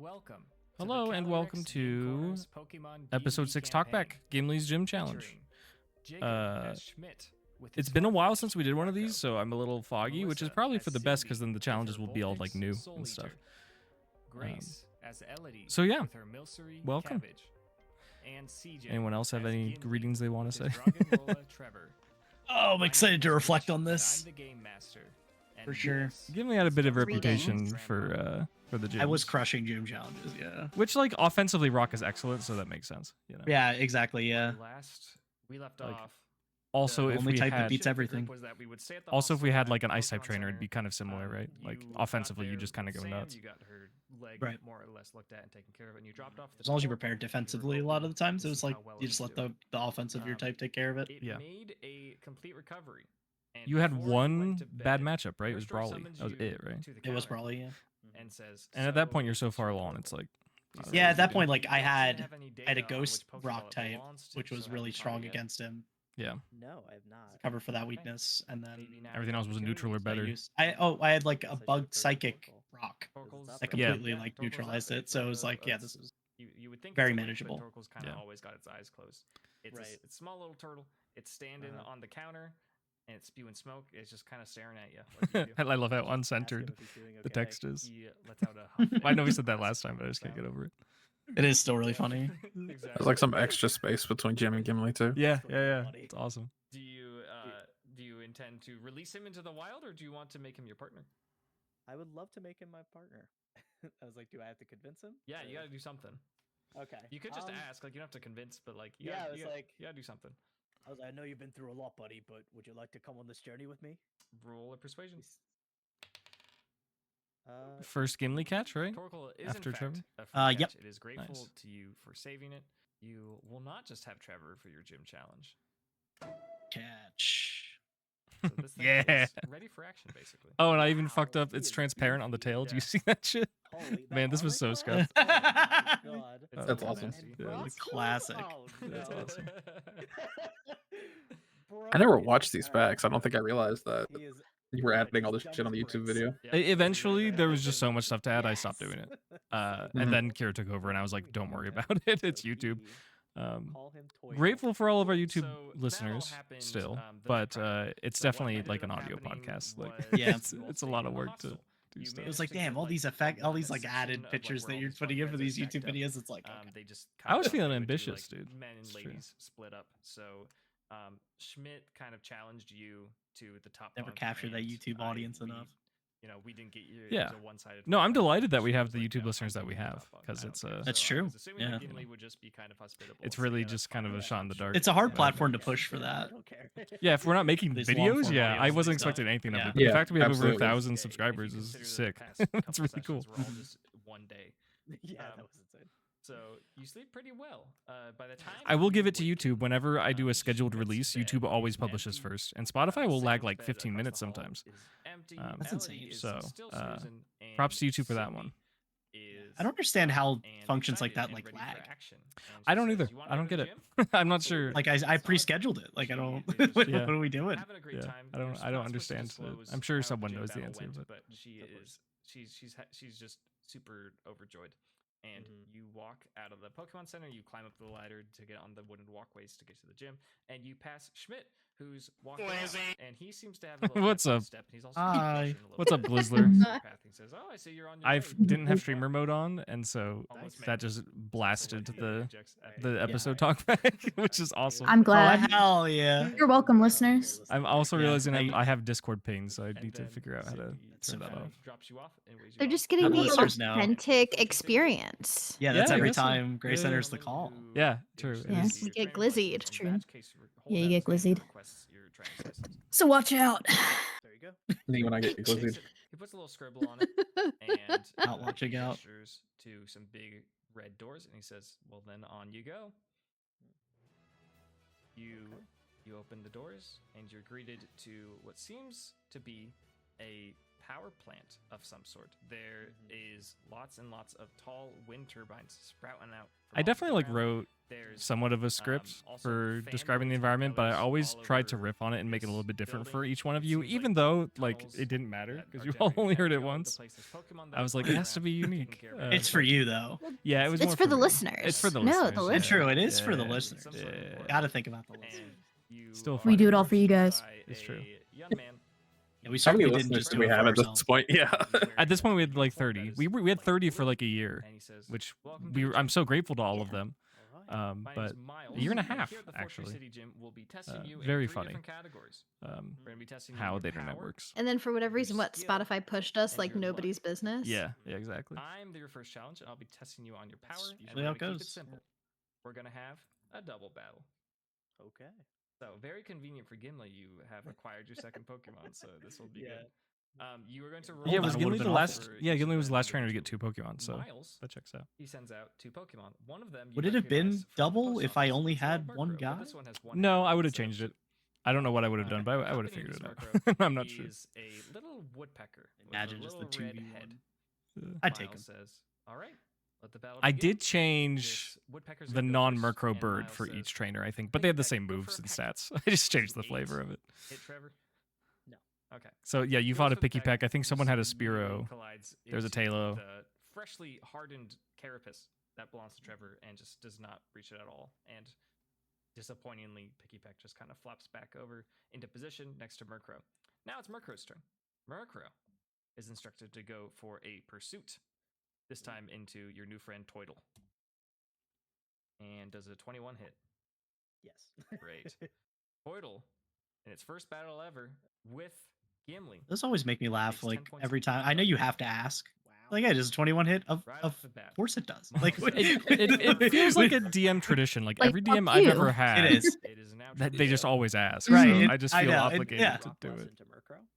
Welcome. Hello and welcome to episode 6 Talkback, Gimli's Gym Challenge. It's been a while since we did one of these, so I'm a little foggy, which is probably for the best because then the challenges will be all like new and stuff. So yeah, welcome. Anyone else have any greetings they want to say? Oh, I'm excited to reflect on this. For sure. Gimli had a bit of a reputation for the gym. I was crushing gym challenges, yeah. Which, like, offensively, Rock is excellent, so that makes sense. You know? Yeah, exactly, yeah. We left Like, off. Also, if only we type had, that beats everything. Also, if we had like an ice type trainer, it'd be kind of similar, right? Like offensively, you just kind of go nuts. You got her leg Right. more or less looked at and taken care of, and you dropped off. As long as you prepared defensively, a lot of the times it was like you just let the offense of your type take care of it. Yeah. Made a complete recovery. And You had before you one went to bad bed, matchup, right? It was Restore Brawly. summons That was you it, right? to the It was counter probably, yeah. and says, And at that "So, point, you're so far Mr. along, Oracle, it's like. I don't Yeah, know at what that to point, do. like I had a data on ghost which Pokemon rock it type, belongs to, which so was I really haven't strong caught it yet. against him. Yeah. No, I have not. Cover for that weakness, and then Maybe now Everything you else have was the neutral or opportunity. better. I had like a Such bug for psychic Torkoal. rock Torkoal's that up there. completely Yeah, like Torkoal's neutralized up it. So it was like, yeah, it's- this is You would think very it's a weak, manageable. But Torkoal's kind of Yeah. always got its eyes closed. It's Right. a small little turtle. It's standing Uh-huh. on the counter, and it's spewing smoke. It's just kind of staring at you. Like you I do. love how Ask him uncentered if he's doing the okay. text is. He lets out a huff. I know we and said that passes last time, but I the just can't get down. over it. it is still really funny. Exactly. There's like some extra space between Jim and Gimli too. Yeah, Still yeah, pretty yeah. funny. It's awesome. Do you intend to release him into the wild, or do you want to make him your partner? I would love to make him my partner. I was like, do I have to convince him? Yeah, you Or- got to do something. Okay. You could just um, ask, like you don't have to convince, but like you Yeah, gotta, I was like- you gotta do something. I was like, I know you've been through a lot, buddy, but would you like to come on this journey with me? Roll a persuasion. First Gimli catch, right? Torkoal is After in fact Trevor? a free Yep. catch. It is grateful Nice. to you for saving it. You will not just have Trevor for your gym challenge. Catch. So this thing Yeah. is ready for action, basically. Oh, and I even Wow, fucked up. he It's is transparent on the tail. Do you Yeah. see that shit? Holy, that Man, this was armor so class? scuffed. Oh my God. It's That's a little awesome. nasty. Yeah, Crossbow? like- classic. Oh, That's no. awesome. Bro, I never it watched is- these alright, packs. I don't think I realized that he is- you were yeah, adding all he's this done shit on the his YouTube prints. video. Yeah. Eventually, there was just so much stuff to add, I stopped doing it. Yes. And Mhm. then Kira took over, and I was like, don't worry about it. It's YouTube. Call him Toy Grateful for all of our YouTube So that all listeners happened, still, the but Friday. it's So what definitely ended like an up audio happening podcast. Like, was Yeah. you all it's a lot of stayed in work to hostel. do You stuff. It was managed like, to damn, get, all like, these a effect, all these like section added of, like, pictures where that all you're these putting in for Pokemon these stacked YouTube up. videos. It's like, They just I was cut up, feeling they would do, ambitious, like, dude. Men and It's true. ladies split up. So Schmidt kind of challenged you to the top. never bunk, captured that and YouTube audience enough. You know, we didn't get you. Yeah. It was a one-sided No, fight, I'm but delighted that she we have was the like, YouTube "No, listeners I'm that we taking the have, top bunk. 'cause I it's, don't care." That's So I true. was assuming Yeah. that Gimli would just be kind of hospitable. It's so really yeah, that's just kind fine. of a shot in the dark. It's a hard Yeah. platform to push for I that. don't care. Yeah, if we're not making These videos, long-form yeah, audios I and wasn't stuff. expecting anything of Yeah. it. But the Yeah, fact that we have over absolutely. 1,000 Yeah, if you subscribers is consider the sick. past That's couple really cool. sessions were all just one day. Yeah, Um, that was insane. So you sleep pretty well. By the time I will give it to wake YouTube. Whenever I do a up, scheduled Schmidt's release, bed YouTube always is publishes empty. first, and Spotify will lag Sam's like bed 15 across minutes the hall sometimes. is empty. That's insane. Ellie is So, still uh, snoozing, props to and YouTube for that Cindy one. is I don't understand how up and functions like excited that and like ready for lag. action. And I she don't says, either. "You wanna I go don't to get the it. gym?" I'm not sure. Like I It's on. pre-scheduled it. Like I She don't. is what, Yeah. what are we doing? having a great Yeah, time. I don't You're not supposed to understand. disclose I'm sure how someone gym knows the battle answer, went, but she Of course. is she's just super overjoyed. And you walk out of the Pokemon Center, you climb up the ladder to get on the wooden walkways to get to the gym, and you pass Schmidt, who's walking out, and he seems to have a little What's bit of up? step, and he's also Hi. pushing a little What's bit. up, Glizzler? Path. He says, "Oh, I see you're on your I way." didn't have streamer mode on, and so Almost that made just it. blasted So, like, the interjects at the the episode end. talkback, which is awesome. I'm Oh glad. hell yeah! You're welcome, listeners. I'm also Yeah, realizing I- I have Discord ping, so I And need to then figure out how to Cindy so turn that funny. off. drops you off and weighs you They're off. just getting I'm the listeners now. authentic experience. Yeah, that's Yeah, I every guess so. time Grace Yeah. enters the call. Yeah, true. Yeah, It is. you get glizzied. It's True. Yeah, you get glizzied. So So watch out. There you go. Me when I get glizzied. he puts a little scribble on it and Out, watching he out. gestures to some big red doors, and he says, "Well, then on you go." You open the doors, and you're greeted to what seems to be a power plant of some sort. There is lots and lots of tall wind turbines sprouting out. I definitely like wrote somewhat of a script for describing the environment, but I always tried to riff on it and make it a little bit different for each one of you, even though like it didn't matter because you all only heard it once. I was like, it has to be unique. It's for you though. Yeah, it was. It's more for the me. listeners. It's for the No, listeners. the yeah. listeners. It's true. It is for the Yeah. listeners. Yeah. Gotta think about the listeners. Still We fun. do it all for you guys. It's true. Yeah, we How many certainly didn't listeners just do do we it for have at this ourselves. point? Yeah. At this point, we had like 30. We had 30 for like a year, which I'm so grateful to all of them. But a year and a half actually. Very funny. How the internet works. And then for whatever reason, what Spotify pushed us like nobody's business. Yeah, exactly. I'm your first challenge, and I'll be testing you on your power. That's And usually we're how it gonna keep goes. it simple. We're gonna have a double battle. Okay. So very convenient for Gimli. You have acquired your second Pokemon, so this will be good. You are going to roll. Yeah, was Battle Gimli would've the been last? for Yeah, each Gimli of was the them. last You're trainer to going get 2 Pokemon, so Miles, that checks out. he sends out 2 Pokemon. One of them. You Would it have been recognize from the double post if I office. only It's had Murkrow, one but guy? this one has one No, head I would have instead of changed it. two. I don't know what I would have done, Okay. but I would have Accompanying figured it this out. Murkrow I'm not sure. is a little woodpecker. with a Imagine just the little red 2v1. head. I'd take him. Miles says, "All right, let the battle I begin. did change This woodpecker's the gonna go non-Murkrow first, bird and for Miles each says, trainer, I think, but they had the same Go moves for a and peck. stats. I just changed the 8. flavor of it. Hit Trevor. No. Okay. So yeah, you Yours fought a with Picky peck Peck. I think someone had a just immediately Spearow. collides There's a into Tailo. The freshly hardened carapace that belongs to Trevor and just does not reach it at all. And disappointingly, Picky Peck just kind of flops back over into position next to Murkrow. Now it's Murkrow's turn. Murkrow is instructed to go for a pursuit, this time into your new friend Toidle. And does a 21 hit? Yes. Great. Toidle, in its first battle ever with Gimli. Those always make me laugh. Takes 10 Like points every of time. I know you have to ask. Wow. Like, hey, does a 21 hit? Of Right off the bat. course it does. Miles Like, says- It feels like a DM tradition. Like every fuck DM I've you. ever had, It is. It is now that they just always ask. Right, So it- I just I feel know, it- obligated yeah. to do it.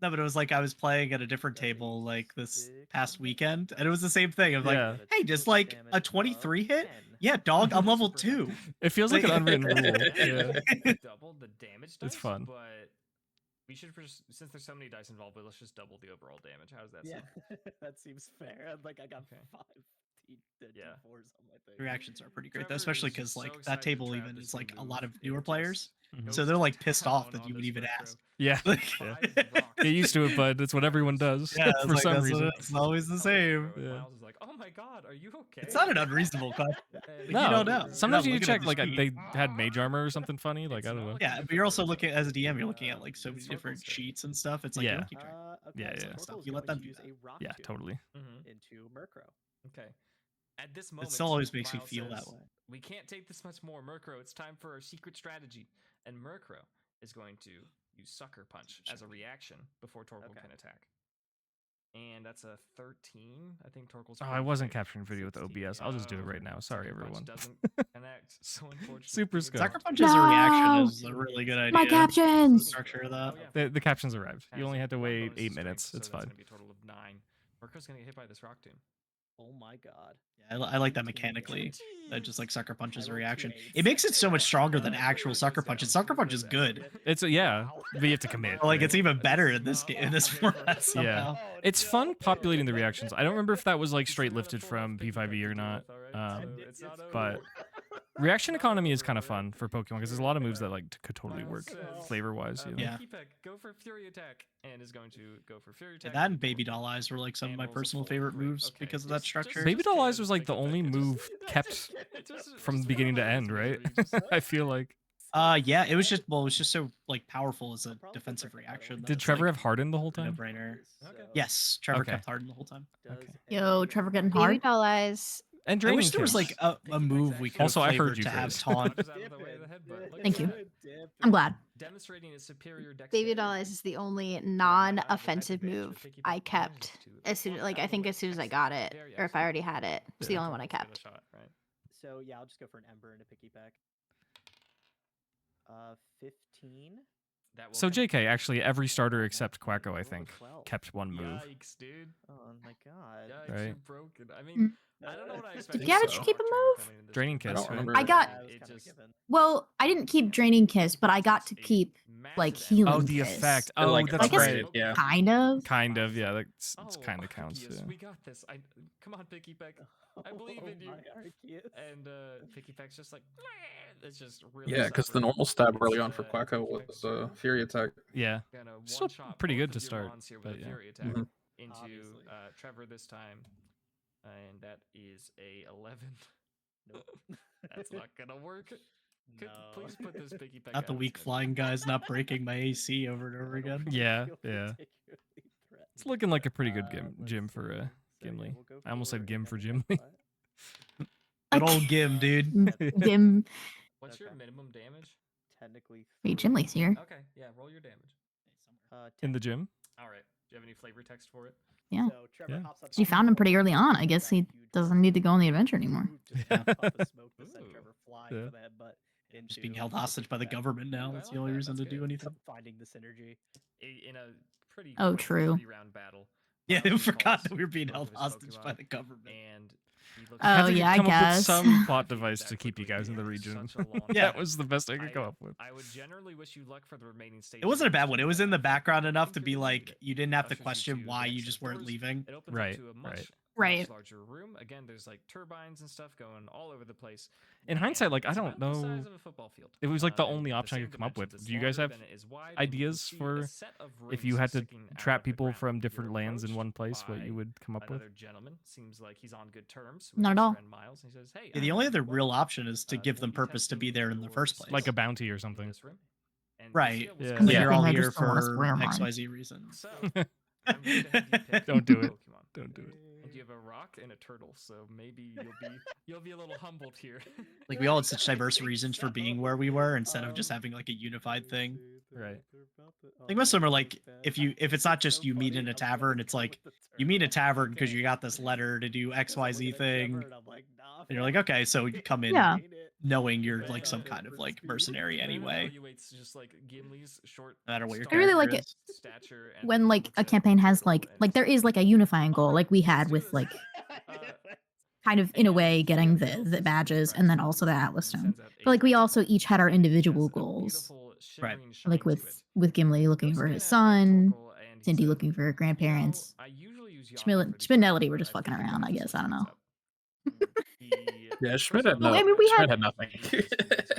No, but it was like I was playing at a different table like this past weekend, and it was the same thing. I'm like, Yeah. hey, just like a 23 hit? Yeah, dog, I'm level 2. It feels like an Like- unwritten rule. Yeah. Double the damage dice. It's fun. But we should, since there's so many dice involved, let's just double the overall damage. How does that Yeah, sound? that seems fair. Like I got Okay. 5 Yeah. D4s on my thing. The reactions are pretty great, though, Trevor especially is because so like excited that to table try even this is new like a move. lot of It newer just players, goes so they're like pissed down off that on you would this even Murkrow. ask. Yeah. Like, Yeah. Five rocks. Get used to it, bud. It's what everyone does yeah, it's for like, some that's reason. It's always the same. And Yeah. Miles is like, "Oh my god, are you okay?" It's not an unreasonable question. And No, you don't know. You're sometimes not you need to looking at check the like sheet. they had mage armor or something funny. Like It's I don't not know. like Yeah, but you're also looking as a DM. You're looking at like so many It's different Torkoal's turn. sheets and stuff. It's like Yeah. you don't keep track. Okay, Yeah, so yeah. Torkoal's You let going them to do use that. a rock Yeah, tomb totally. Mhm. into Murkrow. Okay. At this moment, It still always makes me Miles feel that says, way. "We can't take this much more, Murkrow. It's time for our secret strategy." And Murkrow is going to use Sucker Punch as a reaction before Torkoal Okay. can attack. And that's a 13. I think Torkoal's. Oh, I pretty wasn't safe. capturing video with 16. OBS. I'll just do it Oh, right now. Sorry, Sucker Punch everyone. doesn't connect. So unfortunately, Super it's scope. Sucker not. Punch as a reaction No. is a really good idea. My captions. Structure of that. Oh, yeah. The captions arrived. Has You only had to one wait bonus to 8 strength, minutes. so It's that's fine. gonna be a total of 9. Murkrow's gonna get hit by this rock tomb. Oh my god. Yeah, I like that mechanically. That just like Sucker Punch as a reaction. It makes it so much stronger than actual Sucker Punch. And Sucker Punch is good. It's yeah, but you have to commit. But, like right? it's even better in this game, in this format somehow. It's fun populating the reactions. I don't remember if that was like straight lifted from P5e or not. But reaction economy is kind of fun for Pokemon because there's a lot of moves that like could totally work flavor wise. You know? Yeah. Go for Fury Attack and is going to go for Fury Yeah, Attack. that and Baby Doll Eyes were like some of my And rolls a personal 4. favorite Great. moves Okay. because of that Just- structure. Baby just Doll kidding. Eyes was like the only move kept from beginning to end, right? I feel like. Yeah, it was just so like powerful as a defensive reaction. that Did it's, Trevor like, have Harden the whole a time? no-brainer. Okay. Yes, Trevor Okay. kept Harden the whole time. Okay. Yo, Trevor getting Baby hard. doll eyes. And I Draining wish there was Kiss. like a move we could Also, I have heard flavored you, to have Chris. taunt. Thank you. I'm glad. Demonstrating a superior Baby doll eyes is the only non-offensive move I kept as soon I think as soon as I got it, or if I already had it. It's the only one I kept. So yeah, I'll just go for an Ember and a Picky Pack. 15. So JK, actually every starter except Quacko, I Oh, think, 12. kept one move. Yikes, dude. Oh my god. Yikes, Right. you're broken. I mean, I don't know what I expected. Yeah, but from you a keep a rock trainer move? coming into this Draining tournament. Kiss, I don't right? remember. I got- Yeah, it was It kinda just- given. Well, I didn't keep Draining Kiss, but I got to keep like healing. Oh, the kiss. effect. They're, Oh, like, that's upgraded, right. yeah. Kind of. Kind of, yeah. It's kind of counts. Arceus, Yeah. we got this. Come on, Picky Peck. I believe in you. And Picky Peck's just like, it's just really. Yeah, because the normal stab early on for Quacko was Fury Attack. Yeah. Still pretty good to start. But yeah. Into Trevor this time, and that is a 11. Nope. That's not gonna work. Please put this Picky Peck. Not the weak flying guys not breaking my AC over and over again. Yeah. It's looking like a pretty good gym for Gimli. I almost said Gim for Gimli. Good old Gim, dude. Gim. What's your minimum damage? Technically. Wait, Gimli's here. Okay, yeah, roll your damage. In the gym? All right. Do you have any flavor text for it? Yeah. Yeah. She found him pretty early on. I guess he doesn't need to go on the adventure anymore. Just being held hostage by the government now. That's the only reason to do anything. Finding the synergy. In a pretty true. round battle. Yeah, I forgot that we were being held hostage by the government. And Oh yeah, I come up with guess. some plot device to keep you guys in the region. Yeah. That was the best I could come up with. I would generally wish you luck for the remaining stages. It wasn't a bad one. It was in the background enough to be like, you didn't have to question why you just weren't leaving. It opens Right, up to a much, right. much larger room. Again, there's like turbines and stuff going all over the place. In hindsight, like, I It's don't about the know. size of a football field. It was like the And only option I same could come up with. dimensions. Do you It's guys have larger than it is wide, and you can ideas see a for set of if you rings had to sticking out trap of the people ground? from You're different lands in approached one place, what by you would come up with? Another gentleman seems like he's on good terms. With Not at his all. friend Miles. And he says, "Hey, Yeah, the only other real option is to give them purpose to be there in the first place. Like a bounty or something. Right. Yeah. And Yeah. you're all I here just don't wanna for swear mine. XYZ reasons. So, I'm going to have you pick Don't do a it. Pokemon. Don't do it. And you have a rock and a turtle, so maybe you'll be a little humbled here. Like we all had such diverse reasons for being where we were instead of just having like a unified thing. Right. Like most of them are like, if it's not just you meet in a tavern, it's like you meet in a tavern because you got this letter to do XYZ thing. And you're like, okay, so you come in Yeah. knowing you're like some kind of like mercenary anyway. Just like Gimli's short No matter what your I really character like is. stature and When like a campaign has like there is like a unifying goal, like we had with like kind of in a way getting the badges and then also the Atlas Stone. But like we also each had our individual goals. Right. Like with Gimli looking for his son, Cindy looking for her grandparents. Schmidt and Melody were just fucking around, I guess. I don't know. Yeah, Schmidt had Well, I mean, we Schmidt had- had nothing.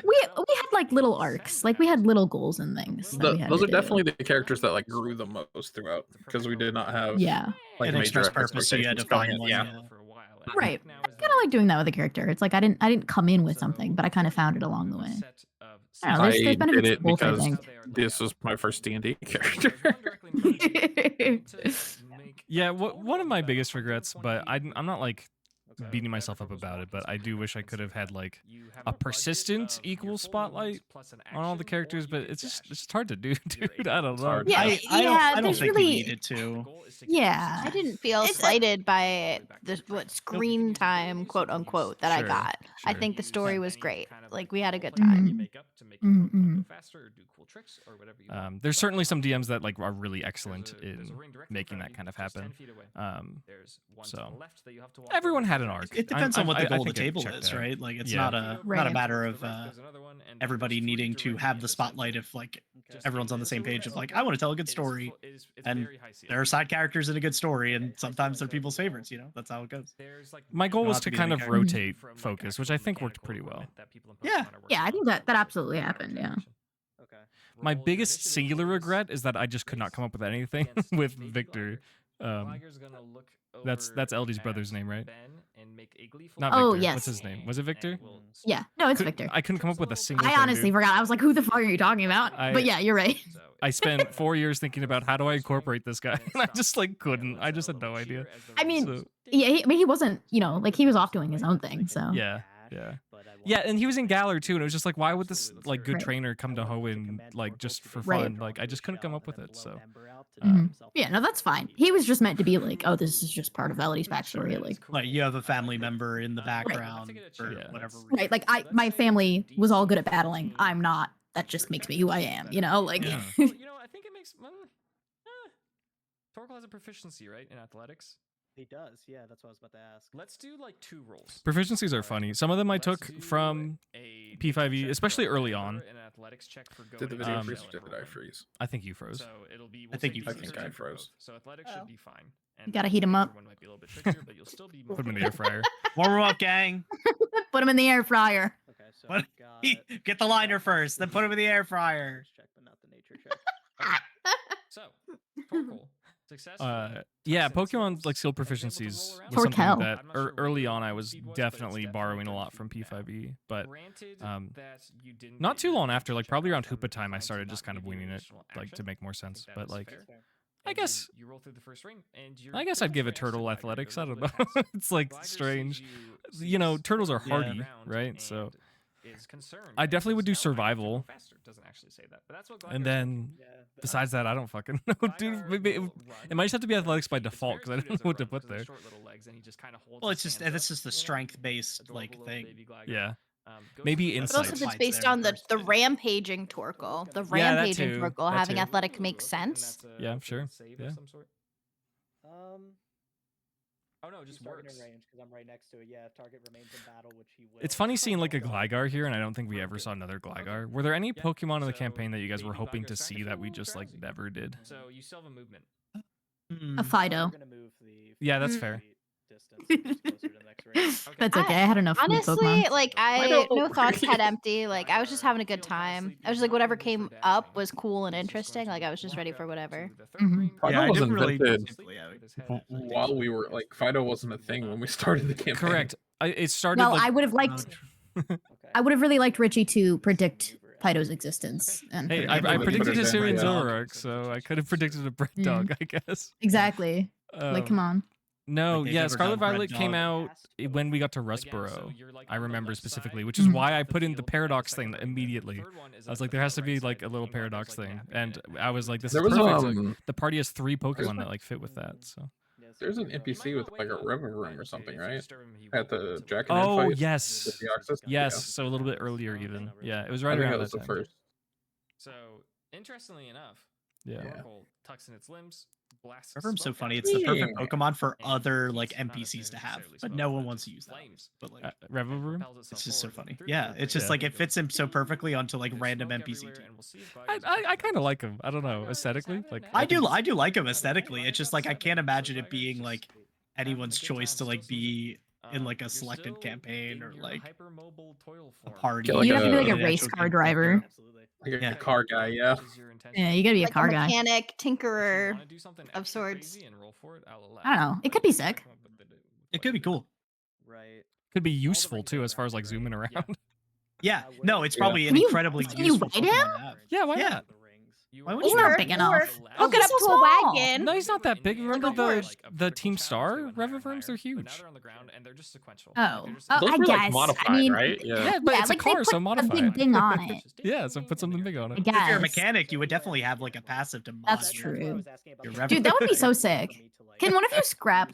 We had like little arcs. Like we had little goals and things. that we had Those to are do. definitely the characters that like grew the most throughout because we did not have Yeah. like An major express purpose, so you had to expectations going find in. one. Yeah. Right. I kind of like doing that with a character. It's like I didn't come in with something, but I kind of found it along the way. I don't know, there's I benefits did to it both, I because think. this was my first D&D character. Yeah, one of my biggest regrets, but I'm not like beating myself up about it, but I do wish I could have had like a persistent equal spotlight on all the characters, but it's just hard to do, dude. I don't know. hard. Yeah, I don't there's think really- we needed to. Yeah. I didn't feel slighted by the screen time, quote unquote, that I Sure, got. I sure. think the story was great. Like we had a good Mhm. time. Mhm. There's certainly some DMs that like are really excellent in making that kind of happen. So everyone had an arc. It depends on what the I goal of the think it table checked is, out. right? Like it's Yeah. not a Right. matter of everybody needing to have the spotlight if like everyone's on the same page of like I want to tell a good story, and there are side characters in a good story, and sometimes they're people's favorites. You know, that's how it goes. My goal Don't was have to to be kind the of character. rotate focus, which I think worked pretty well. Yeah. Yeah, I think that absolutely happened, yeah. Okay. My biggest singular regret is that I just could not come up with anything with Victor. That's LD's brother's name, right? Not Oh, Victor. yes. What's his name? Was it Victor? Yeah. No, it's Victor. I couldn't come up with a single I thing, honestly dude. forgot. I was like, who the fuck are you talking about? But yeah, you're right. I spent 4 years thinking about how do I incorporate this guy, and I just like couldn't. I just had no idea. I mean, So, Yeah, he wasn't, like he was off doing his own thing, so. yeah. Yeah, and he was in Galar too, and it was just like, why would this like good Right. trainer come to Hoenn like just for Right. fun? Like I just couldn't come up with it. So Yeah, no, that's fine. He was just meant to be like, oh, this is just part of Elodie's backstory. Like you have a family member in the background for Yeah. whatever reason. Right, like my family was all good at battling. I'm not. That just makes me who I am, like. Yeah. I think it makes. Torkel has a proficiency, right, in athletics. He does. Yeah, that's what I was about to ask. Let's do like 2 rolls. Proficiencies are funny. Some of them I took from P5E, especially early on. Did the video freeze or did I freeze? I think you froze. So it'll be. I think you. I think I froze. So athletics should be fine. You gotta heat him up. One might be a little bit trickier, but you'll still be. Put him in the air fryer. Warm him up, gang. Put him in the air fryer. Okay, so I got Get the liner first, then put him in the air fryer. check, but not the nature check. So, Torkoal. Success. Yeah, Pokemon like skill proficiencies was something Torkel. that early on I was definitely borrowing a lot from P5E, but not too long after, like probably around Hoopa time, I started just kind of winging it, like to make more sense. But like, I guess you roll through the first ring, and I'd give a turtle athletics. I don't know. It's like strange. You know, turtles are hardy, right? So I definitely would do survival. And then besides that, I don't fucking know, dude. Maybe it might just have to be athletics by default because I don't know what to put there. Well, it's just this is the strength-based like thing. Yeah. Maybe But also insight. if it's based on the rampaging Torkoal, the Yeah, that rampaging too, Torkoal that having too. athletic makes sense. Yeah, sure. Yeah. Oh no, it just works. Range because I'm right next to it. Yeah, if target remains in battle, which he will. It's funny seeing like a Gligar here, and I don't think we ever saw another Gligar. Were there any Pokemon in the campaign that you guys were hoping to see that we just like never did? So you still have a movement. A Fido. Yeah, that's fair. That's okay. I had enough food Honestly, Pokemon. like no thoughts head empty. Like I was just having a good time. I was just like whatever came up was cool and interesting. Like I was just ready for whatever. Mhm. Fido I wasn't didn't really invented yeah. while we were like Fido wasn't a thing when we started the campaign. Correct. It started. Well, like, I would have liked. I would have really liked Richie to predict Fido's existence. And Hey, predict I everything. predicted Put it Hisuian down, yeah. Zoroark, so I could have predicted a Bread Yeah. Dog, I guess. Exactly. Like, come on. No, Like, they've yeah, never Scarlet done Red Violet came Dog. out when we got to Rustboro. I remember specifically, which is why I put in the paradox thing immediately. I was like, there has to be like a little paradox thing, and I was like, this There is was perfect. Like, the party has 3 Pokemon that like fit with that. So. There's an NPC with like a river room or something, right? At the Jack and Oh fight yes, with the Oxus? yes. So a little bit earlier even. Yeah, it was right I think around that that was the time. first. So interestingly enough, Yeah. Torkoal tucks in its limbs. Blasts River's so smoke funny. out It's the perfect Yeah. Pokemon for and other heats, like not NPCs to have, necessarily but smoke, no but one wants just to use that. flames. But like, Reverie? it's just so funny. Yeah, it's just like it fits him so perfectly onto like random NPC team. I kind of like him. I don't know, aesthetically. Like I do like him aesthetically. It's just like I can't imagine it being like anyone's choice to like be in like a selected campaign or like a party. Yeah, like You have to be like a an race actual car game driver. Like a Yeah. car guy, yeah. Yeah, you gotta be a Like a car guy. mechanic, tinkerer of sorts. I don't know. It could be sick. It could be cool. Right. could be useful too, as far as like zooming around. Yeah, no, it's probably Can an you- incredibly can you useful ride him? Pokemon to have. Yeah, why Yeah. not? Why would He's you? not big enough. Hook it up so to a small. wagon. No, he's not that big. Remember horse. the Team Star Reviverms? They're huge. Oh, Those I were like guess. modified, I mean, right? Yeah. Yeah, but yeah, it's like a car, they so put a modify big it. thing on it. Yeah, so put something big on I it. guess. If you're a mechanic, you would definitely have like a passive to mod. That's your- true. your Dude, that would be so Reviver. sick. Can one of you scrap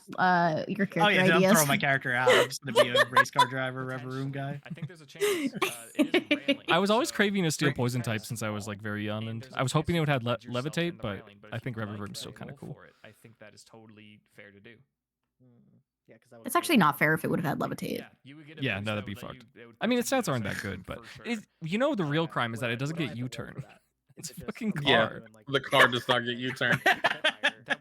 your character Oh yeah, dude, I'm ideas? throwing my character out. I'm just gonna be a race car driver, Reveroom guy. I think there's a chance. It is railing, I was always so craving a steel Rick poison has type since I was like very young, and there's I was a hoping it would have chance you can put yourself in levitate, the but railing, I if think you like Reviverm's to still kind of go cool. for it, I think that is totally fair to do. Yeah, because It's actually not fair if it would have had levitate. You would get a Yeah, boost no, that that'd be would let fucked. you- it would I mean, put its you stats aren't in that good, but for sure. you know the real crime is that it doesn't get U-turn. It's a fucking car. The car does not get U-turn.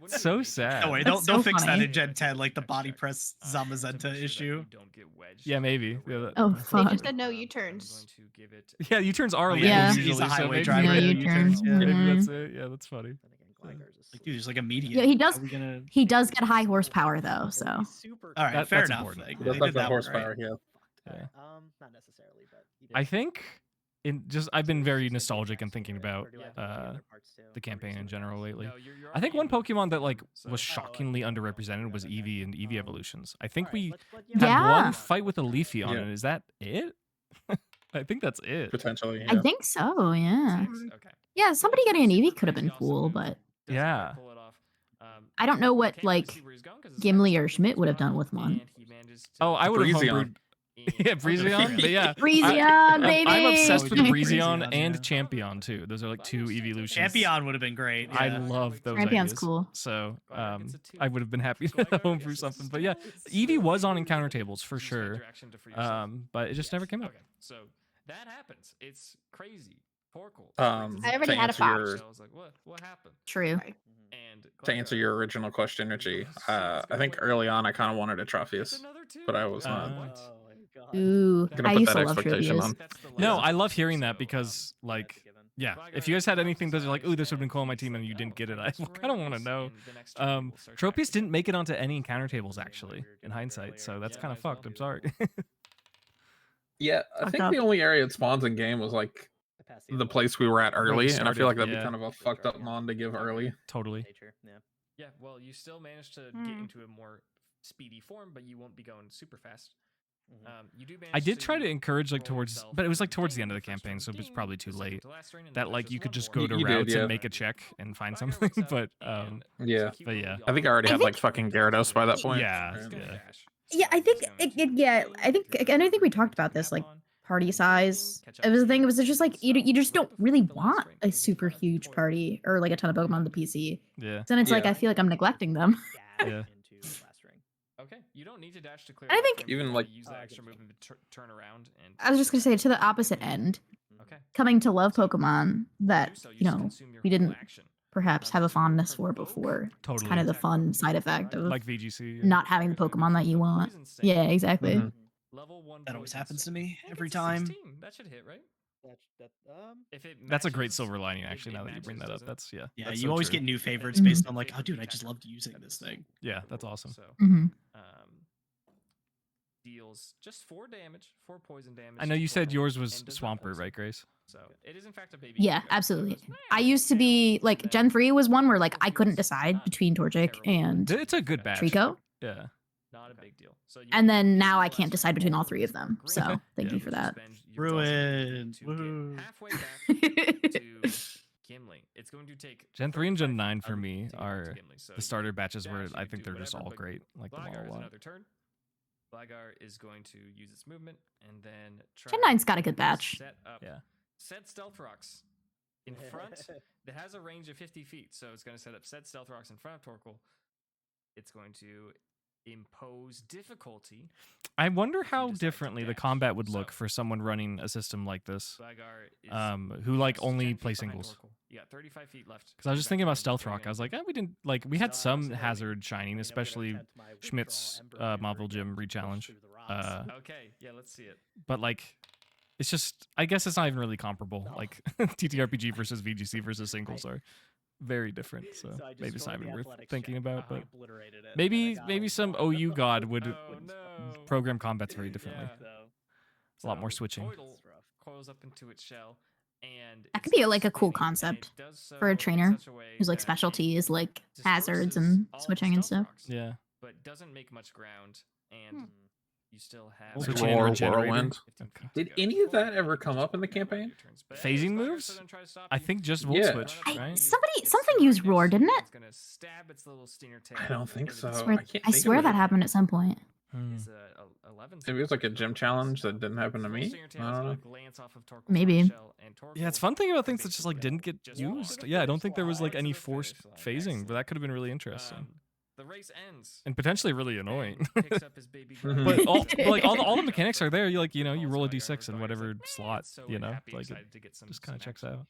So sad. Don't worry, That's don't so fix that funny. in Gen 10, like the body press Zamazenta issue. Yeah, maybe. Yeah, that- Oh They fuck. just said no U-turns. yeah, U-turns are Oh, illegal yeah, he's usually, a so highway maybe, driver. No Yeah, U-turns. yeah. maybe Mhm. that's it. Yeah, that's funny. Like, dude, it's like immediate. Yeah, he does- How are we gonna... He does get high horsepower though, so All right, fair that's enough. important. Like, That's they not did the that one horsepower, right. yeah. Yeah. Not necessarily, but I think I've been very nostalgic and thinking about the campaign in general lately. I think one Pokemon that like was shockingly underrepresented was Eevee and Eevee evolutions. I think we had Yeah. one fight with a Leafy on Yeah. it. Is that it? I think that's it. Potentially, I yeah. think so. Yeah. Okay. Yeah. Somebody getting an Eevee could have been cool, but Yeah. I don't know what like Gimli or Schmidt would have done with one. Oh, I would have Breezeon. homebrewed Yeah, Breezeon. But yeah, Breezeon, baby. I'm obsessed with Oh, Breezeon Breezeon, and yeah. Champion too. Those are like two evolutions. Champion would have been great. I Yeah. love those Champion's ideas. cool. So I would have been happy to home through something. But yeah, Eevee was on encounter tables for sure. But it just never came up. Okay, so that happens. It's crazy. Torkoal. I already had a fox. I was like, what happened? True. And To answer your original question, Richie, I think early on I kind of wanted a Trophius, but I was not. Ooh, Gonna I put used that to love expectation Tropius. on. No, I love hearing that because like, yeah, if you guys had anything that's like, ooh, this would have been cool on my team and you didn't get it, I kind of want to know. Tropius didn't make it onto any encounter tables actually, in hindsight, so that's kind of fucked. I'm sorry. Yeah, I think the only area it spawns in game was like the place we were at early, and I feel like that'd be kind of a fucked up mon to give early. Totally. Yeah, well, you still managed to get into a more speedy form, but you won't be going super fast. You do I did try to encourage like towards, but it was like towards the end of the campaign, so it was probably too late. That like you could just go to routes and make a check and find something, but yeah, yeah. I think I already had like fucking Gyarados by that point. Yeah. Yeah, I think and I think we talked about this, like party size. It was the thing. It was just like you just don't really want a super huge party or like a ton of Pokemon on the PC. Yeah. Then it's like I feel like I'm neglecting them. Yeah. Okay, you don't need to dash to clear. I think even like use that extra movement to turn around. And I was just gonna say to the opposite end. Okay. Coming to love Pokemon that we didn't perhaps have a fondness for before. Totally. It's kind of the fun side effect of like VGC. not having the Pokemon that you want. Yeah, exactly. Level 1 That always happens to me every time. That should hit, right? That's a great silver lining, actually. Now that you bring that up, that's Yeah, that's you so always true. get new favorites based on like, oh, dude, I just loved using this thing. Yeah, that's awesome. So, deals just 4 damage, 4 poison damage. I know you said yours was Swampert, right, Grace? So it is in fact a baby. Yeah, absolutely. I used to be like Gen 3 was one where like I couldn't decide between Torchic and It's a good batch. Trico. Yeah. Not a big deal. So And then now I can't decide between all 3 of them. So thank you for that. Ruined. Halfway back to Gimli. It's going to take Gen 3 and Gen 9 for me are the starter batches where I think they're just all great. Like them all a lot. Another turn. Blagar is going to use its movement and then try Gen 9's got a good batch. Set up said Stealth Rocks in front that has a range of 50 feet. So it's going to set up said Stealth Rocks in front of Torkoal. It's going to impose difficulty. I wonder how differently the combat would look for someone running a system like this, who like only play singles. You got 35 feet left. Because I was just thinking about Stealth Rock. I was like, we didn't like we had some hazard shining, especially Schmidt's Marvel Gym re-challenge. Okay, yeah, let's see it. But like, it's just I guess it's not even really comparable. Like TTRPG versus VGC versus singles are very different. So maybe it's not even worth thinking about. But maybe some OU god would program combats very differently. A lot more switching. Coils up into its shell. And That could be like a cool concept for a trainer whose like specialty is like hazards and switching and stuff. Yeah. But doesn't make much ground, and you still have Switching and regenerating. Whirlwind. Did any of that ever come up in the campaign? Phasing moves? I think just Volt Switch, right? Something used Roar, didn't it? I don't think so. I swear that happened at some point. Maybe it was like a gym challenge that didn't happen to me. I don't know. Maybe. Yeah, it's fun thing about things that just like didn't get used. Yeah, I don't think there was like any forced phasing, but that could have been really interesting. The race ends. And potentially really annoying. Picks up his baby But all the mechanics are there. You like, you roll a d6 in whatever slot, like it just kind of checks out.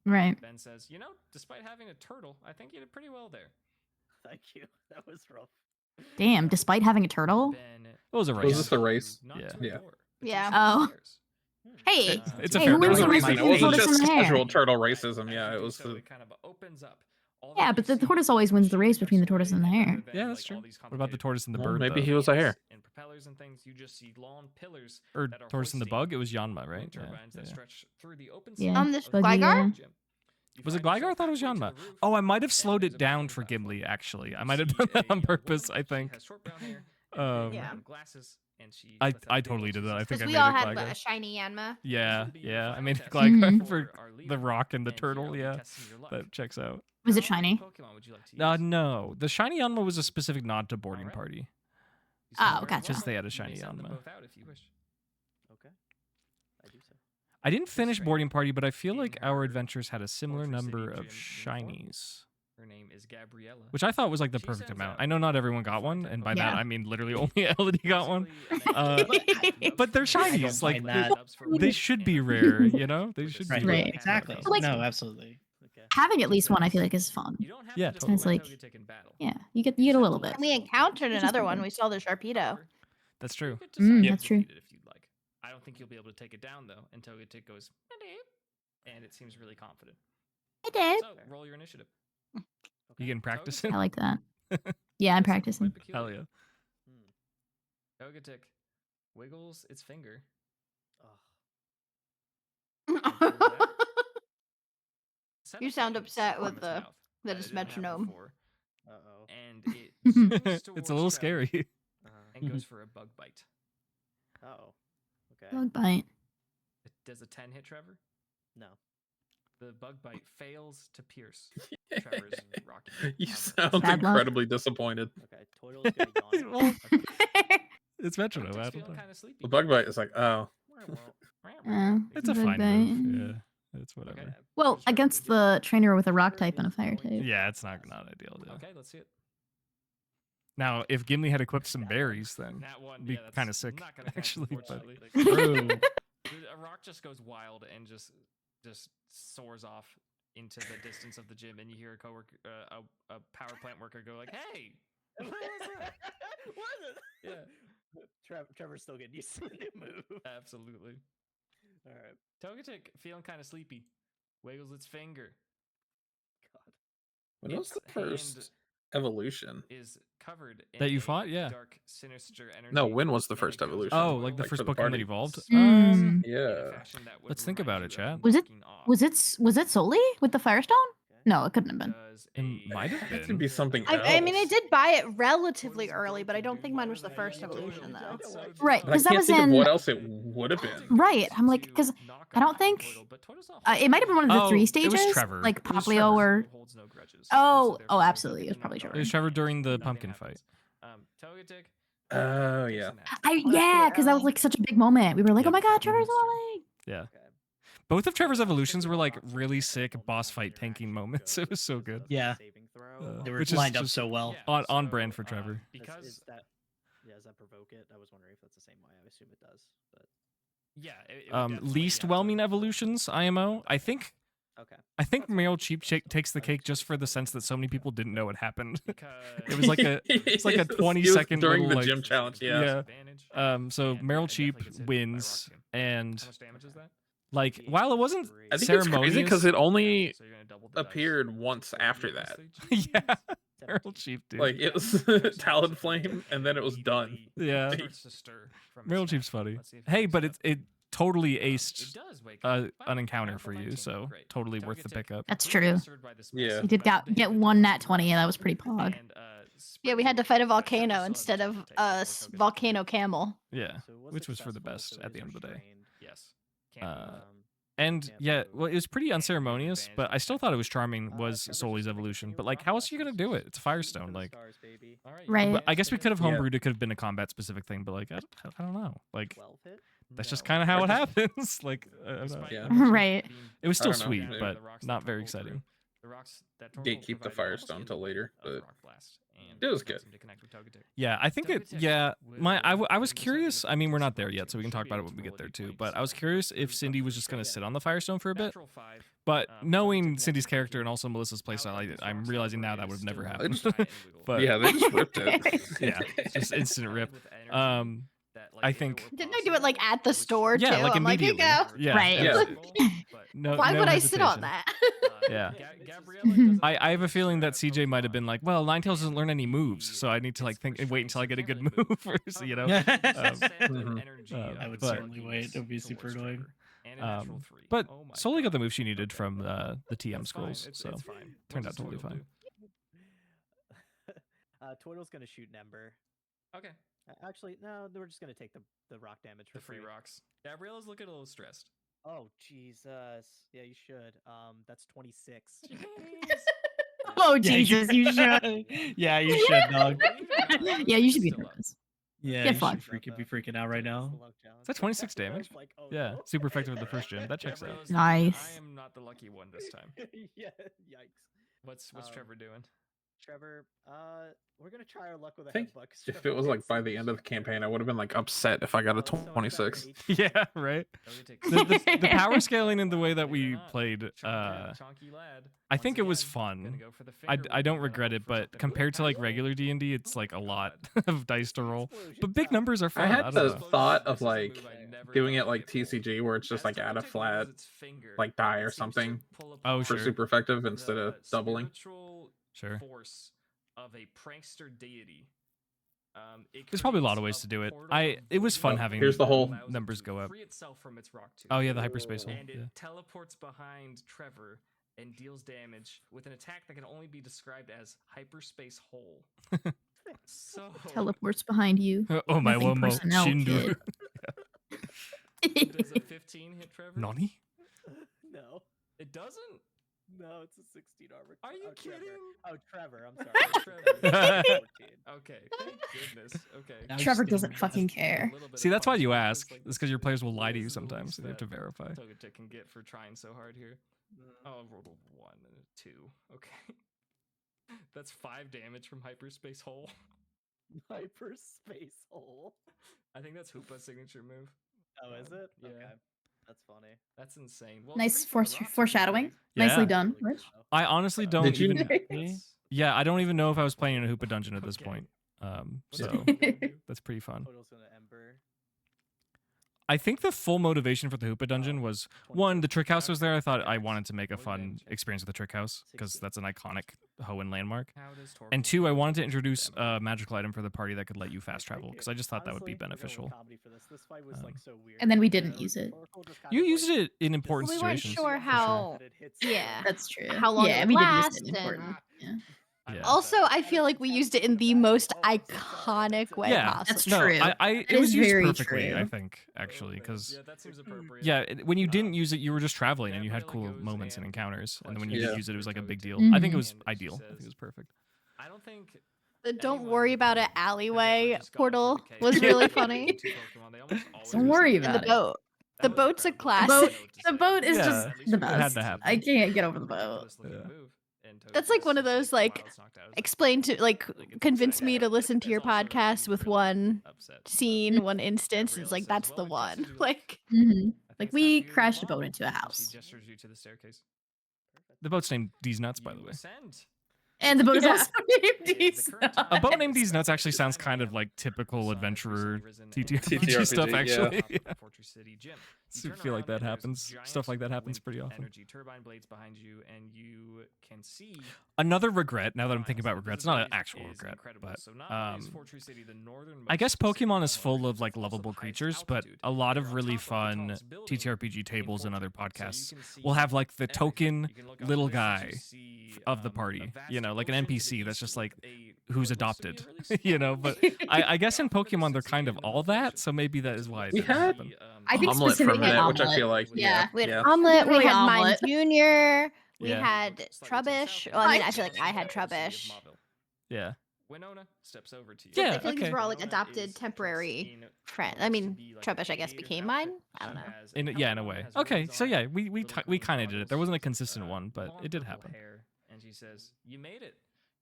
Right. Ben says, despite having a turtle, I think you did pretty well there. Thank you. That was rough. Damn, despite having a turtle? It was a race. Was this a race? Yeah. Yeah. Oh. Hey, it's a hey, fair who wins the point. race It between the wasn't tortoise just and the hare? casual turtle racism. Yeah, it was. So it kind of opens up. Yeah, but the tortoise always wins the race between the tortoise and the hare. Yeah, that's true. What about the tortoise and the Well, bird? maybe though? he was a hare. And propellers and things, you just see long pillars Or that are tortoise and the hoisting bug? It was Yanma, right? turbines that stretch through the open Yeah. side This of the Gligar? gym. You Was it find Gligar? I thought it was yourself halfway Yanma. to the roof, Oh, I might have and slowed there's it a down mounting for platform. Gimli, actually. I You might have see done that on a purpose, woman. I She think. has short brown hair and Yeah. glasses, and she I lets out a big totally old did that. I cheese. think I Because we made all it had Gligar. a shiny Yanma. Yeah. I made test Gligar Mhm. for our the leader, rock and the and here turtle, I'll be yeah. testing your luck. That checks out. Was it How many shiny? Pokemon would you like to use? No. The shiny Yanma was a specific nod to boarding Alright. party. Oh, gotcha. Just they had a shiny Yanma. Okay. I do so. I didn't finish Boarding Party, but I feel like our adventures had a similar number of shinies. Her name is Gabriella. Which I thought was like the perfect amount. I know not everyone got one, and by that I mean literally only Elodie got one. But they're shinies. Like they should be rare, you know? They should be Right. Exactly. Like, no, absolutely. Having at least one, I feel like, is fun. Yeah, totally. It's like, yeah, you get a little bit. And we encountered another one. We saw the Sharpedo. That's true. That's true. If you'd like. I don't think you'll be able to take it down though until Togetic goes, and it seems really confident. I did. So roll your initiative. You can practice it. I like that. Yeah, I'm practicing. Hell yeah. Togetic wiggles its finger. You sound upset with the that is metronome. Uh-oh. And it it's a little scary. And goes for a bug bite. Oh. Okay. Bug bite. Does a 10 hit Trevor? No. The bug bite fails to pierce Trevor's rocky. You sound incredibly disappointed. Okay, Toidle's gonna yawn. It's metronome. The bug bite is like, oh. It's a fine move. Yeah, it's whatever. Okay. Well, against the trainer with a rock type and a fire type. Yeah, it's not ideal. Though. Okay, let's see it. Now, if Gimli had equipped some berries, then it'd be kind of sick, actually. But a rock just goes wild and just soars off into the distance of the gym, and you hear a coworker, a power plant worker, go like, "Hey, what was it? Yeah, Trevor's still getting used to the new move. Absolutely. All right, Togetic, feeling kind of sleepy, wiggles its finger. God, when was the first evolution is covered in that you fought? Yeah. Dark, sinister energy. No, when was the first evolution? Oh, like the first Pokemon that evolved? Yeah. Let's think about it, Chad. Was it solely with the Firestone? No, it couldn't have been. It might have been. It could be something else. I mean, I did buy it relatively early, but I don't think mine was the first evolution, though. Right, because that was in. in. What else it would have been? Right, I'm like, because I don't think it might have been one of the 3 stages. It was Trevor. Like Poplio or. Oh, absolutely, it was probably Trevor. It was Trevor during the pumpkin fight. Togetic. Oh yeah. Yeah, because that was like such a big moment. We were like, oh my god, Trevor's evolving. Yeah. Both of Trevor's evolutions were like really sick boss fight tanking moments. It was so good. Yeah. They were lined up so well. On brand for Trevor. Because does that provoke it? I was wondering if that's the same way. I assume it does, but yeah. Least whelming evolutions, IMO. I think Meryl Cheap takes the cake just for the sense that so many people didn't know what happened. It was like a 20-second during little, the gym challenge. Yeah. So Meryl Cheap wins, and how much damage is that? Like, while it wasn't I think ceremonious, it's crazy because it only appeared once after that. Yeah, Meryl Cheap, dude. Like it was Talonflame, and then it was done. Yeah, Meryl Cheap's funny. Hey, but it totally aced an encounter for you, so totally worth the pickup. That's true. Yeah, You did get one nat 20, and that was pretty pog. Yeah, we had to fight a volcano instead of a volcano camel. Yeah, which was for the best at the end of the day. Yes. And yeah, well, it was pretty unceremonious, but I still thought it was charming. Was Soli's evolution, but like, how else are you gonna do it? It's Firestone, like. Right. I guess we could have homebrewed. It could have been a combat specific thing, but like, I don't know. Like, that's just kind of how it happens. Like, Right. It was still sweet, but not very exciting. Didn't keep the Firestone till later, but it was good. Yeah, I think it. Yeah, I was curious. I mean, we're not there yet, so we can talk about it when we get there too. But I was curious if Cindy was just gonna sit on the Firestone for a bit. But knowing Cindy's character and also Melissa's playstyle, I'm realizing now that would have never happened. But yeah, they just ripped it. Yeah, just instant rip. I think. Didn't I do it like at the store too? Yeah, like I'm immediately. Like, Yeah. Right. Yeah. No, why would I hesitation. sit on that? Yeah. I have a feeling that CJ might have been like, well, Ninetales doesn't learn any moves, so I need to like think and wait until I get a good move first, you know? I would certainly wait. It would be super annoying. But Soli got the move she needed from the TM scrolls, so turned out totally fine. Toidle's gonna shoot an Ember. Okay. Actually, no, we're just gonna take the rock damage for the free rocks. Gabriella's looking a little stressed. Oh Jesus! Yeah, you should. That's 26. Oh Jesus, you should. Yeah, you should, dog. Yeah, you should be nervous. Yeah, Get you fucked. should be freaking out right now. Is that 26 damage? Yeah, super effective with the first gym. That checks out. Nice. I am not the lucky one this time. Yeah, yikes. What's Trevor doing? Trevor, we're gonna try our luck with a I think headbutt. if it was like by the end of the campaign, I would have been like upset if I got a 26. Yeah, right. The power scaling in the way that we played, I think it was fun. I don't regret it, but compared to like regular D&D, it's like a lot of dice to roll. But big numbers are fun. I had the don't know. thought of like doing it like TCG, where it's just like add a flat like die or something. Oh, for sure. super effective instead of doubling. Sure. Force of a prankster deity. There's probably a lot of ways to do it. It was fun having here's the whole numbers go up. From its rock tube. Oh yeah, the hyperspace hole. And it Yeah. teleports behind Trevor and deals damage with an attack that can only be described as hyperspace hole. So Teleports behind you. Oh my Nothing womo, personnel, Shindu. does a 15 hit Trevor? Nani? No. It doesn't? No, it's a 16 armor. Are you kidding? Trevor. I'm sorry. Trevor. 14. Okay, thank goodness. Okay. Trevor doesn't fucking care. See, that's why you ask. It's because your players will lie to you sometimes. So you have to verify. Togetic can get for trying so hard here. Oh, I rolled a 1 and a 2. Okay. That's 5 damage from hyperspace hole. Hyperspace hole. I think that's Hoopa's signature move. Oh, is it? Yeah. Okay. That's funny. That's insane. Well, Nice foreshadowing. Yeah. Nicely done, Rich. I honestly don't Did you- even. Yeah, I don't even know if I was playing in a Hoopa dungeon at this point. So that's pretty fun. Total's gonna Ember. I think the full motivation for the Hoopa dungeon was one, the trick house was there. I thought I wanted to make a fun experience with the trick house because that's an iconic Hoenn landmark. And two, I wanted to introduce a magical item for the party that could let you fast travel because I just thought that would be beneficial. And then we didn't use it. You used it in important We weren't situations. sure how. Yeah. That's true. How long yeah, it we did use lasts it in important. Yeah. Yeah. Also, I feel like we used it in the most iconic way possible. That's No, true. it was is used very perfectly, true. I think, actually, because that seems appropriate. when you didn't use it, you were just traveling and you had cool moments and encounters, and then when you did use it, it was like a big deal. I think it was ideal. I think it was perfect. I don't think The don't worry about it alleyway portal was really funny. Don't worry And about the it. boat. The boat's a classic. The boat is just the It had best. to happen. I can't get over the boat. That's like one of those like explain to like convince me to listen to your podcast with one scene, one instance. It's like that's the one. Like Like we crashed a boat into a house. Gestures you to the staircase. The boat's named D's Nuts, by the way. And the boat is also named D's. A boat named D's Nuts actually sounds kind of like typical adventurer TTRPG stuff, actually. I feel like that happens. Stuff like that happens pretty often. Energy turbine blades behind you, and you can see Another regret, now that I'm thinking about regrets, not an actual regret, but I guess Pokemon is full of like lovable creatures, but a lot of really fun TTRPG tables and other podcasts will have like the token little guy of the party, you know, like an NPC that's just like who's adopted, you know, but I guess in Pokemon they're kind of all that, so maybe that is why it didn't happen. I think Omelet for a specifically minute, which I Omelet. feel like Yeah. we had yeah. Omelet, we Literally had Mine Omelet. Junior, we Yeah. had Trubbish. Well, I mean, I feel like I had Trubbish. Yeah. Winona steps over to you. Yeah, I feel like these okay. were all like adopted temporary friends. I mean, Trubbish, I guess, became mine. I don't know. In a way. Okay, so yeah, we kind of did it. There wasn't a consistent one, but it did happen. And she says, "You made it.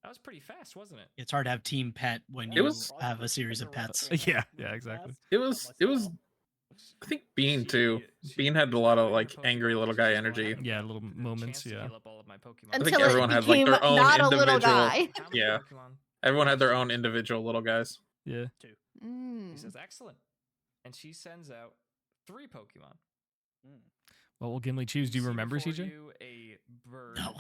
That was pretty fast, wasn't it?" It's hard to have team pet when It you was- have a series of pets. Yeah, exactly. It was. I think Bean too. Bean had a lot of like angry little guy energy. Yeah, little moments, yeah. I think Until everyone it had like became their own not a individual. little guy. Yeah. Everyone had their own individual little guys. Yeah. He says, "Excellent," and she sends out 3 Pokemon. What will Gimli choose? Do you See remember, before CJ? you a bird, No.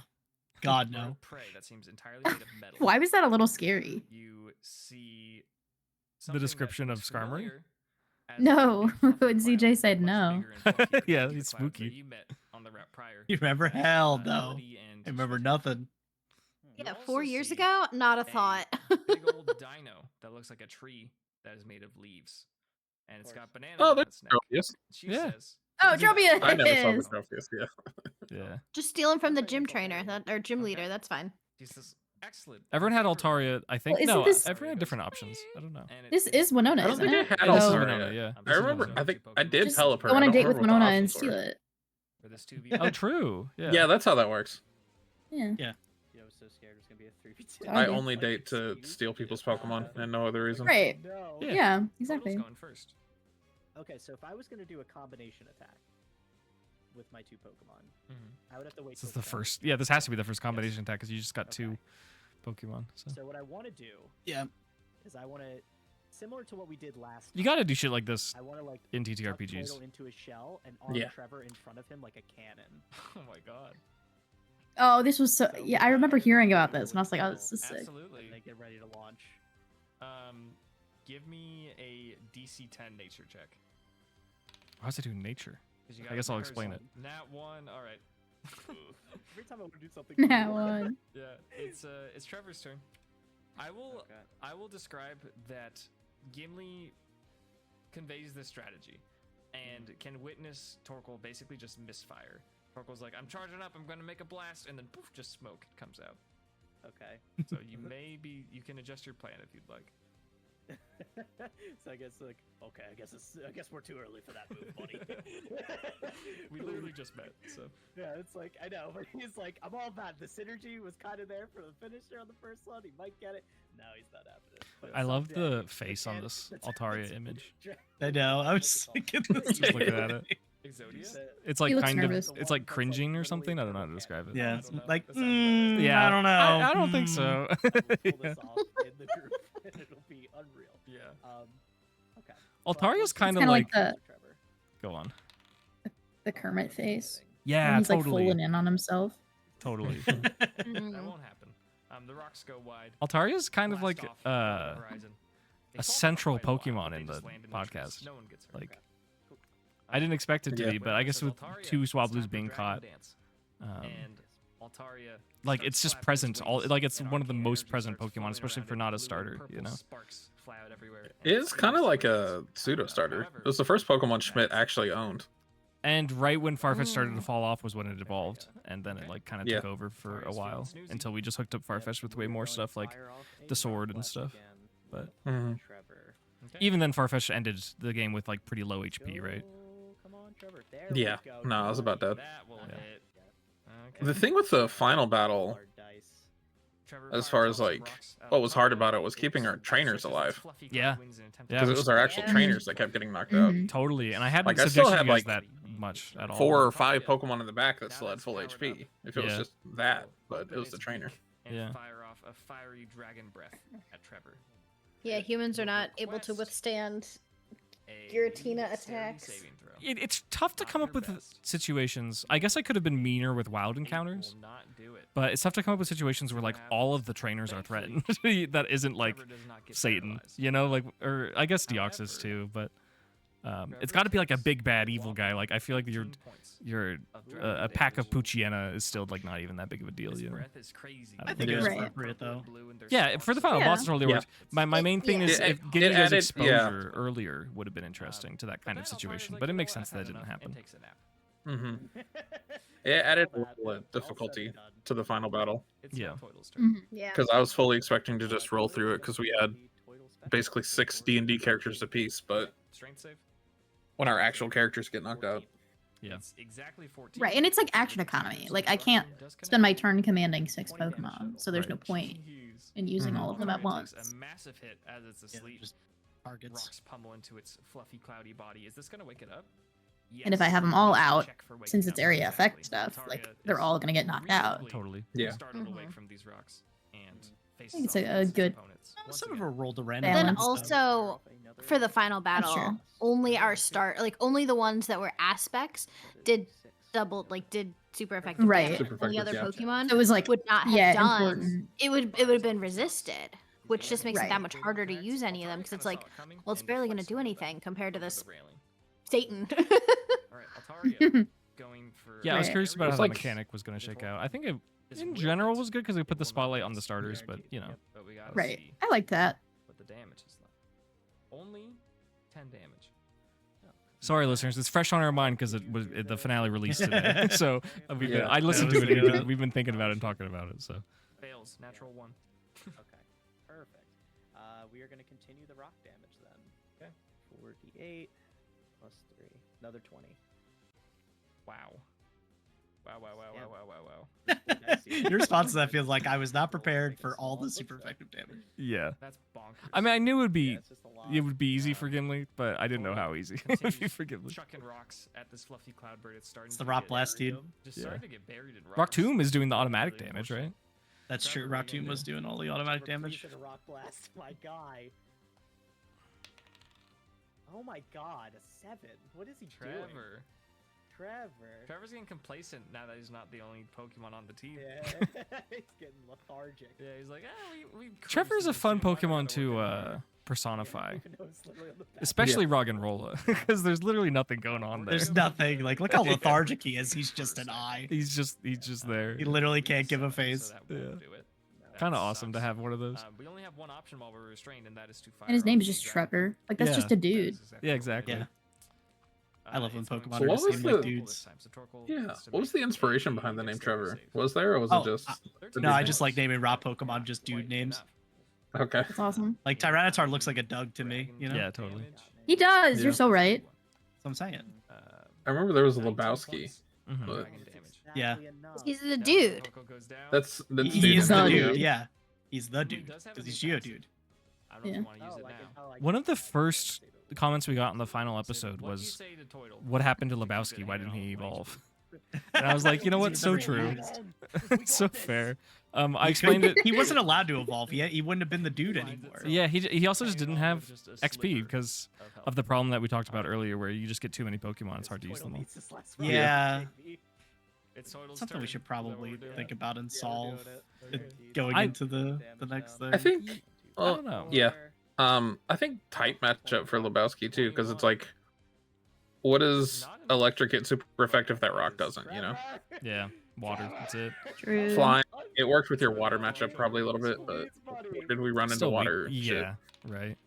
God, bird no. of prey that seems entirely made of metal. Why was that a little scary? You see The description of Skarmory? No, when CJ said no. Yeah, it's spooky. You met on the route prior. You remember? Hell no. Melody and I remember Shredder. nothing. You Yeah, also 4 years see ago, not a a thought. big old dino that looks like a tree that is made of leaves, and it's got bananas Oh, on that's its neck. Trophius. She Yeah. says, Oh, Tropia I never saw the is. Trophius. Yeah. Yeah. Just stealing from the gym trainer or gym leader. That's fine. She says, Excellent. Everyone had Altaria, I think. Well, no, this... everyone had different options. I don't know. This is Winona, I don't isn't think it? I had This is Altaria. Winona, yeah. I remember. I think I did Just teleport. go on I a don't date with remember what the Winona and options steal were. it. For this 2v. Oh, true. Yeah. Yeah, that's how that works. Yeah. You know, I was so scared it was gonna be a 3v2. I I did. only date to steal people's Pokemon and no other reason. Right. No. Yeah. Yeah, exactly. Total's going first. Okay, so if I was gonna do a combination attack with my 2 Pokemon, I would have to wait. This is till the first. Yeah, this has to be the first combination attack because you just got 2 Pokemon. So So what I want to do, is I want to, similar to what we did last. you got to do shit like this I want to like in tuck TTRPGs. Total into a shell and arm Trevor in front of him like a cannon. Oh my god. Oh, this was so. Yeah, I remember hearing about this, and I was like, "Oh, this is sick." Absolutely. And they get ready to launch. Give me a DC 10 nature check. How does it do nature? 'Cause you I got guess a I'll person. explain it. Nat 1. All right. Every time I want to do something. That cool. one. Yeah, it's Trevor's turn. I will describe that Gimli conveys this strategy and can witness Torkoal basically just misfire. Torkoal's like, I'm charging up, I'm gonna make a blast, and then poof, just smoke comes out. Okay. So you can adjust your plan if you'd like. So I guess like, okay, I guess we're too early for that move, buddy. We literally just met, so yeah, it's like I know, but he's like, I'm all bad. The synergy was kind of there for the finisher on the first one. He might get it. No, he's not happening. But I love someday, the face on this Altaria image. I know. I was thinking this. Just looking at it. Exodia? It's like He looks kind nervous. of, it's like cringing or something. I don't know how to describe it. Yeah, I it's don't know. like, That sounds Yeah, I don't know. I don't think so. I will pull this off in the group, and it'll be unreal. Yeah. Okay. Altaria's kind of kinda like, like Trevor. go on. the Kermit face. Yeah, When he's like totally. falling in on himself. Totally. That Mm. won't happen. The rocks go wide. Altaria's kind of blast like off over the horizon. They a fall central quite a lot, Pokemon but in they just the land in trees. podcast. No one gets hurt. Like, I didn't expect it to Yeah. be, but I guess with 2 Swablu's being caught, and Altaria like it's just starts present. flapping its All like wings, it's and one of the arcane most energy present starts Pokemon, flowing especially around for it. not a Blue and starter. purple You know. Sparks fly out everywhere. It is kind of like a pseudo starter. It was the first Pokemon Schmidt actually owned. And right when Farfetch started to fall off was when it evolved, and then it like kind of Yeah. took over for a while until we just hooked up Farfetch with way more stuff like the sword and stuff. But Trevor. even then, Farfetch ended the game with like pretty low HP, right? Come on, Trevor. There Yeah. we go. No, I was about dead. That will Yeah. hit. Okay. The thing with the final battle, Hard dice. Trevor as fires far off as some like rocks out what of was hard Altaria. about it was keeping our It trainers stretches its alive. fluffy Yeah. wings in an attempt to Yeah, Because which- it was our actual Yeah. trainers that kept getting knocked out. Mhm. Totally, and I hadn't Like, I still subjected had, you guys like, that much at all. 4 or 5 Pokemon in the back that Now still had that's full powered HP. up. If it was Yeah. just that, Will but open it was the its trainer. beak and Yeah. fire off a fiery dragon breath at Trevor. Yeah, humans are not able to withstand Giratina dexterity attacks. saving throw. It's tough to Not come your up with best. situations. I guess I could have been meaner with wild Eight encounters, will not do it. but it's tough to come up with situations where like all of the trainers are threatened. That isn't like Trevor does not get Satan, paralyzed. you know, like, or I guess Deoxys However, too, but it's got to be like a big bad evil guy. Like I feel like 15 points you're of dragon a pack of damage. Puchiena is still like not even that big of a deal, His you know. breath is crazy. I think it was appropriate, though. Yeah, for the final Yeah. boss, it totally Yeah. works. My main thing is Yeah. if It getting you guys added- exposure earlier would have been interesting to that kind of situation, but it makes sense that it didn't happen. Takes a nap. Mm-hmm. It added a little of difficulty to the final battle It's Yeah. Toidle's turn. Yeah. because I was fully expecting to just roll through it because we had basically 6 D&D characters apiece, but Strength save. when our actual characters get knocked out, Yeah. It's exactly 14. Right, and it's like action economy. Like I can't spend my turn commanding 6 Pokemon, so there's no point in using all of them at Altaria once. takes a massive hit as it's asleep. just targets. Rocks pummel into its fluffy, cloudy body. Is this gonna wake it up? And if I Yes. have them all Needs to out, check for waking since it's up. area effect Exactly. stuff, like Altaria they're is all gonna get knocked out. reasonably Totally. Yeah. startled awake Mhm. from these rocks and faces think it's off a against its good- opponents. Once Sort of again. a roll to random. Then balance. also for the final That's battle, true. only our only the ones that were aspects did did super effective Right. damage. Super Only other effective, Pokemon So it was like, would not have yeah, done. important. It would have been resisted, which just makes it Right. that much harder to use any of them because it's like, well, it's barely gonna do anything compared to this Satan. All right, Altaria going for. Yeah, I was Right. curious about It's how like- the mechanic was going to shake out. I think It's in with general it. was good because they put It the will not spotlight on the miss. starters, but you know. But we gotta Right. see I like that. what the damage is like. Only 10 damage. Sorry, listeners, it's fresh on our mind because the finale released today. So Yeah. I listened to Yeah, it. yeah. We've been thinking about it and talking about it. So Fails. Natural 1. Okay, perfect. We are going to continue the rock damage then. Okay. 4d8 plus 3. Another 20. Wow. Your response to that feels like I was not prepared for all the super effective damage. Yeah. That's bonkers. I mean, I knew Yeah, it would be easy for Gimli, but I didn't know how easy it would be for Gimli. Chucking rocks at this fluffy cloudbird. It's starting. It's the rock blast, dude. Just starting to get buried in rocks. Rock Tomb is doing the automatic damage, right? That's true. Rock Tomb was doing all the automatic damage. A rock blast, my guy. Oh my god, a 7. What is he doing? Trevor's getting complacent now that he's not the only Pokemon on the team. Yeah, he's getting lethargic. Yeah, he's like, we Trevor's a fun Pokemon to personify, especially Roggenrola, because there's literally nothing going on there. There's nothing. Like, look how lethargic he is. He's just an eye. He's just there. He literally can't give a face. So Kind of awesome to have one of those. We only have one option while we're restrained, and that is to fire. And his name is just Trevor. Like, that's just a dude. Yeah, exactly. Yeah. I love when Pokemon So are what the was same the- like dudes. Yeah. What was the inspiration behind the name Trevor? Was there, or was it just? No, I just like naming raw Pokemon just dude names. Okay. That's awesome. Like Tyranitar looks like a Doug to me, you know? Yeah, totally. He does. Yeah. You're so right. That's what I'm saying. I remember there was a Lebowski. Mhm. But Yeah. He's the dude. that's He is the the dude. dude. Yeah. He's the dude. Because he's Geodude. Yeah. One of the first comments we got in the final episode was, "What happened to Lebowski? Why didn't he evolve?" And I was like, you know what? So true. It's so fair. I explained it. He wasn't allowed to evolve yet. He wouldn't have been the dude anymore. Yeah, he also just didn't have XP because of the problem that we talked about earlier, where you just get too many Pokemon. It's hard to use them all. Yeah. It's Something we should probably think about and solve going into the next thing. I think. I don't know. Yeah. I think type matchup for Lebowski too, because it's like, what is electric hit super effective that rock doesn't? You know, Yeah, water. That's it. True. flying. It worked with your water matchup probably a little bit, but did we run into Still weak. water? shit? Yeah, right.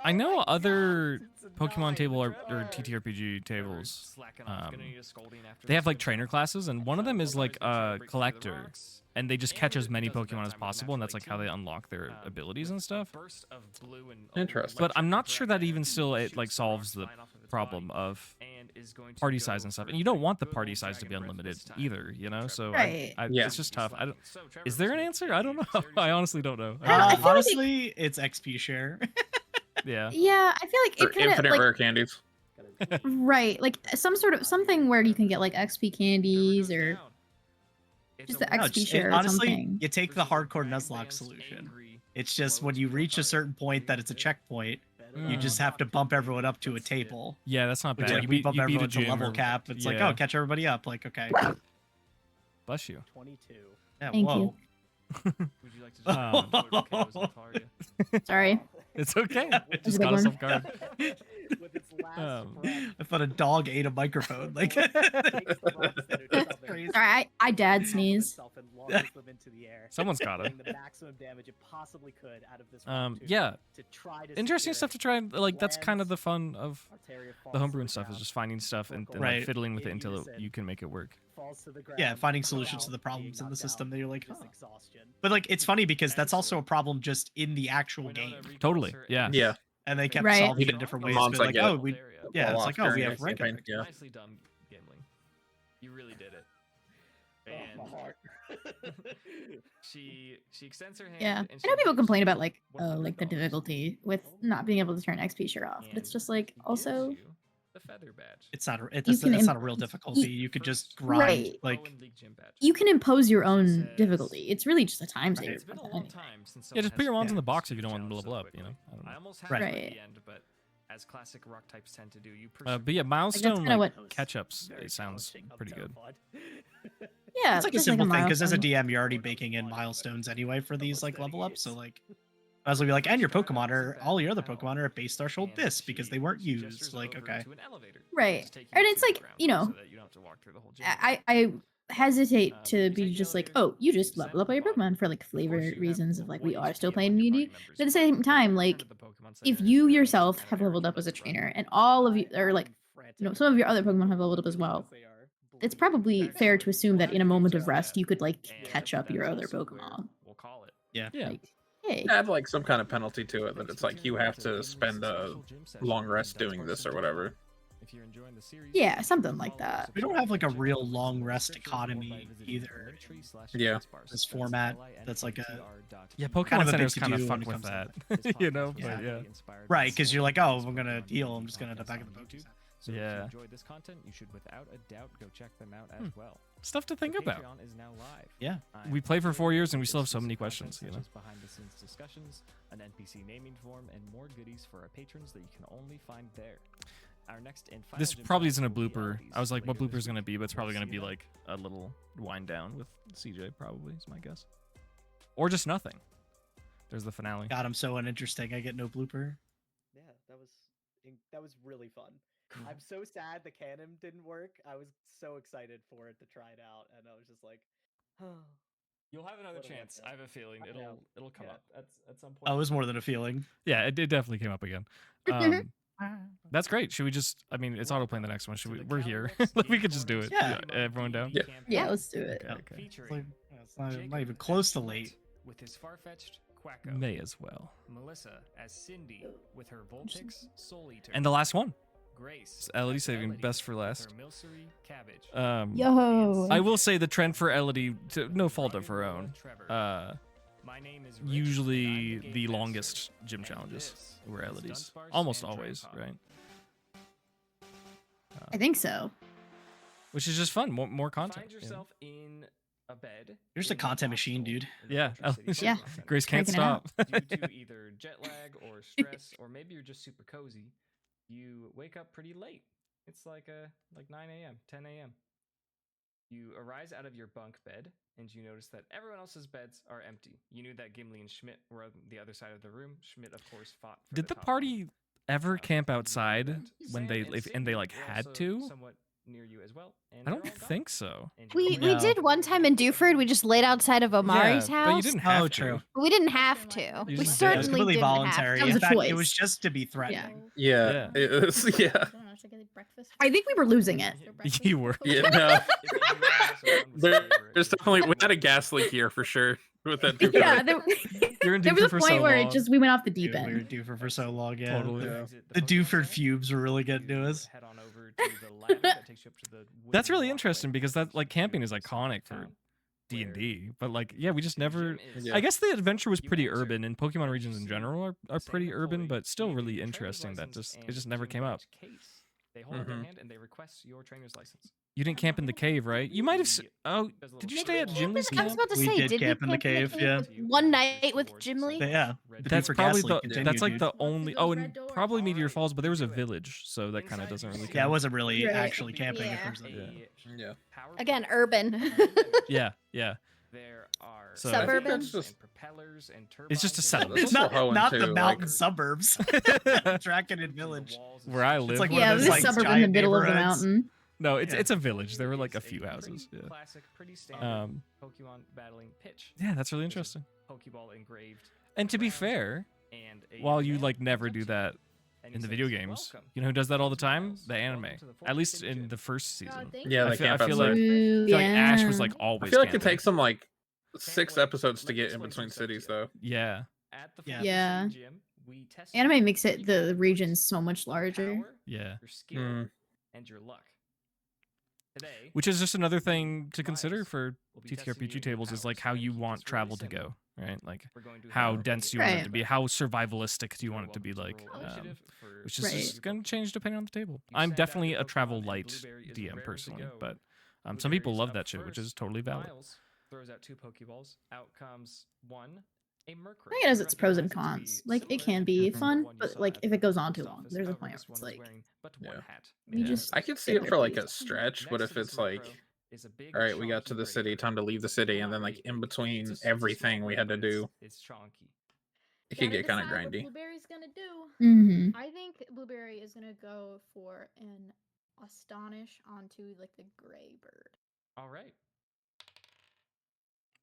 I know other Pokemon table or TTRPG tables. They have like trainer classes, and one of them is like a collector, and they just catch as many Pokemon as possible, and that's like how they unlock their abilities and stuff. Interesting. But I'm not sure that even still it like solves the problem of party size and stuff. And you don't want the party size to be unlimited either, you know? So Right. Yeah. it's just tough. I don't. Is there an answer? I don't know. I honestly don't know. I feel like Honestly, it's XP share. Yeah. Yeah, I feel like For it kind of infinite like rare candies. right, like something where you can get like XP candies or just the No, XP share or honestly, something. you take the hardcore Nuzlocke solution. It's just when you reach a certain point that it's a checkpoint, you just have to bump everyone up to a table. Yeah, that's not Which bad. like, You we beat, bump you beat a everyone to gym level or- cap. It's like, yeah. oh, catch everybody up. Like, okay. Bless you. 22. Yeah, Thank whoa. you. Would you like to just Sorry. It's okay. It That's just a got big us one. off guard. With its last breath, I thought a dog ate a microphone. Like, takes the rocks that are covered crazy. Sorry, I dad in sneeze. itself and launches them into the air, Someone's got getting it. the maximum damage it possibly could out of this rock tomb Yeah. to try to Interesting secure stuff to try and like. That's kind of the fun of it. Altaria the falls to homebrew and stuff is ground, just finding stuff and like Right. fiddling with it In until unison. you can make it work. falls to the ground, Yeah, finding solutions without to the problems being in the knocked system out, that you're like, just huh. exhaustion. But like, it's funny because that's also a problem just in the actual game. Totally, yeah. Yeah. And they kept Right. solving it in different ways. Months But I like, get oh, it. we, yeah, it's Well, like, oh, we during have the regular. campaign, yeah. Nicely done, Gimli. You really did it. Oh, my heart. She extends her hand. Yeah, and I she know people moves complain about like $100 like the difficulty with not being able to turn XP share off, but it's and just like he gives also you the feather badge. It's not. You It's can not a real difficulty. You could just grind. Right. Like, Owen League gym badge. you can impose your own Says- difficulty. It's really just a time It's saver. been a for long that time since Yeah, just someone put your has mons in the finished box if you don't want them to challenge level so up. You know. quickly. I don't I know. almost had Right. it at Right. the end, but as classic rock types tend to do, you But yeah, Like, that's milestone kinda like, what- catch-ups. Very It sounds challenging. I'm pretty good. terrified. Yeah, it's like a just simple thing because as a milestone. DM, you're already baking in milestones anyway for these like level ups. So like, I was gonna be like, and your Pokemon are all your other Pokemon are at base threshold this because they weren't used. Like, okay, Right. And it's like, you know, I hesitate to be just like, oh, you just level up all your Pokemon for like flavor reasons of like we are still playing Meaty. But at the same time, like if you yourself have leveled up as a trainer and all of you or like you know some of your other Pokemon have leveled up as well, it's probably fair to assume that in a moment of rest, you could like catch up your other Pokemon. We'll call it. Yeah. Like, hey. Add like some kind of penalty to it that it's like you have to spend a long rest doing this or whatever. Yeah, something like that. We don't have like a real long rest economy either. Yeah. This format that's like a Pokemon Center's kind of fun with that, you know. But yeah, right, because you're like, oh, I'm gonna heal. I'm just gonna end up back in the Pokemon. So if you enjoyed this content, you should without a doubt go check them out as well. Stuff to think about. Patreon is now live. Yeah. We played for 4 years and we still have so many questions, you know. Behind the scenes discussions, an NPC naming form, and more goodies for our patrons that you can only find there. Our next and final This probably isn't a blooper. I was like, what blooper is going to be? But it's probably going to be like a little wind down with CJ, probably, is my guess. Or just nothing. There's the finale. God, I'm so uninteresting. I get no blooper. Yeah, that was really fun. I'm so sad the canon didn't work. I was so excited for it to try it out, and I was just like, oh. You'll have another chance. I have a feeling it'll come up at some point. Oh, it was more than a feeling. Yeah, it definitely came up again. That's great. Should we just? I mean, it's autoplaying the next one. Should we? We're here. We could just do it. Yeah. Everyone down? Yeah, let's do it. Okay. It's not even close to late. With his far-fetched Quacko. May as well. Melissa as Cindy with her Vulpix Soul Eater. And the last one. Grace. Elodie saving best for last. Cabbage. Yo. I will say the trend for Elodie, to no fault of her own, usually the longest gym challenges were Elodie's. Almost always, right? I think so. Which is just fun. More content. Find yourself in a bed. You're just a content machine, dude. Yeah. Yeah. Grace can't stop. Due to either jet lag or stress, or maybe you're just super cozy, you wake up pretty late. It's like 9 a.m., 10 a.m. You arise out of your bunk bed, and you notice that everyone else's beds are empty. You knew that Gimli and Schmidt were on the other side of the room. Schmidt, of course, fought for Did the top party lane. ever camp outside when Sam they Cindy like were had also to? somewhat near you as well, and I don't they're all gone. think so. And We you- we did one time in Duford. We just laid outside of Omari's Yeah, but you house. didn't have Oh, to. true. But we didn't have to. You We just did. It was certainly completely didn't voluntary. That was In a fact, choice. it was just to be threatening. Yeah. Yeah. It was, yeah. I think we were losing it. You were. Yeah, no. If anyone else around was There's definitely, we had a gas leak here for sure with that. Duper. Yeah, You're in there was Duford a for point so where long. it just we went off the Dude, deep we were end. Duford for so long, yeah. Totally. Yeah. The Duford fumes were really getting to us. Head on over to the ladder that takes you up to the That's wooden really walkway interesting because that like camping is to iconic for town, D&D, but like yeah, we just never. Yeah. I guess the adventure was You pretty enter, urban, and Pokemon you regions in see general are the pretty same urban, employee but still giving really you a trainer's interesting that license it just and never gym came up. badge case. They hold up their Mhm. hand and they request your trainer's license. You didn't camp in the cave, right? You might have. Oh, did you stay at Jimly's I was camp? about to We say, did did camp we in the camp cave, yeah. with one night with Jimly? Yeah. The That's Duford probably gas leak the. continued, That's like dude. the only. Oh, and probably Meteor Falls, but there was a Alright. village, so that kind of doesn't really. Yeah, it count. wasn't really Right. actually camping if Yeah. there's a... Yeah. Again, urban. Yeah, yeah. There are So- Suburban? I think that's just- propellers and It's just a turbines settlement. and It's not also not Hoenn, the too, mountain like- suburbs. Drakenid Village. Where I live. It's like Yeah, one of this those, is like, suburb in the giant middle of the neighborhoods. mountain. No, it's Yeah. it's a village. There were like a few houses. Yeah. Classic, pretty standard Pokemon battling pitch. Yeah, that's really interesting. Pokeball engraved. And to be ground fair, and a while you man like never comes do up to you that and in he the video says, games, "Welcome, you know who does that all the time? Miles. The Welcome anime. to the At least 14th in gym." the first season. Yeah, I they feel, camp I feel outside. like, Ooh, I feel like Ash was yeah. like I always. feel like it camping. takes them like 6 wait, episodes to let me get in explain between some stuff to cities, you. though. Yeah. At the Yeah. Fort Yeah. City Gym, we test Anime your makes it the ability, regions so much your larger. power, Yeah. your skill, Mm. and your luck. Today, Which is just another thing to consider Miles for will be testing TTRPG your tables is like powers, how and you it's want really travel to simple. go, right? Like we're going to how have dense a you want it Right. to be, how survivalistic do you want it to be welcome like, roll initiative for which is Right. just going to change depending on the table. You I'm send out definitely your a travel Pokemon, and light Blueberry is DM raring to personally, go. but some Blueberry people is love up that shit, which is first. totally valid. Miles throws out 2 Pokeballs. Out comes 1, a Mercury. I think it has its pros and Recognized cons. to be Like it similar can be to the fun, one you but saw like at if the it goes on too post long, office. there's a However, point where this it's one is like wearing but Yeah. one hat. You made just out I of could see sit it there, for like please. a stretch, but Next if to it's this like, Murkrow is a big, all right, we got chonky to the gray city, bird. time to leave the city, and then like Sorry, in between it's a small everything we bird, had to but do, it's chonky. it could get kind of grindy. Blueberry's gonna do. Mm-hmm. I think Blueberry is gonna go for an Astonish onto like the gray bird. All right,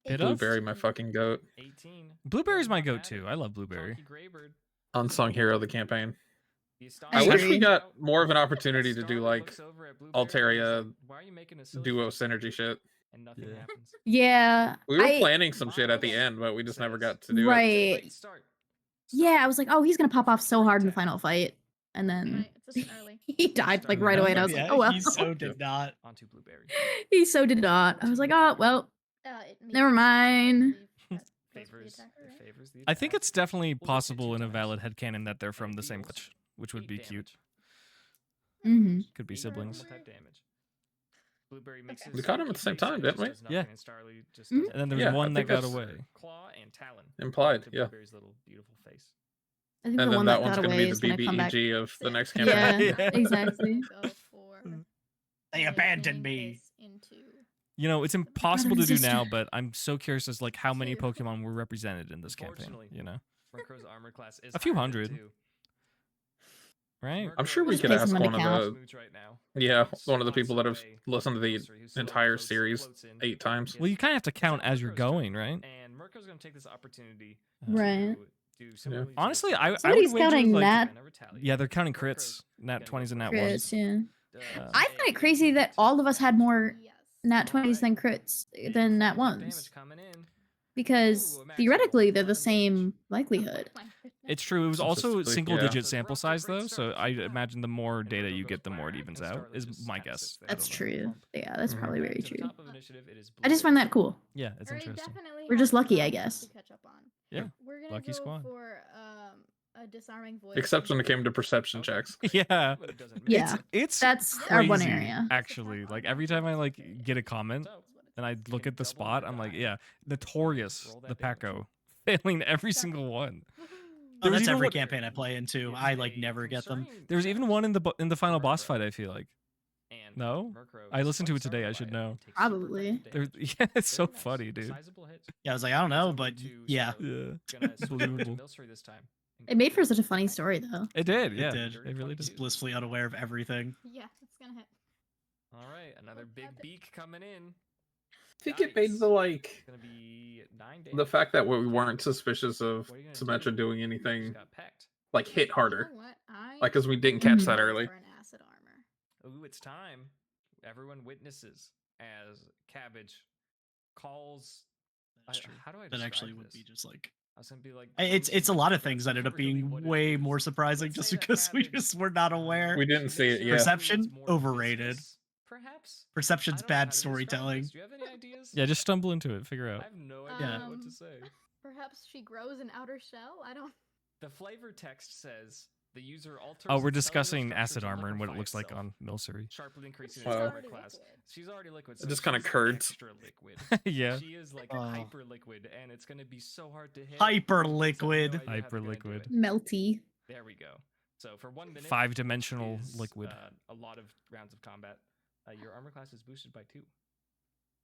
Pit of? Blueberry, my fucking goat. 18. Blueberry's my Doesn't go-to. matter. I love Blueberry. Chonky gray bird. Unsung hero of the campaign. I wish we got more of an opportunity to do like Altaria duo synergy shit. And nothing happens. Yeah. We were planning some shit at the end, but we just never got to do it. Right. Yeah, I was like, oh, he's gonna pop off so hard in the final fight, and then he died like right away, and I was like, oh well. He so did not. Onto Blueberry. He so did not. I was like, oh well. Never mind. I think it's definitely possible in a valid headcanon that they're from the same glitch, which would be cute. Mm-hmm. Could be siblings. We caught him at the same time, didn't we? Yeah. And then there was one that got away. Claw and Talon. Implied, yeah. Little beautiful face. I think And the then one that that one's got going away to is be gonna the come back. BEG of the next campaign. Yeah, exactly. They abandoned me. You know, it's impossible to do now, but I'm so curious as like how many Pokemon were represented in this campaign. You know, Murkrow's armor class is a few hundred, right? I'm sure we could ask one of one of the people that have listened to the entire series 8 times. Well, you kind of have to count as you're going, right? And Murkrow's going to take this opportunity. Right. Yeah. Honestly, I Somebody's would counting like, Nat. Yeah, they're counting crits, Nat 20s and Nat 1s. Yeah. I find it crazy that all of us had more Nat 20s than crits than Nat 1s. Because theoretically, they're the same likelihood. It's true. It was also single-digit sample size, though, so I imagine the more data you get, the more it evens out, is my guess. That's true. Yeah, that's probably very true. I just find that cool. Yeah, it's interesting. We're just lucky, I guess. Yeah, We're gonna lucky go squad. for a disarming voice. Except when it came to perception checks. Yeah. Yeah, that's our one crazy, area. Actually, like every time I like get a comment and I look at the spot, I'm like, yeah, notorious the Paco failing every single one. Oh, that's every campaign I play into. I like never get them. There was even one in the final boss fight. I feel like. No, I listened to it today. I should know. Probably. Yeah, it's so funny, dude. Yeah, I was like, I don't know, but yeah. Unbelievable. It made for such a funny story, though. It did, yeah. It did. It really Just did. blissfully unaware of everything. Yeah, it's gonna hit. All right, another big beak coming in. I think it made the like Gonna be 9 the fact that we weren't suspicious of Symmetra doing anything like hit harder. You know what? Like, because we didn't catch that early. For an acid armor. Ooh, it's time. Everyone witnesses as Cabbage calls. How do I? That actually describe would this? be just like. I was gonna be like. It's a lot of things that ended up being way more surprising just because we just were not aware. We didn't see it. Yeah. Perception overrated. Perhaps. Perception's bad storytelling. Do you have any ideas? Yeah, just stumble into it. Figure I out. have no idea Yeah. what to say. Perhaps she grows an outer shell. I don't. The flavor text says the user alters. Oh, we're its cellular discussing structure acid to armor and what it liquefy looks like itself, on Milcery. sharply increasing She's its armor already class. liquid. She's already liquid. It just kinda she's curds. Extra liquid. Yeah. She is like Oh. hyper liquid, and it's gonna be so hard to hit. Hyper So I have no liquid. idea how they're Hyper gonna do liquid. it. Melty. There we go. So for 1 minute, 5-dimensional is, liquid. A lot of rounds of combat. Your armor class is boosted by 2.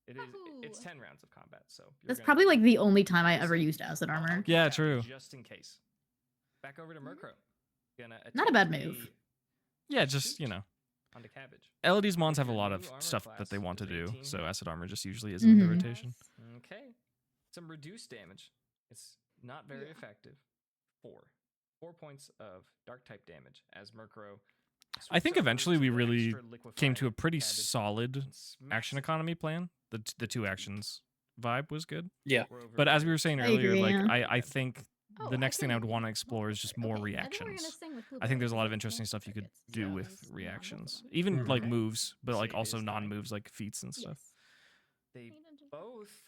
It's Ooh. 10 rounds of combat. So you're That's gonna- probably like the only time I ever used acid I'll armor. keep Yeah, that true. Just in case. Back over to Murkrow. Not a bad move. Yeah, just, you know. On the Cabbage. LED's mons have a lot of stuff that they want to do, so acid armor just usually isn't in the Mhm. rotation. Okay. Some reduced damage. It's not very effective. 4 points of dark type damage as Murkrow. I think swoops over eventually to we the really extra came to a liquefied pretty Cabbage solid and smacks action it. economy plan. The 2 actions vibe was good. Yeah. We're over But as to we were saying I earlier, agree, like yeah. I think Oh, the next thing I would can- want to explore is just more Okay, I think we're gonna reactions. sing with I think Blueberry there's a lot of because interesting it's stuff you could targets do as with non-Pokemon. reactions. Even like Mhm. moves, but like Say it also is non-moves like feats and stuff. Yes. They both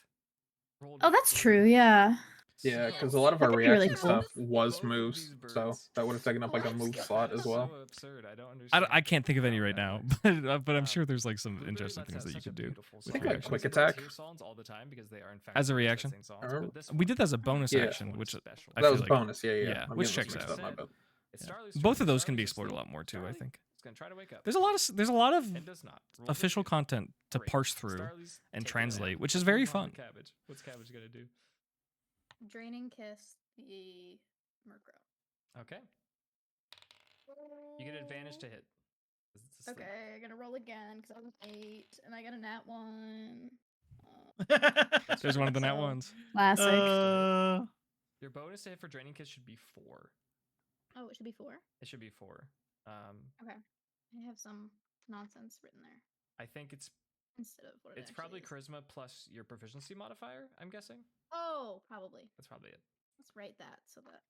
rolled Oh, that's true. Yeah. Yeah, because a lot of our That could be really reaction cool. stuff was moves, so that would have taken up like a move slot as well. So absurd. I don't understand. I can't think of any right now, but I'm sure there's like some Blueberry interesting lets things out that you such a could do. beautiful with song. think, like, reactions. quick Most of our attack. tier songs all the time because they are in fact As a the reaction? best songs, remember- but this We did that as a one- bonus Yeah. action, which special. I That feel was like- bonus, yeah. yeah, I'm which getting checks mixed out. up, my bad. It's Yeah. Starly's Both turn. of those can Starly's be explored a asleep. lot more too, I Starly think. is gonna try to wake up. There's a lot of It does not. Roll official initiative. content to Great. parse through Starly's and taking a translate, nap. which is Let's very move on to fun. Cabbage. What's Cabbage gonna do? Draining Kiss the Murkrow. Okay. You get advantage to hit. 'cause it's asleep. Okay, I'm gonna roll again because I was 8 and I got a nat 1. There's one of the nat So- ones. Classic. Your bonus to hit for Draining Kiss should be 4. Oh, it should be 4. It should be 4. Okay. I have some nonsense written there. I think it's instead of what it's probably charisma plus your proficiency modifier, I'm guessing. Oh, probably. That's probably it. Let's write that so that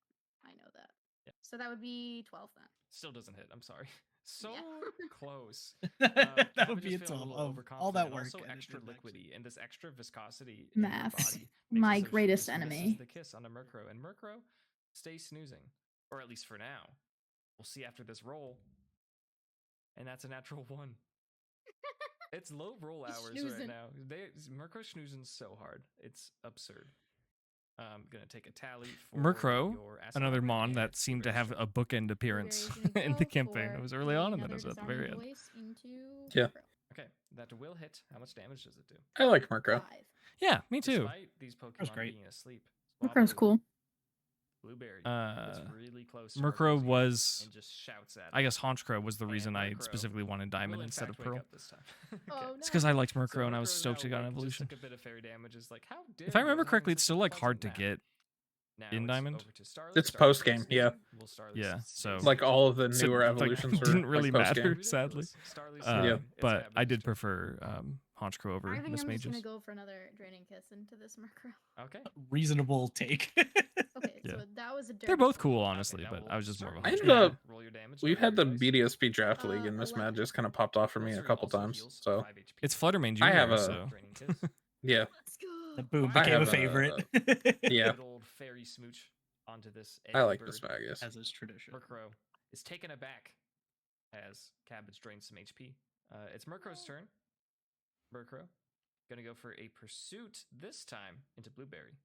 I know that. Yeah. So that would be 12 then. Still doesn't hit. I'm sorry. So close. That would be a 12. All that work. Also extra liquidy and this extra viscosity Maths. in your body. My greatest enemy. The kiss on a Murkrow, and Murkrow stays snoozing, or at least for now. We'll see after this roll, and that's a natural 1. It's low roll hours right now. Murkrow's snoozing so hard, it's absurd. I'm gonna take a tally for Murkrow, another Mon that seemed to have a bookend appearance in the campaign. It was early on, and then it was at the very end. Yeah. Okay, that will hit. How much damage does it do? I like Murkrow. 5. Yeah, me too. Despite these Pokemon being asleep, Murkrow's cool. Blueberry gets really close. Murkrow was, and just shouts at I guess Honchkrow was the reason I specifically wanted Diamond instead of Pearl. Okay. Oh, It's because I liked Murkrow So and I was Murkrow's stoked to now, get an like, evolution. just, like, a bit of fairy damage is like, how dare If I you remember having correctly, it's such still a like hard to pleasant nap? get Now in it's Diamond. over to Starly. It's Starly's post-game, still yeah. snoozing. Well, Starly's Yeah, stays so- Like all of the So, newer like, evolutions were didn't really like, matter, post-game. sadly. Starly's Yeah. snoozing. It's But I Cabbage's did turn. prefer Honchkrow over I think Miss I'm just Mages. gonna go for another draining kiss into this Murkrow. Okay. Reasonable take. Okay, Yeah. so that was a dirty They're both 20. cool, honestly, now but we'll I was just more of a start I with ended Honchkrow. up- Roll your damage. We've had the BDSP draft league, and Miss 11. Mag kind of popped off for me a Rosary couple also times. heals So 5 HP. It's Fluttermane Jr., I have a- so Draining kiss. yeah, Let's go. The boom I became have a favorite. yeah, Good old fairy smooch onto this. I like bird. this Mag. Yes. As is tradition. Murkrow is taken aback as Cabbage drains some HP. It's Murkrow's turn. Murkrow gonna go for a pursuit this time into Blueberry,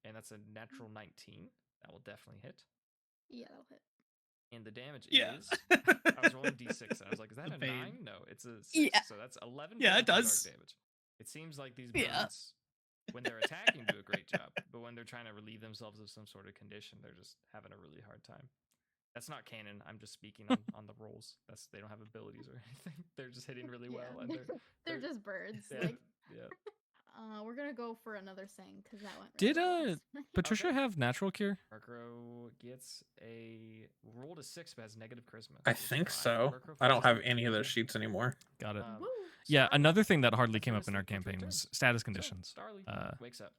and that's a natural 19. That will definitely hit. Yeah, that'll hit. And the damage Yeah. is. I was rolling d6 and I was like, is that The a pain. 9? No, it's a 6. Yeah. So that's 11 Yeah, it points of dark does. damage. It seems like these Yeah. birds, when they're attacking, do a great job. But when they're trying to relieve themselves of some sort of condition, they're just having a really hard time. That's not canon. I'm just speaking on the rolls. They don't have abilities or anything. They're just hitting really well. Yeah. And They're just birds. yeah, Like, yeah. we're gonna go for another Sing because that went. Did, really well. Patricia Okay. have natural cure? Murkrow gets a roll to 6, but has negative charisma. I which is think 5. so. Murkrow I don't faces have any of those Blueberry. sheets anymore. Got it. Woo. Yeah, Starly. another thing that hardly Let's came go up in our sleep for 2 campaign was turns. status So, conditions. Starly wakes up.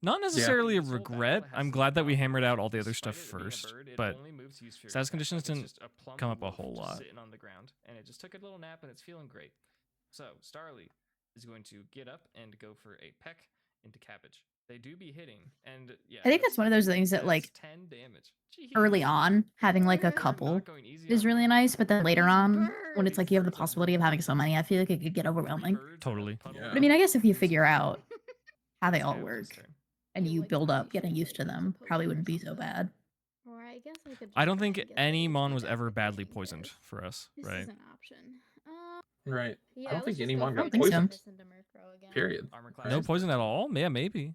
Not necessarily a This whole battle regret. has I'm some glad that we problems. hammered out all the other Despite stuff it being a first, bird, it but only moves to use Fury status Attack. conditions It's didn't just a plump come up a wolf whole just lot. sitting on the ground, and it just took a little nap, and it's feeling great. So Starly is going to get up and go for a peck into Cabbage. They do be hitting, and yeah, I think that's one of those things that, like, 10 damage. early Jeez. on, having like a They're couple Not going easy is on really them. nice, but then later These on, when it's like you have the birds are possibility of having so many, I feel like it could get Three overwhelming. birds and a Totally. puddle Yeah. of But I mean, I guess if you juice. figure out how they It's all Cabbage's work turn. and Feel you like build my up getting used to favorite them, Pokemon probably or wouldn't be so something. bad. Or I guess I could. I don't try think and get any those Mon to was get ever the badly draining poisoned kiss. for us, This right? is an option. Right. Yeah, I don't let's think just any go Mon for got I don't think so. poisoned. kiss into Murkrow again. Period. Armor class No is poison at 13. all? Yeah, maybe.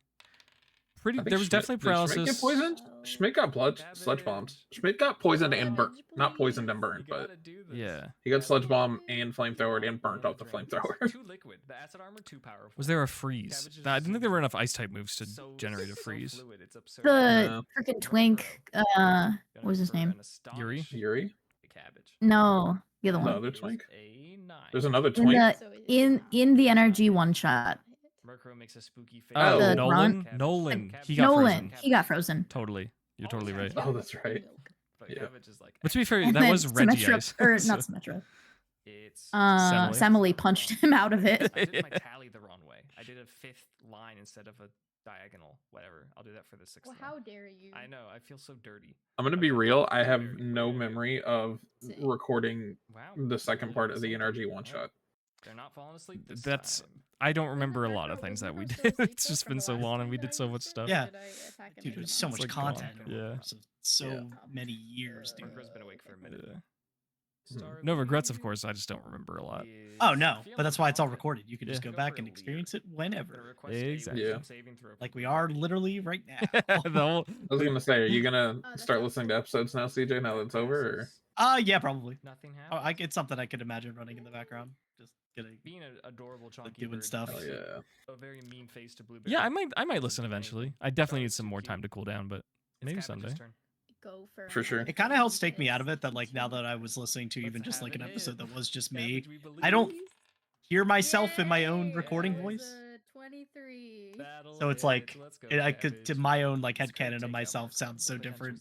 I think There was Schmidt- definitely did Schmidt paralysis. get poisoned? Schmidt got sludge bombed. Schmidt got poisoned and burnt. Not poisoned and burned, You but gotta do this. Yeah. he got sludge bomb and flamethrower and burnt And off the drain. flamethrower. Too liquid. The acid armor too powerful. Was there a freeze? Cabbage is I didn't think there were so- enough ice type moves to so- generate a so freeze. fluid, it's absurd. The Yeah. freaking twink, Gonna what was go his for name? an Astonish Yuri? Yuri? Cabbage. No, the other The one. other It is twink? a 9. There's another In twink. the So it is in not. in the energy one shot. Murkrow makes a spooky face. Oh, The Nolan? Cabbage. Nolan. Cabbage. He got Nolan, frozen. he got frozen. Totally. You're totally right. Oh, that's right. But Yeah. Cabbage is like. But to be fair, And that then was Regice. Symmetra, or so- not Symmetra. It's. Semele. Semele punched him out of it. I did my tally the wrong way. I did a 5th line instead of a diagonal. Whatever. I'll do that for the 6th Well, line. how dare you? I know. I feel so dirty. I'm gonna be Okay. real. I have Very, no very memory of Sick. recording Wow. the second really part of the same NRG time. one Alright. shot. They're not falling asleep. This That's- time. I don't Wasn't remember a lot Murkrow- of things was that we Murkrow did. still asleep, It's though, just for been the so last long time and we that did I so much watched it, stuff. or Yeah. did I attack him Dude, in there's the so mouth? much like content gone. over Yeah. so Yeah. many years, dude. Murkrow's been awake for a minute. Yeah. Starly No regrets, of course. I just don't remember a lot. is Oh no, feeling but that's why it's all confident. recorded. You can just Gonna go back for and a experience leer. it Gonna whenever. request a Exactly. Yeah. wisdom saving throw Like from we Murkrow. are literally right now. The whole- I was gonna say, are you gonna that's start listening to absolutely- episodes now, CJ? Now that it's over, or Yeah, probably. Nothing Oh, happened. it's something I could imagine running in the background. Just getting Being an adorable chunky doing bird, stuff. oh yeah, a very mean face to Blueberry. Yeah, I might listen Doesn't do eventually. anything. I definitely need Starly's some too more cute. time to cool down, but It's maybe Cabbage's someday. turn. go for. For sure. It kind of helps take me out of it that like now that I was listening to even just like an episode that was just me, I don't hear myself in my own recording voice. 23. So it's like I could to my own like headcanon of myself sounds so different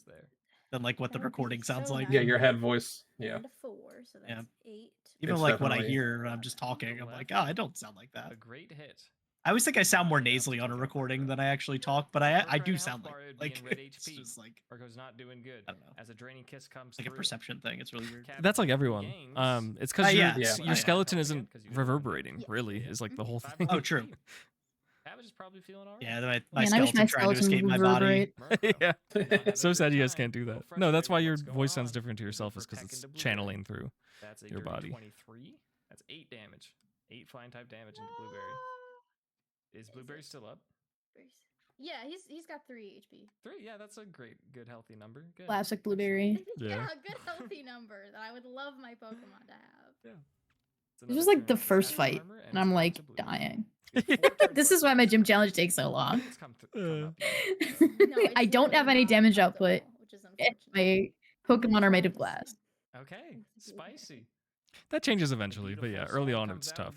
than like what the recording sounds like. Yeah, your head voice. Yeah. And a 4, so that's 8. Even like when I hear I'm just talking, I'm like, oh, I don't sound like that. A great hit. I always think I sound more nasally on a recording than I actually talk, but I do sound like it's just like Marco's not doing good. I don't know. As a draining kiss comes Like a perception thing. It's really weird. That's like everyone. It's because your skeleton isn't reverberating. Really, is like the whole thing. Oh, true. Cabbage is probably feeling alright. Yeah, my skeleton trying to escape my body. Yeah. So sad you guys can't do that. No, that's why your voice sounds different to yourself, is because it's channeling through your body. 23. That's 8 damage. 8 flying type damage into Blueberry. Is Blueberry still up? Yeah, he's got 3 HP. 3, yeah, that's a good healthy number. Good. Classic Blueberry. Yeah, a good healthy number that I would love my Pokemon to have. Yeah. This was like the first fight, and I'm like dying. This is why my gym challenge takes so long. I don't have any damage output. My Pokemon are made of glass. Okay, spicy. That changes eventually, but yeah, early on it's tough.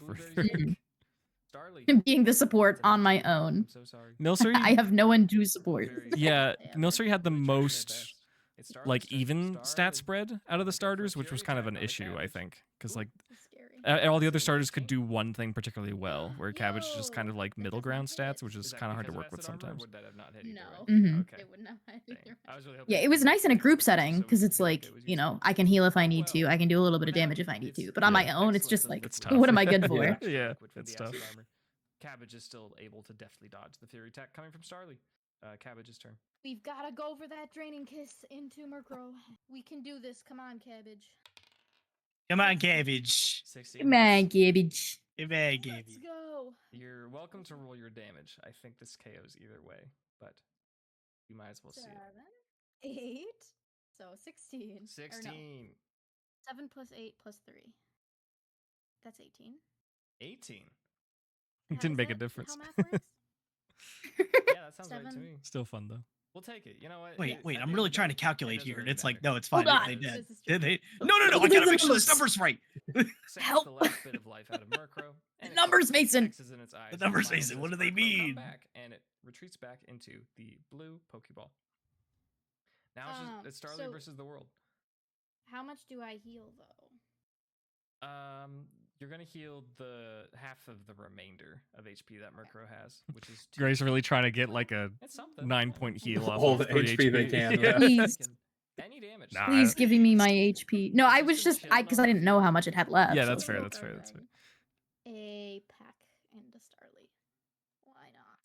Being the support on my own. I'm so sorry. Milcery, I have no one to support. Yeah, Milcery had the most like even stat spread out of the starters, which was kind of an issue, I think, because like all the other starters could do one thing particularly well, where Cabbage is just kind of like middle ground stats, which is kind of hard to work with sometimes. No. Yeah, it was nice in a group setting because it's like, you know, I can heal if I need to, I can do a little bit of damage if I need to, but on my own, it's just like, what am I good for? Yeah, it's tough. Cabbage is still able to deftly dodge the Fury attack coming from Starly. Cabbage's turn. We've got to go for that draining kiss into Murkrow. We can do this. Come on, Cabbage. Come on, Cabbage. 16. Come on, Cabbage. Come on, Cabbage. Let's go. You're welcome to roll your damage. I think this KOs either way, but you might as well see it. 8. So 16. 16. No. 7 plus 8 plus 3. That's 18. 18. It didn't make a difference. How math works? Yeah, that sounds right to me. Still fun though. We'll take it. You know what? Wait, I'm really trying to calculate here, and it's like, no, it's Hold fine. on. They did. Did they? No, I gotta make sure this number's right. Help. The last bit of life out of Murkrow, The numbers, Mason. The numbers, Mason. What do they mean? Back, and it retreats back into the blue Pokeball. Now it's Starly versus the world. How much do I heal though? You're gonna heal the half of the remainder of HP that Murkrow has, which is 2. Grace really trying to get like a 9-point heal off all of the 3 HP they can. Yeah. Please, Any damage. Nah, please giving me my HP. No, I was just because I didn't know how much it had left. Yeah, so that's it's fair. like, That's fair. That's fair. A pack and a Starly. Why not?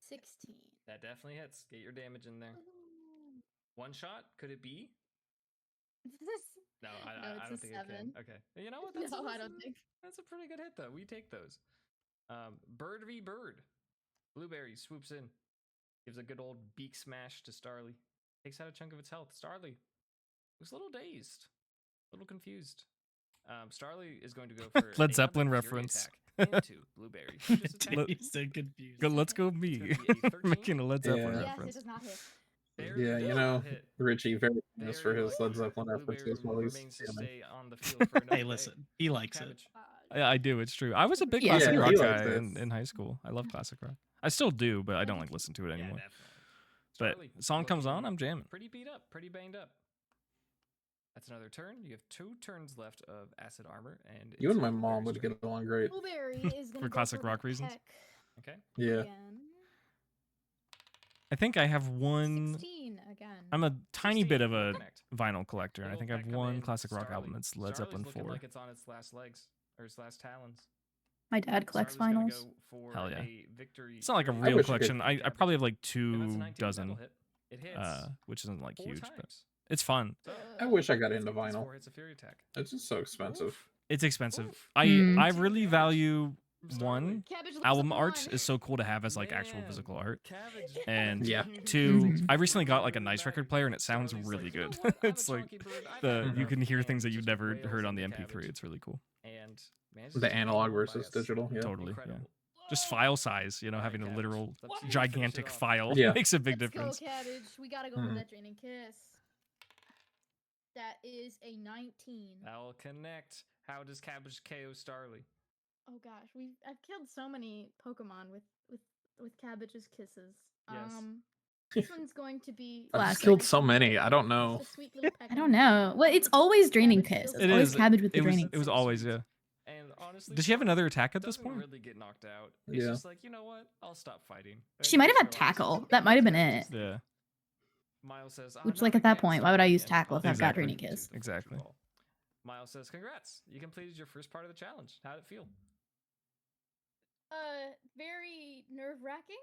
16. That definitely hits. Get your damage in there. One shot? Could it be? No, I don't think 7. it can. Okay. You know what? I don't think. That's a pretty good hit, though. We take those. Bird v. Bird. Blueberry swoops in. Gives a good old beak smash to Starly. Takes out a chunk of its health. Starly looks a little dazed. A little confused. Starly is going to go for Led Zeppelin reference. Into Blueberry. So confused. Let's go me. Making a Led Zeppelin Yes, reference. it does not hit. Yeah, you know, Richie very famous for his Led Zeppelin references while he's Hey, listen, he likes it. Yeah, I do. It's true. I was a big Yeah, classic rock he guy likes in high school. I love classic rock. I still do, but I don't like listen to it anymore. But song comes on, I'm jamming. Pretty beat up, pretty banged up. That's another turn. You have 2 turns left of Acid Armor, and you and my mom would get along great. Blueberry is For classic rock reasons. Okay. Yeah. Again. I think I have one. 16 again. I'm a tiny bit of a Connect. vinyl collector, and I think I have Little one back come in. classic rock album. Starly. It's Led Starly's Zeppelin looking 4. like it's on its last legs or its last talons. My dad collects Starly's gonna vinyls. go for Hell yeah. a victory. It's not like a through- real wish I could- collection. I probably have like And that's a 2 19 dozen, metal hit. It hits which isn't like 4 huge, but times. it's fun. So, I wish I got into it's vinyl. 4 hits of Fury attack. It's just so expensive. Oof. It's expensive. Oof. I Mm. really value Starly. one. Cabbage looks Album like art one. is so cool to have as like actual Man, physical art. Cabbage. And Yeah. 2, Mhm. I recently got like a nice record player and it sounds Starly's really like, "You know good. what? I'm a It's like chunky bird. I've the had you enough," can hear and things that you've just never wails heard on the into MP3. Cabbage. It's really cool. And manages The to analog get one versus by us. digital. Yeah. Totally. Yeah. Incredible. Just file size, you know, having a literal gigantic file Yeah. makes a big Let's difference. go, Cabbage. We gotta go for that Draining Kiss. That is a 19. That'll connect. How does Cabbage KO Starly? Oh gosh, I've killed so many Pokemon with Cabbage's kisses. Yes. This one's going to be. I've just killed so many. I don't know. Just a sweet little peck I don't know. Well, it's always Draining Kiss. It's It always is. Cabbage with the It Draining was Kiss. always, yeah. And honestly, Does she have another attack at this doesn't point? really get knocked out. It's Yeah. just like, you know what? I'll stop fighting. She might have had Tackle. That might have been it. Yeah. Miles says, Which, like, at that point, why would I use Tackle if I've got Exactly. Draining Kiss? Exactly. Miles says, congrats. You completed your first part of the challenge. How'd it feel? Very nerve-wracking.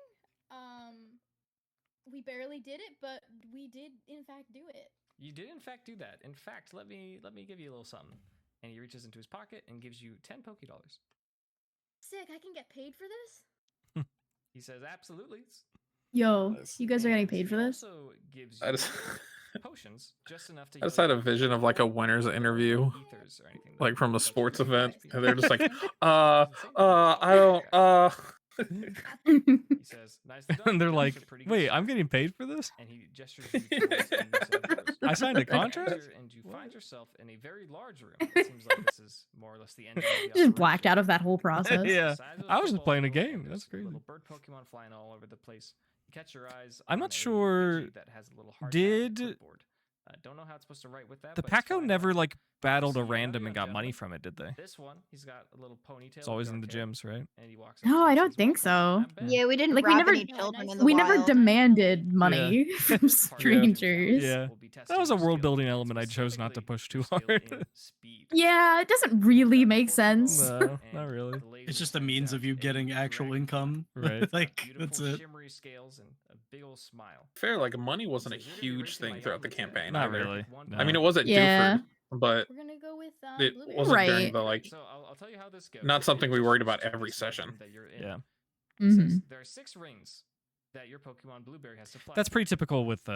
We barely did it, but we did in fact do it. You did in fact do that. In fact, let me give you a little something. And he reaches into his pocket and gives you 10 Pokédollars. Sick, I can get paid for this? He says, absolutely. Yo, you guys are getting paid for this? Also gives I you just, potions, just enough to I just had a vision of like a winner's interview, ethers or anything like from a sports event, He and they're just like, I don't, He says, nicely done. And they're That was like, a pretty good wait, start." I'm getting paid for this? And he gestures you towards the use of those. I signed a You contract? enter and you find yourself in a very large room. It seems like this is more or less the end of the Just blacked operation. out of that whole process. Yeah. The size of a I was just football playing a field, game. and That's there's crazy. Little bird Pokemon flying all over the place. You catch your eyes. I'm on not a sure- Pidgey that has a little heart did- clipboard. Don't know how it's supposed to write with that. The but it's Paco fine. never, like, battled So a you know random you're and a got money gentleman. from it, did they? This one, he's got a little ponytail. It's always with in the dark hair, gyms, right? And he walks No, up to I you don't and says, think "Welcome, so. I'm Ben." Yeah, we didn't Like, we rob never- any children in the We never wild. demanded money from Part of strangers. Yeah. We'll be That testing was a your world skill, building and element I chose not to specifically push too your skill hard. in speed. Yeah, it doesn't really make sense. No, not really. The laser It's just a sends means out of you a getting actual dragon income. Right. Like, beautiful that's it. shimmery scales and a big old smile. fair, like money wasn't a huge thing throughout the campaign. Not either. really. I mean, No. it was at Yeah. Dewford, but We're gonna go with it Blueberry. wasn't during Right. the like. So I'll tell you how this goes. Not something we It worried just about every shows the session. room that you're in. Yeah. It says Mhm. there are 6 rings that your Pokemon Blueberry has supplied. That's pretty typical with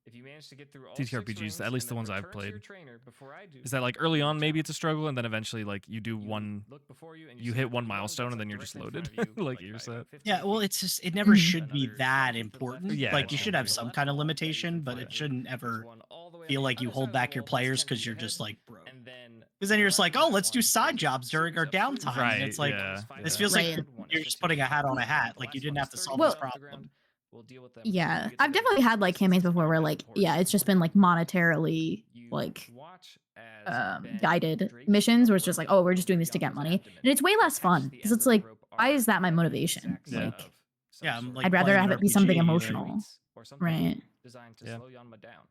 If you manage to get through all TTRPGs, 6 rings at least the and ones then I've return to your played. trainer before I do, Is that like early on maybe it's a struggle, and then eventually like you do you one, look before you and you see hit that one there's milestone, that's, and then like, you're just directly in loaded, front of you, like by you about said. 15 Yeah, well, feet. it's just it never Mhm. should be Another that 7 to the left important. is Yeah, Like you no, should no, have no. some Left kind of wall that you limitation, can but fly it through. shouldn't There's ever one all the way feel on like the you other hold side of the back your wall that's players 10 because feet you're ahead. just like, bro. And then Because then you're just like, oh, left let's do one side is jobs during our series up downtime. through And it's like, yeah, this yeah. feels like Right. you're just putting a hat on a hat. Like you didn't have to solve Well- this problem. We'll deal with them Yeah, when we get to I've them. definitely had like campaigns before where Back like, and forth. yeah, it's just been like monetarily You like watch as Ben guided Drake missions where from it's just like, where oh, we're just doing this to get Yama's money. abdomen. And it's way less Attached fun to the because ends it's of the like, rope why are is that my the motivation? exact Yeah. of some Yeah, I'm sort. like I'd rather playing have an it be something RPG, like- emotional. Or something Right. designed to Yeah. slow Yanma down.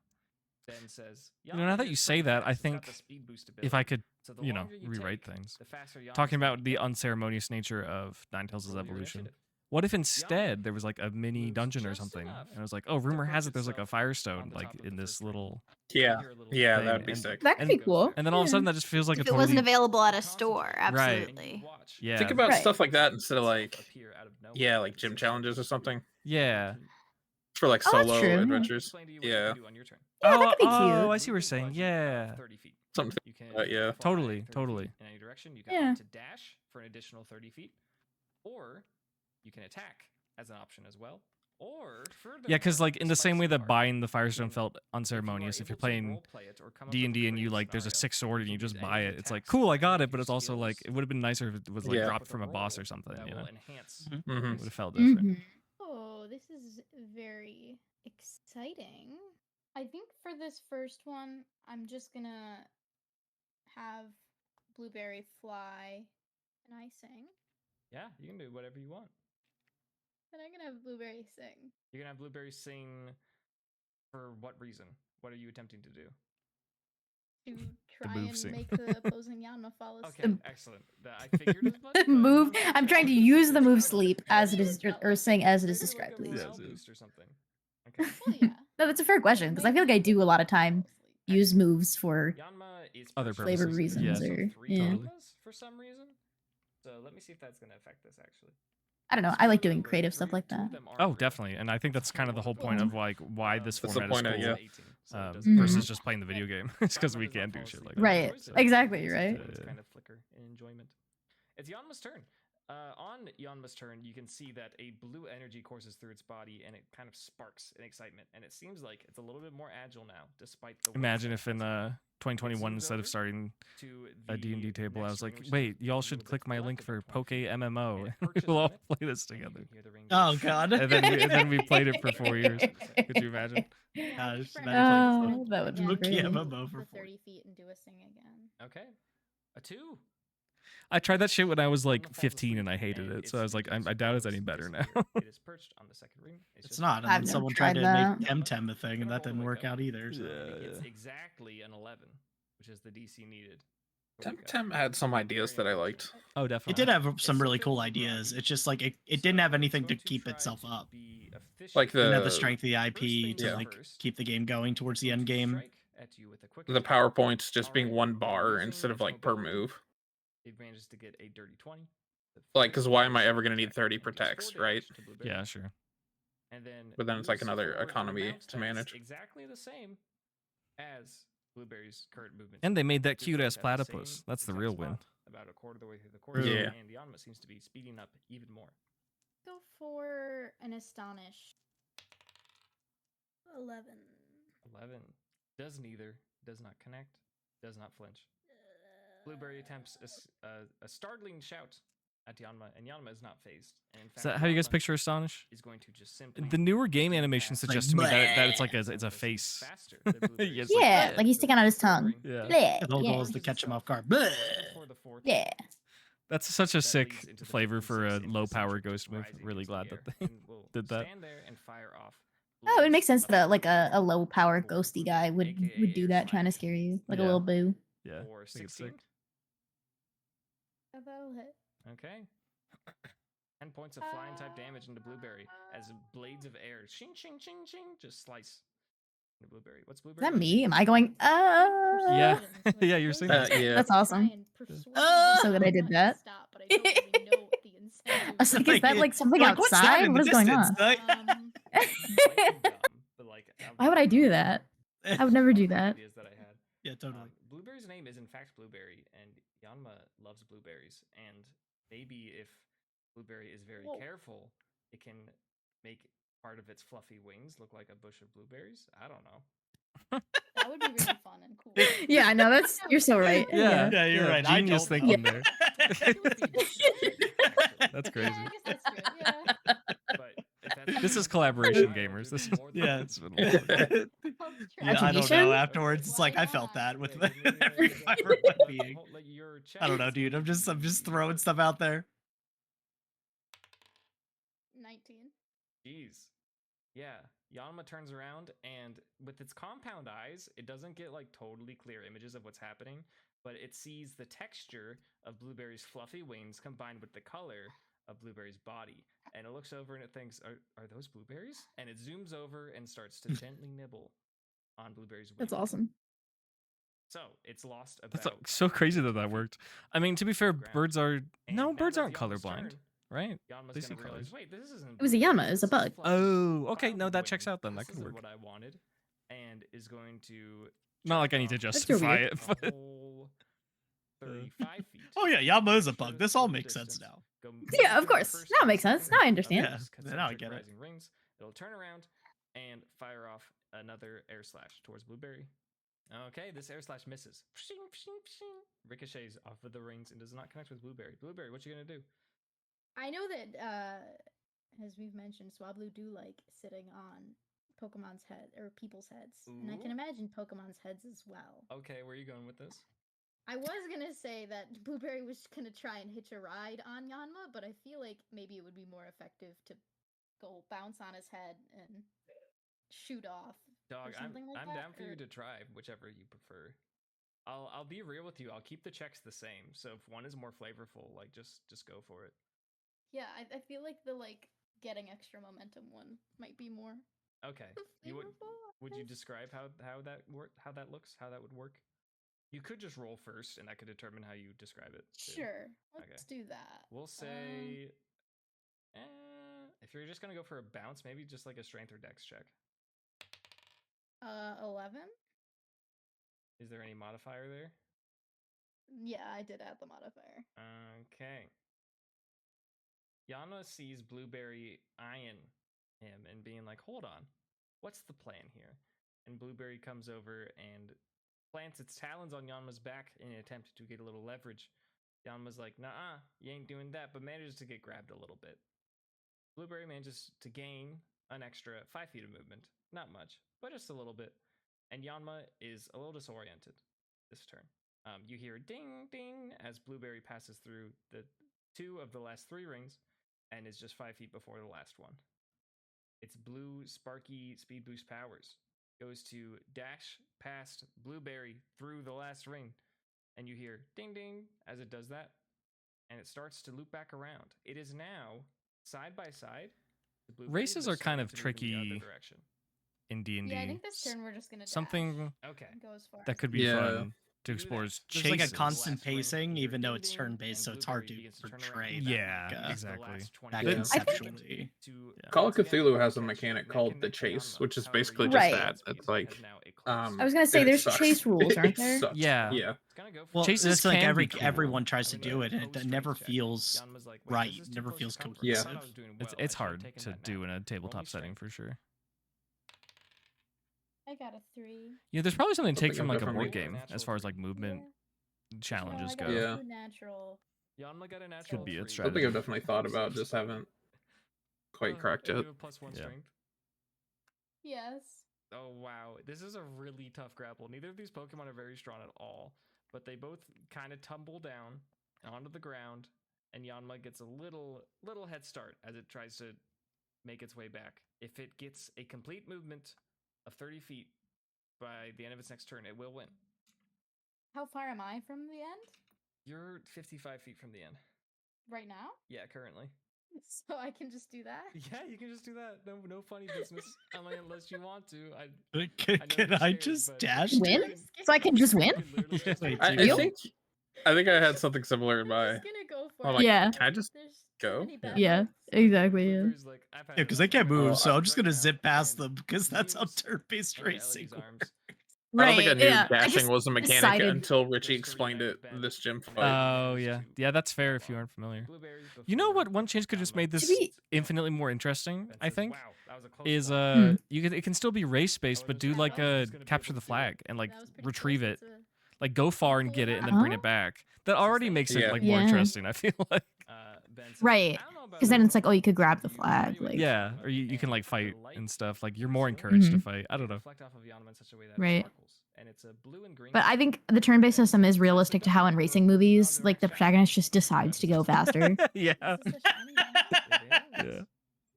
Ben says, You know, now that you say that, I think if I could, so the you know, longer you rewrite take, things. the faster Yama's Talking gonna about the go. unceremonious nature of Ninetales' Roll your evolution. initiative. What if instead there was like a mini moves dungeon or just something, enough and it was like, oh, rumor to has it perch there's like a itself on firestone the like top of in the this first ring. little, Yeah, You hear a little yeah, thing, that'd be and- sick. That could And- be cool. and then all of a Yeah. sudden that just feels like If a it wasn't totally, available at a You store, concentrate, Right. absolutely. and you watch Yeah. Think about Right. stuff like that instead of like, appear out of nowhere. yeah, like gym challenges or something yeah. for like Oh, that's solo true, yeah. adventures. Explain to you what you Yeah, can do on your turn. Yeah, that could be oh, cute. I see what you're saying. Yeah. 30 feet. something. You can Yeah. fly Totally, 30 totally. feet in any direction. You can Yeah. opt to dash for an additional 30 feet, or you can attack as an option as well. Or Yeah, because like in the same way that bar. buying the Firestone If felt you are unceremonious, if you're able to playing roleplay it or come up with a D&D and you creative like there's a scenario, 6 sword and you you can just use buy any it, it's like attacks cool, I that got make it, but your it's also like skills it would have been nicer if it was like Yeah. dropped with a from a boss roll or something, that you know. will enhance Mhm. Mhm. Would have felt different. Mhm. Oh, this is very exciting. I think for this first one, I'm just gonna have Blueberry fly and I sing. Yeah, you can do whatever you want. But I'm gonna have Blueberry sing. You're gonna have Blueberry sing for what reason? What are you attempting to do? To try move and sing. make the opposing Yanma fall asleep. Okay, excellent. I figured as much. The but move. okay. I'm trying to use the move Okay. sleep as it is, or sing as it is Maybe described, like a please. Yes, morale yes. boost or something. Okay. Well, yeah. No, that's a fair question because I feel like I do a lot of time use moves for. Yanma is Other perched flavor on purposes, reasons also or- 3 yeah. Yanmas for some reason. So let me see if that's gonna affect this actually. I don't know. I like doing creative stuff like that. Oh, definitely. And I think that's kind of the whole point of like why this That's the format is point, cool. yeah. Versus Mhm. just playing the video game. It's because we can't do shit like that. Right. So- Exactly, right? It's kind of flicker in enjoyment. It's Yanma's turn. On Yanma's turn, you can see that a blue energy courses through its body, and it kind of sparks in excitement. And it seems like it's a little bit more agile now, despite the. Imagine if in 2021, instead of starting a D&D table, I was like, "Wait, y'all should click my link for Poke MMO. We'll all play this together." Oh God! And then we played it for 4 years. Could you imagine? Gosh, that would be Poke great. MMO for 30 feet and do a sing again. Okay, a 2. I tried that shit when I was like 15 and I hated it, so I was like, I doubt it's any better now. It is perched on the second ring. It's not. And then someone tried to make Temtem a thing, and that didn't work out either. So. It's exactly an 11, which is the DC needed. Temtem had some ideas that I liked. Oh, definitely. It did have some really cool ideas. It's just like it didn't have anything to keep itself up. Like it didn't have the strength of the IP to like keep the game going towards the end game. The PowerPoints just being one bar instead of like per move. It manages to get a dirty 20. Like, because why am I ever going to need 30 per text, right? Yeah, sure. And then, but then it's like another economy to manage. Exactly the same as Blueberry's current movement. And they made that cute-ass platypus. That's the real win. About a quarter of the way through the course, yeah. And the Yanma seems to be speeding up even more. Go for an Astonish. 11. 11. Does neither. Does not connect. Does not flinch. Blueberry attempts a startling shout at Yanma, and Yanma is not phased. And in fact, is that how you guys picture Astonish? Is going to just simply the newer game animation suggests to me that it's like it's a face. Yes, yeah, like he's sticking out his tongue. Yeah. The whole goal is to catch him off guard. Yeah. That's such a sick flavor for a low power ghost move. Really glad that they did that. Stand there and fire off. Oh, it makes sense that like a low power ghosty guy would do that, trying to scare you, like a little boo. Yeah. Or 16. That'll hit. Okay. 10 points of flying type damage into Blueberry as blades of air, shing, shing, shing, shing, just slice into Blueberry. What's Blueberry? Is that me? Am I going? Yeah, yeah, you're saying that. Yeah. That's awesome. So that I did that. Stop, but I don't really know what the I was like, is that like something outside? What is going on? Why would I do that? I would never do that. Yeah, totally. Blueberry's name is in fact Blueberry, and Yanma loves blueberries. And maybe if Blueberry is very careful, it can make part of its fluffy wings look like a bush of blueberries. I don't know. That would be really fun and cool. Yeah, I know. You're so right. Yeah, you're right. Genius thinking there. That's That's crazy. Yeah, I guess that's true. Yeah. But This is collaboration, gamers. This is I don't know. Afterwards, it's like I felt that with every fiber of my being. I don't know, dude. I'm just throwing stuff out there. 19. Jeez. Yeah. Yanma turns around, and with its compound eyes, it doesn't get like totally clear images of what's happening, but it sees the texture of Blueberry's fluffy wings combined with the color of Blueberry's body. And it looks over and it thinks, are those blueberries? And it zooms over and starts to gently nibble on Blueberry's wing. That's awesome. So it's lost about. That's so crazy that worked. I mean, to be fair, birds aren't colorblind, right? They see colors. Wait, this isn't. It was a Yanma. It was a bug. Oh, okay. No, that checks out then. That could work. What I wanted, and is going to. Not like I need to justify it, but. 35 feet. Oh yeah, Yanma is a bug. This all makes sense now. Yeah, of course. Now it makes sense. Now I understand. Yeah, now I get it. Rings. It'll turn around and fire off another air slash towards Blueberry. Okay, this air slash misses. Ricochets off of the rings and does not connect with Blueberry. Blueberry, what you gonna do? I know that, as we've mentioned, Swablu do like sitting on Pokemon's head or people's heads, and I can imagine Pokemon's heads as well. Okay, where are you going with this? I was gonna say that Blueberry was gonna try and hitch a ride on Yanma, but I feel like maybe it would be more effective to go bounce on his head and shoot off. Dog, I'm like down for you to try whichever you prefer. I'll be real with you. I'll keep the checks the same. So if one is more flavorful, like just go for it. Yeah, I feel like the getting extra momentum one might be more. Okay. Would you describe how that looks? How that would work? You could just roll first, and that could determine how you describe it. Too. Sure, let's do that. We'll say, if you're just gonna go for a bounce, maybe just like a strength or dex check. 11. Is there any modifier there? Yeah, I did add the modifier. Okay. Yanma sees Blueberry eyeing him and being like, hold on, what's the plan here? And Blueberry comes over and plants its talons on Yanma's back in an attempt to get a little leverage. Yanma's like, nah, you ain't doing that, but manages to get grabbed a little bit. Blueberry manages to gain an extra 5 feet of movement. Not much, but just a little bit. And Yanma is a little disoriented this turn. You hear ding, ding as Blueberry passes through the 2 of the last 3 rings and is just 5 feet before the last one. Its blue, sparky speed boost powers goes to dash past Blueberry through the last ring. And you hear ding, ding as it does that. And it starts to loop back around. It is now side by side. Races are kind of tricky in D&D. Yeah, I think this turn we're just gonna something okay that could be fun to explore is There's chases. like a constant pacing, even though it's turn-based, so it's hard to portray. Exactly. That conceptually. Call of Cthulhu has a mechanic called the chase, which is basically just that. It's like I was gonna say there's chase rules, aren't there? Yeah. Well, Chases it's like can be cool. everyone tries to do it, and it never feels right. Never feels cohesive. It's hard to do in a tabletop setting for sure. I got a 3. Yeah, there's probably something to take from like a board game as far as like movement challenges go. Yeah. Could be a strategy. Something I've definitely thought about, just haven't quite cracked it. +1 Yeah. strength. Yes. Oh wow, this is a really tough grapple. Neither of these Pokemon are very strong at all, but they both kind of tumble down onto the ground, and Yanma gets a little head start as it tries to make its way back. If it gets a complete movement of 30 feet by the end of its next turn, it will win. How far am I from the end? You're 55 feet from the end. Right now? Yeah, currently. So I can just do that? Yeah, you can just do that. No funny business. Unless you want to. Can I just dash? Win? So I can just win? I think I had something similar in my. Like, yeah. Can I just go? Yeah, exactly. Yeah. Yeah, because they can't move, so I'm just gonna zip past them because that's how turn-based racing works. I don't think I knew dashing was a mechanic until Richie explained it in this gym fight. Oh, yeah. Yeah, that's fair if you aren't familiar. You know what one change could just made this infinitely more interesting, I think? Is it can still be race-based, but do like a capture the flag and like retrieve it. Like go far and get it and then bring it back. That already makes it like more interesting, I feel like. Right. Because then it's like, oh, you could grab the flag. Like yeah, or you can like fight and stuff. Like you're more encouraged to fight. I don't know. Right. But I think the turn-based system is realistic to how in racing movies, like the protagonist just decides to go faster. Yeah. Yeah.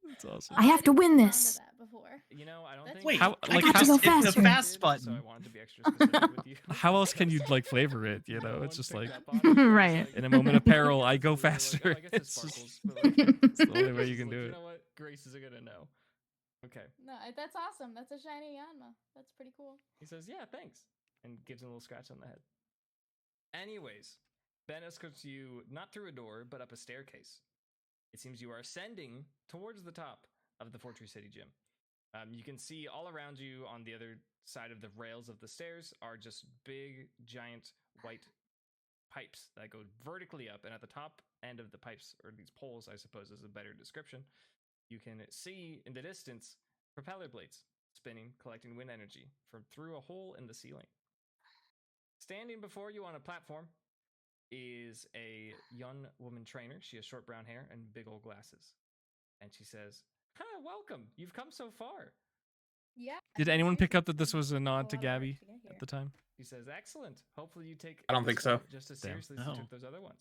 That's awesome. I have to win this. You know, I don't think. Wait, how I got to go faster. It's the fast button. So I wanted to be extra specific with you. How else can you like flavor it? You know, it's just like Right. in a moment of peril, I go faster. It's just it's the only way you can do You it. know what? Grace is gonna know. Okay. No, that's awesome. That's a shiny Yanma. That's pretty cool. He says, "Yeah, thanks," and gives him a little scratch on the head. Anyways, Ben escorts you not through a door, but up a staircase. It seems you are ascending towards the top of the Fortree City Gym. You can see all around you on the other side of the rails of the stairs are just big, giant white pipes that go vertically up. And at the top end of the pipes, or these poles, I suppose is a better description, you can see in the distance propeller blades spinning, collecting wind energy from through a hole in the ceiling. Standing before you on a platform is a young woman trainer. She has short brown hair and big old glasses. And she says, "Hi, welcome. You've come so far." Yeah. Did anyone pick up that this was a nod to Gabby at the time? He says, "Excellent. Hopefully you take I don't think so. just as seriously as you took those other ones."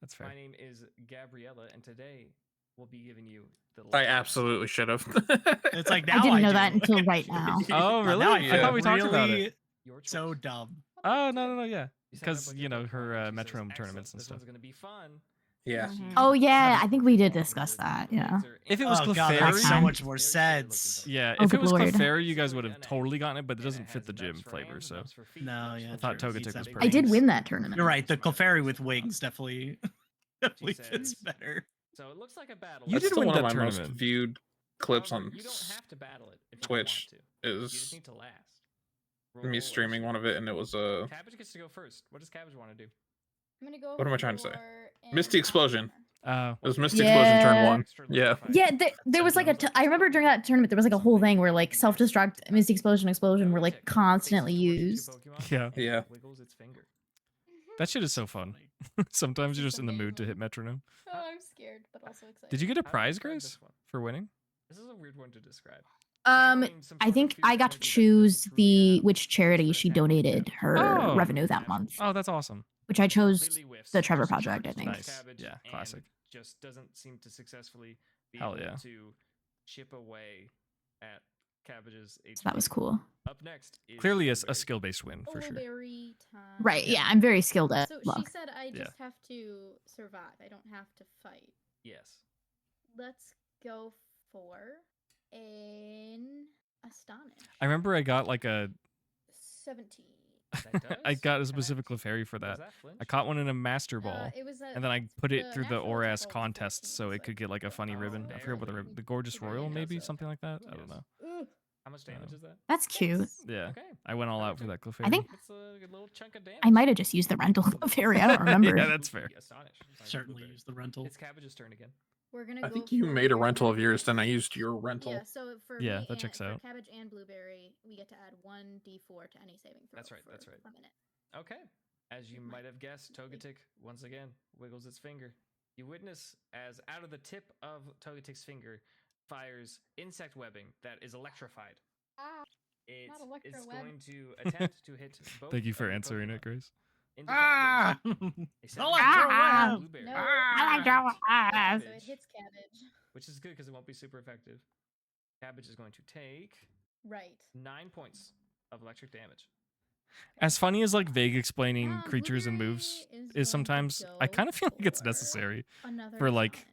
That's fair. My name is Gabriella, and today we'll be giving you the I absolutely should have. It's like now I didn't know that until right now. Oh, really? Now I thought we talked about it. So dumb. Oh, no, yeah. Because, you know, her Metro tournaments and stuff. This one's going to be fun. Yeah. Oh yeah, I think we did discuss that. Yeah. If it was God, that Clefairy, makes so much more sense. yeah. Oh, If it was good lord. Clefairy, you guys would have totally gotten it, but it doesn't fit the gym flavor. So No, yeah. I thought true. Togetic was He's perfect. I did win that tournament. You're right. The Clefairy with wings definitely fits better. So it looks like a battle. You That's did still win one of that my most tournament. viewed clips However, on you don't have to battle it if you Twitch. don't want to. You just Is need to last. me streaming one of it, and it was a Cabbage gets to go first. What does Cabbage want to do? I'm gonna go. What am I trying to say? for an Misty Explosion. armor. It was Mystic Explosion turn 1. Yeah. Yeah, there was like I remember during that tournament there was like a whole thing where like self-destruct, Mystic Explosion were like constantly used. Yeah. Yeah. That shit is so fun. Sometimes you're just in the mood to hit metronome. Oh, I'm scared, but also excited. Did you get a prize, Grace, for winning? This is a weird one to describe. I think I got to choose which charity she donated her revenue that month. Oh, that's awesome. Which I chose the Trevor Project, I think. Nice. Yeah, classic. Just doesn't seem to successfully be Hell able yeah. to chip away at Cabbage's HP. So that was cool. Up next is clearly a skill-based win for sure. Blueberry time. Right, yeah, I'm very skilled at So luck. she said I just have to survive. I don't have to fight. Yes. Let's go for an Astonish. I remember I got like a 17. I got a specific Clefairy for that. I caught one in a Master Ball, and then I put it through the ORAS contests so it could get like a funny ribbon. I forget what the Gorgeous Royal, maybe something like that. I don't know. How much damage is that? That's cute. Yeah, I went all out for that Clefairy. I think It's a little chunk of damage. I might have just used the rental Clefairy. I don't remember. Yeah, that's fair. Certainly use the rental. It's Cabbage's turn again. We're gonna I go think you for made a rental of yours, then I used your rental. Yeah, so for Yeah, me that checks for out. Cabbage and Blueberry, we get to add 1d4 to any saving throw. That's right, that's right. A minute. Okay. As you might have guessed, Togetic once again wiggles its finger. You witness as out of the tip of Togetic's finger fires insect webbing that is electrified. Ah, It not is electroweb. going to attempt to hit both. Thank you for of your answering it, Pokemon. Grace. Into Ah! Cabbage. A 17 Electroweb! Blueberry. No. Ah! So it hits Cabbage. Which is good because it won't be super effective. Cabbage is going to take Right. 9 points of electric damage. As funny as like vague explaining creatures and Blueberry moves is is going to sometimes, I kind of feel like it's go necessary Another for like Astonish.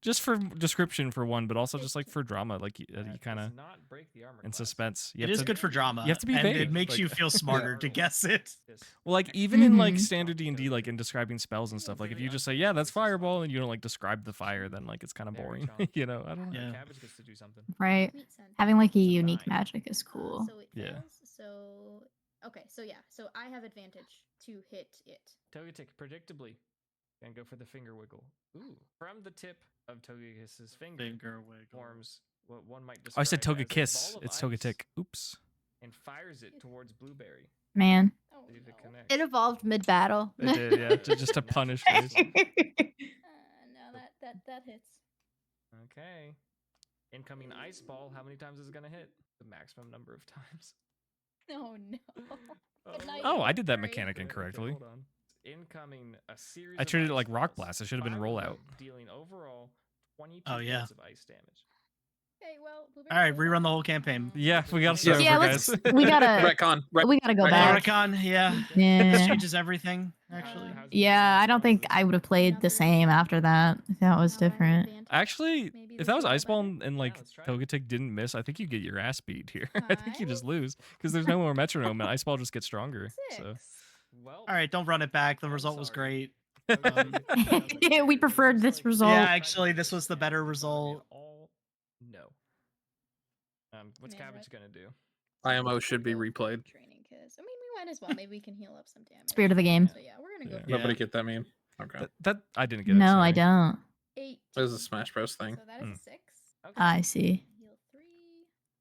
just for description for one, but also just like for drama, like you kind of Does not break the armor in class. suspense. You It have is to- good for drama. you have to be and vague, it makes like- you feel smarter to guess it. Well, like even in like Mhm. standard D&D, like in describing spells and stuff, like if you just say, yeah, that's fireball, and you don't like describe the fire, then like it's kind of boring, you know? I don't know. Yeah. Cabbage gets to do something. Right. Meat scent. Having like a So unique 9. magic is cool. So it Yeah. fails. So okay. So yeah. So I have advantage to hit it. Togetic, predictably, can go for the finger wiggle. Ooh. From the tip of Togekiss' finger, Finger wiggle. forms what one might Oh, I said describe as a Togekiss. ball of It's ice Togetic. Oops. and fires it towards Blueberry. Man. Oh See if it no. connects. It evolved mid battle. It did, yeah, just to punish Grace. No, that hits. Okay. Incoming ice ball. How many times is it gonna hit? The maximum number of times. Oh no. Good night, Oh, I did that Blueberry. mechanic Okay, incorrectly. hold on. Incoming a series. I of treated it ice like Rock balls, Blast. It should have been 5 of rollout. them dealing overall 22 Oh, yeah. points of ice damage. Okay, well. All right, rerun the whole campaign. Yeah, we gotta start Yeah, over, let's. guys. We gotta. Retcon. We gotta go Retcon. back. Oricon, yeah. This Yeah. changes everything, actually. Yeah, I don't think I would have played the same after that. If that was different. Actually, Maybe if this that was is Ice Ball better. and like let's try it. Togetic didn't miss, I think you get your ass beat here. I think you just Five? lose because there's no more metronome and Ice Ball just gets stronger. So 6. Well, All right, don't run it back. The I'm result was sorry. great. We preferred this result. Yeah, actually, this was the better result. All no. What's Man, Cabbage gonna do? IMO should be replayed. Training kiss. I mean, we might as well. Maybe we can heal up some damage. Spirit of the game. So yeah, we're gonna go. Yeah. for Nobody Yeah. get that meme. Okay. that I didn't get. it, No, I sorry. don't. 8. This is a Smash Bros thing. So that is a 6. Okay. I see. Heal 3.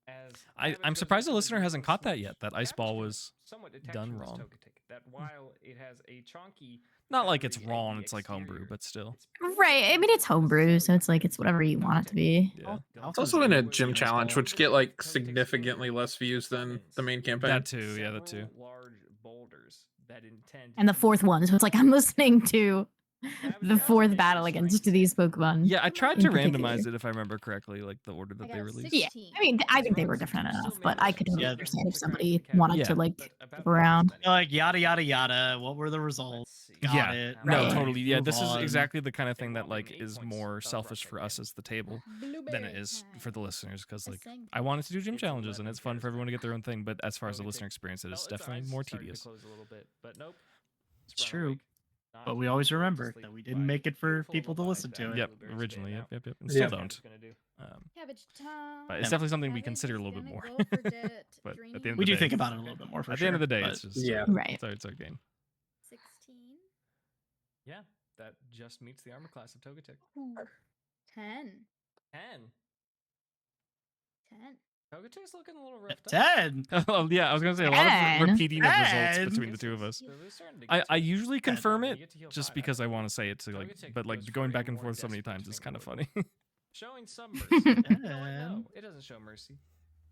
As I'm Cabbage goes surprised the into listener hasn't caught that smash, yet. That Ice Cabbage Ball can was somewhat detect done from this wrong. Togetic that while it has a chonky not like it's battery wrong. at the It's like homebrew, exterior, but still. it's pretty Right. I mean, it's homebrew, so it's like it's whatever you want it to be. Yeah. It's also in a gym challenge, which get like significantly less views than the main campaign. That too. Yeah, that too. Several large boulders that intend And the fourth one, so it's like I'm listening to the fourth battle against these Pokemon. Yeah, I tried in to particular. randomize it if I remember correctly, like the order that they released. Yeah, I mean, I think they were different enough, but I could totally Yeah. understand if somebody wanted Yeah. to like flip around. Like, yada, yada, yada. What were the results? Got Yeah. it. No, Right. totally. Yeah, Move this is on. exactly the kind of thing that like is more selfish for us as the table than it Blueberry is for the listeners because like Ascend. I wanted to do gym It's challenges and 11 it's fun for everyone to get their own thing, but as far as the Togetic. listener experience, it Well, is its definitely eyes more started to tedious. close a little bit, but nope. It's run true. awake. Not But we always to remember sleep that we didn't by make it for beautiful people to little listen eyes to that it. Yep, Blueberry's originally, spitting yep, out. and Yeah. still What don't. it's gonna do. Cabbage time. But it's Yeah. definitely something we Cabbage consider a is little bit gonna more. go for det, But at draining the end of We the do day- think about it a little bit more for At sure. the end of the day, but- it's just Yeah. Right. it's our game. 16. Yeah, that just meets the armor class of Togetic. 10. 10. 10. Togetic's looking a little roughed up. 10. Oh yeah, I was gonna say a lot of repeating of results 10. between the two of us. I usually confirm it just because I want to say it to like, but like going back and forth so many times is kind of funny. Showing some mercy. No, it doesn't show mercy.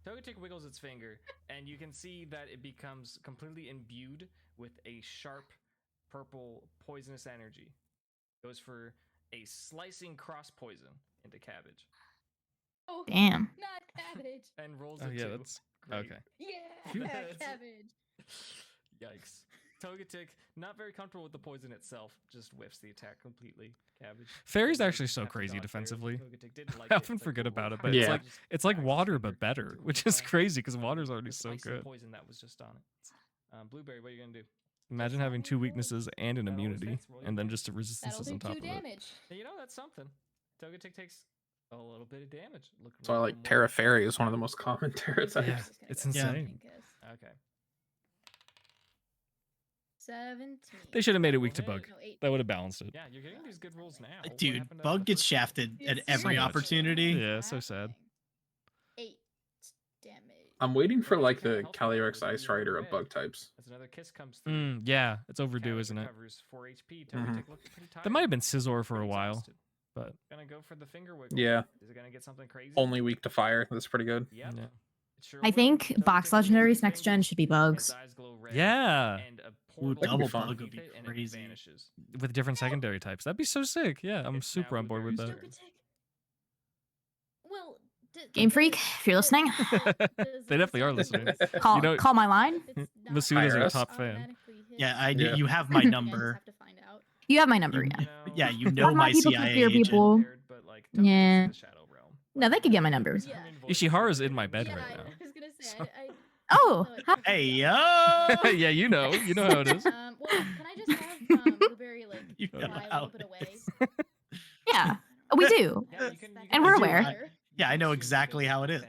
Togetic wiggles its finger, and you can see that it becomes completely imbued with a sharp purple poisonous energy. Goes for a slicing cross poison into Cabbage. Oh, Damn. Not Cabbage. And rolls Oh a yeah, 2. that's Great. okay. Yeah, Cabbage. Yikes. Togetic, not very comfortable with the poison itself, just whiffs the attack completely. Cabbage. Fairy's actually so crazy defensively. I often forget about it, but Yeah. it's like water but better, which is crazy because water's already so good. Poison that was just on it. Blueberry, what are you gonna do? Imagine having 2 weaknesses and an immunity, and then just a resistance on top of it. Damage. You know, that's something. Togetic takes a little bit of damage. So I like Terra Fairy is one of the most common Terra types. Yeah, it's insane. Okay. 17. They should have made it weak to bug. No, 8. That would have balanced it. Yeah, you're getting these good rules now. Dude, Bug gets shafted at every opportunity. Yeah, so sad. 8 damage. I'm waiting for like the Calyrex Ice Rider of bug types. As another kiss comes through. Yeah, it's overdue, isn't it? 4 HP. That might have been Scizor for a while, but gonna go for the finger wiggle. Yeah. Is it gonna get something crazy? Only weak to fire. That's pretty good. Yep. yeah. I think box legendaries next gen should be bugs. Yeah. Ooh, double bug would be crazy. With different secondary types. That'd be so sick. Yeah, I'm super on board with that. Well, Game Freak, if you're listening, They definitely are listening. call my line. Masuda's our top fan. Yeah, you have my number. You have my number, yeah. Yeah, you know my people CIA hear agent. people. Yeah. No, they could get my numbers. Ishiharu's in my bed right now. I was gonna say, Oh, Hey yo! Yeah, you know how it is. well, can I just have Blueberry like You know fly a how little bit away? yeah, we do. And we're aware. Yeah, I know exactly how it is.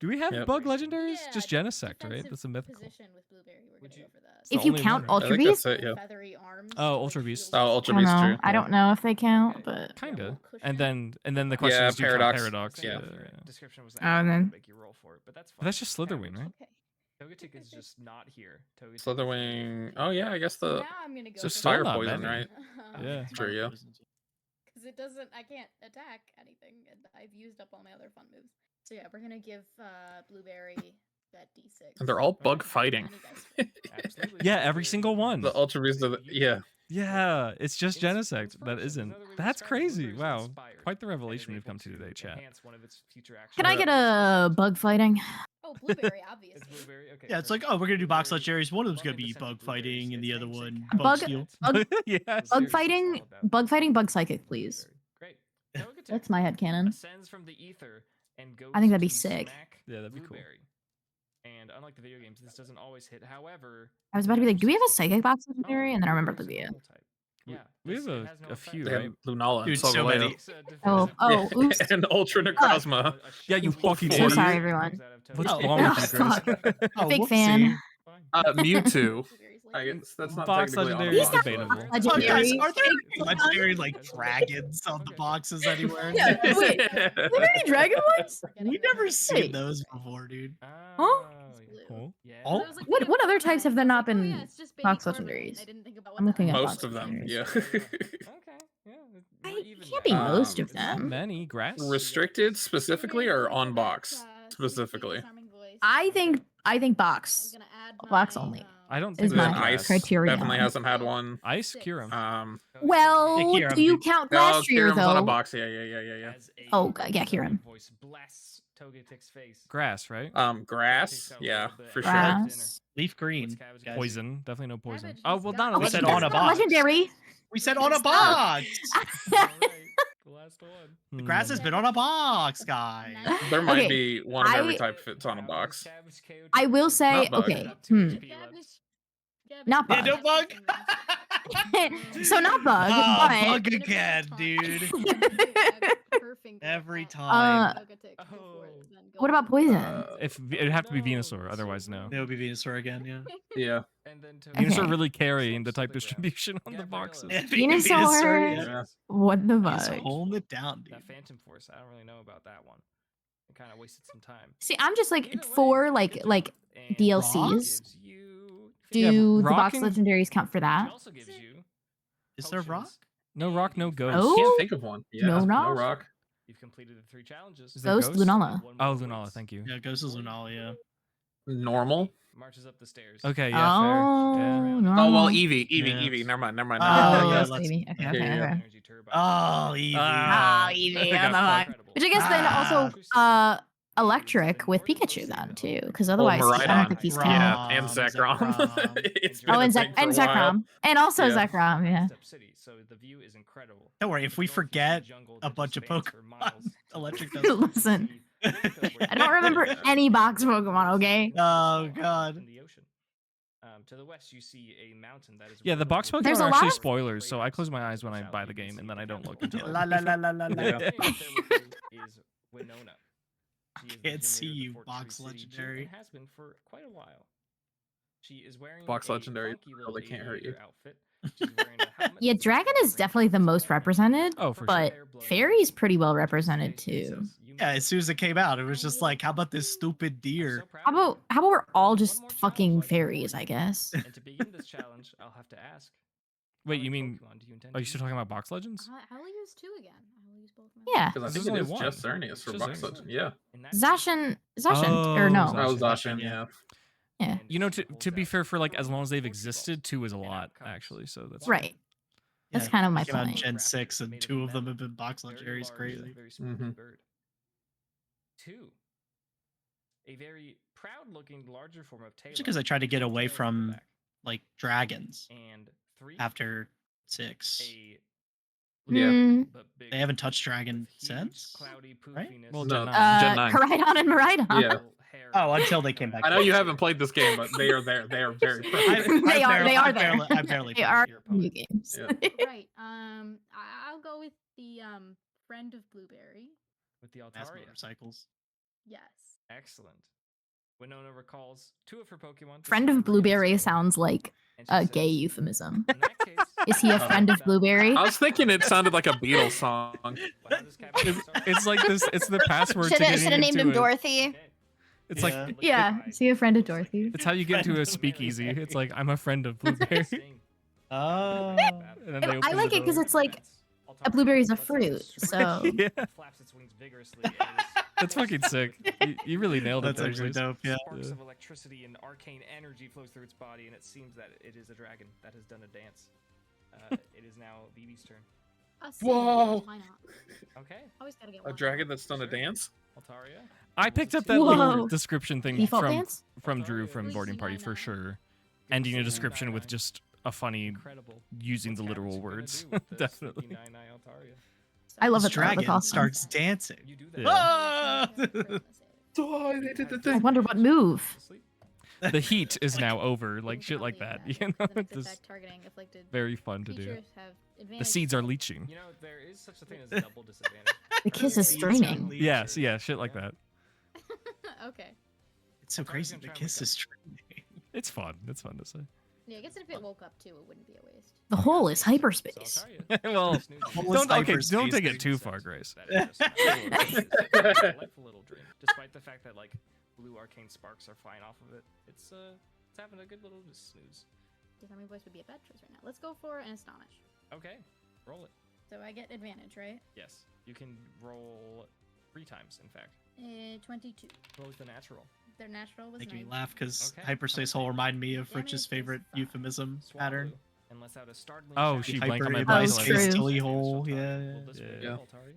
Do we have bug legendaries? Just Genesect, right? That's a mythical. Position with Blueberry, we're gonna go for that. If you count Ultra Beast, Feathery arms. Oh, Ultra Beast. Oh, Ultra Beast true. I don't know if they count, but kinda. And then the question is, do you count Paradox? Yeah. Description was then make you roll for it, but that's fine. But that's just Slitherwing, right? Togetic is just not here. Slitherwing. Oh yeah, I guess the Now I'm gonna go. Just for fire not poison, many. right? Yeah. True, yeah. Because it doesn't. I can't attack anything, and I've used up all my other fun moves. So yeah, we're gonna give Blueberry that D6. And they're all bug fighting. Yeah, every single one. The Ultra Beast of the, yeah. Yeah, it's just Genesect that isn't. That's crazy. Wow. Quite the revelation we've come to today, chat. can I get a bug fighting? Oh, Blueberry, obviously. Yeah, it's like, oh, we're gonna do box legendaries. One of them's gonna be bug fighting, and the other one bug Bug- steal. Yeah. Bug fighting, bug psychic, please. Great. That's my headcanon. Ascends from the ether and goes I think that'd be to sick. smack Yeah, that'd be cool. Blueberry. And unlike the video games, this doesn't always hit. However, I was about to be like, do we have a psychic box legendary? And then I remembered there's a Olivia. normal type. Yeah, We have it has no a few, effect. They right? have Lunala Dude, and so Solgaleo. many. Oh, oops. And Ultra Necrozma. Yeah, you fucking So idiot. sorry, everyone. What's Oh, wrong with you, Grace? fuck. Oh, Fake whoopsie. fan. Mewtwo. I guess that's not Box technically legendary on is box, debatable. but- Oh, guys, Legendary. are there any legendary like dragons on the boxes anywhere? Yeah, wait. Are there any dragon ones? We never seen Wait. those before, dude. Oh, Cool. yeah. Oh. What other types have there not been box legendaries? I'm looking at Most box of them, legendaries. yeah. Okay. Yeah. I we're even can't be now. most of Not them. many. Grass? Restricted specifically or on box specifically? I think box. Box only. I don't Is think Then my there's grass. Ice criteria. definitely hasn't had one. Ice, Kyurem. Well, Yeah, Kieran, do you dude. count Oh, last year Kyurem's on a though? box. Yeah. As a Oh, yeah, Kieran. voice blasts Togetic's face. Grass, right? Grass. Yeah, for sure. Grass. Leaf green. What's Cabbage guys. Poison. Definitely no poison. Cabbage Oh, just well, got not a We said legendary. on a That's not box. legendary. We said on a box. Alright, the last one. The grass has been on a box, guys. There might Okay, be one of every I- type fits on a box. I will say, Not bug. okay, Not Not Yeah, bug. no bug. so not bug, Oh, but bug again, dude. finger. Every time. What about poison? If it'd have to be Venusaur, otherwise no. It would be Venusaur again, yeah. Yeah. And then to Venusaur really carrying the type distribution on the boxes. Yeah, Venusaur? Yeah. What the He's fuck? holding it down, dude. that Phantom Force, I don't really know about that one. It kind of wasted some time. See, I'm just like Either way, for good like job. And DLCs. gives you Do the box rocking- legendaries count for It that? also gives you Is there rock? potions No rock, no and ghost. Oh? Can't think of one. Yeah. No No rock? rock. You've completed the 3 challenges. Is there Ghost, Lunala. One Oh, more Lunala, waits. thank you. Yeah, Ghost is Lunala, yeah. Normal. Marches up the stairs. Okay, yeah, fair. Oh, Yeah. Oh normal. well, Eevee. Yeah. Never mind. Oh, Oh, yeah, yes, let's- baby. Okay, okay, yeah. okay. Energy turbine. Oh, Eevee. Ah. Oh, Eevee, I think I'm I a- Which I guess then also electric with Pikachu then too, because otherwise I don't Miraidon. think he's Rom. count. Yeah, and Zekrom. Zekrom. It's Oh, been a and thing for a while. Zekrom, and also Yeah. Zekrom, yeah. Step City, so the view is incredible. Don't worry, if we Northeastern forget jungle a that bunch just of spans for Pokemon, miles. Electric You doesn't. can Listen. see Winnipeg, I don't remember Yeah. any box Pokemon, okay? Oh, God. In the ocean. To the west, you see a mountain that is. Yeah, the box Pokemon There's are a lot actually of- spoilers, so I close my eyes when I buy the game, and then I don't look until La la la la la la. Yeah. Is Winona. She is the Can't gym see leader of the you, Fort Box Tree City Gym Legendary. and has been for quite a while. She is wearing Box a Legendary funky little really can't hurt you. aviator outfit. She's wearing a helmet Yeah, with Dragon a is ring definitely the and most a represented, Oh, for but hair blowing Fairy's away. pretty well Today, represented it too. says, "You Yeah, made as soon as it came out, it was just like, how about this stupid I'm deer? so proud How of you. about we're all One just more challenge fucking lies before fairies, you. I guess. And to begin this challenge, I'll have to ask. Wait, how you many mean? Pokemon do you intend Are to you still use? talking about Box Legends? I will use 2 again. I will use both. Yeah. Because I This think is it only is just one. Xerneas for Just Box Xerneas. Legend. Yeah. In that case, Zacian, or no? That was Zacian, Zacian, yeah. Yeah. and You know, she to pulls be out fair, for like 4 as long as they've Pokeballs. existed, 2 is a And lot out comes actually. So that's Right. That's kind of my Came out in point. Gen 6, and 2 of them have been Box Legendaries. Crazy. Very smooth Mhm. bird. 2. A very proud-looking larger form of Taillow. Just because I tried to get with away tails on the from back. like dragons And 3. after 6. A Yeah. Hmm. but big They haven't touched dragon with huge, since. cloudy right? poofiness. Well, No, Gen 9. Gen 9. Koraidon and Miraidon. Yeah. Oh, until they came back. I know you haven't played this game, but they are there. They are very I- proud. They are there. I barely They played are it. new games. Yeah. Right. I'll go with the friend of Blueberry. With the Mass Altaria. motorcycles. Yes. Excellent. Winona recalls 2 of her Pokemon. Friend of Blueberry discovering sounds like and she a says, gay euphemism. "In that case, Is he a Oh. friend of Blueberry? I was thinking it sounded like a Beatles song. Well, how does Captain Star- It's like this. It's the password to Should getting have named into him a- Dorothy. Okay. It's Yeah. like Yeah. Is he a friend of Dorothy? it's how you get into a speakeasy. It's like I'm a friend of Blueberry. Sting. Oh. And then they I open like the it because door. it's like Altaria a blueberry's a lets out fruit, scream so Yeah, and flaps its wings vigorously and that's fucking sick. You really nailed it That's there, actually Grace. dope. Yeah. Sparks Yeah. of electricity and arcane energy flows through its body, and it seems that it is a dragon that has done a dance. It is now Vivi's turn. Whoa. Why not? Okay, Always gotta get A one. dragon that's done a Sure. dance? Altaria. I picked up that Whoa. little description thing default dance. from Drew from Lucy Boarding Party for 99. sure. Ending a description with just a funny Incredible. using What's the literal Cabbage gonna words. do with the Definitely. Sneaky Nine-Eye Altaria? I love This it though. That's dragon awesome. starts dancing. You do that. Yeah. Ah! Oh, they did the I thing. wonder what move. Sleep. The heat is now over, like shit like that. You know, it's just targeting afflicted very fun to do. features have The advantage. seeds are leaching. You know, there is such a thing as a double disadvantage. The kiss is straining. Yes, yeah, shit like that. Okay. It's so crazy. The kiss is training. It's fun. It's fun to say. Yeah, I guess if it woke up too, it wouldn't be a waste. The hole is So hyperspace. Altaria, Well, snoozing. Whole is don't hyperspace, take it dude. too far, Grace. That is just a delightful little dream. Despite the fact that like blue arcane sparks are flying off of it, it's having a good little snooze. Disarming voice would be a bad choice right now. Let's go for an astonish. Okay, roll it. So I get advantage, right? Yes, you can roll 3 times. In fact, 22. roll with the natural. Their natural was Making me 9. laugh because Okay. hyperspace hole reminded me of Damage Rich's is favorite 5. euphemism Swallow pattern. blue, and lets out a startling Oh, shout. she Hyper blanked on my in brain. my Oh, space true. tilly hole. Yeah. Will this Yeah. break Yeah. Altaria?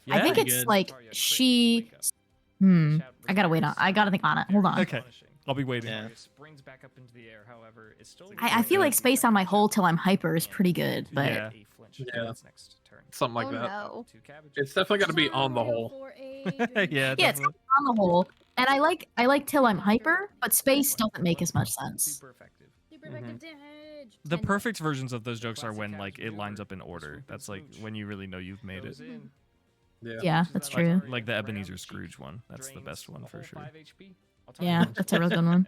Yeah. I think Pretty it's good. like Altaria, crit she. wake up. I gotta wait on. I gotta think on it. Hold on. Okay. I'll be waiting. Yeah. Springs back up into the air, however, is still I feel like space on my hole till I'm hyper is pretty good, but Yeah. A flinch. Yeah. That's next turn. Something like Oh, that. no. 2 cabbages. It's definitely got to be on the hole. For a Yeah, yeah, it's definitely. on the hole. And I like till I'm hyper, but space doesn't make as much sense. Super effective. super effective damage. The 10 perfect versions of those jokes are Classic when Cabbage like it maneuver. lines up in order. Swoop and That's like smooch. when you really know you've made it. Goes in. Yeah, that's true. Like the Ebenezer Scrooge one. That's the best one for sure. Yeah, that's a real good one.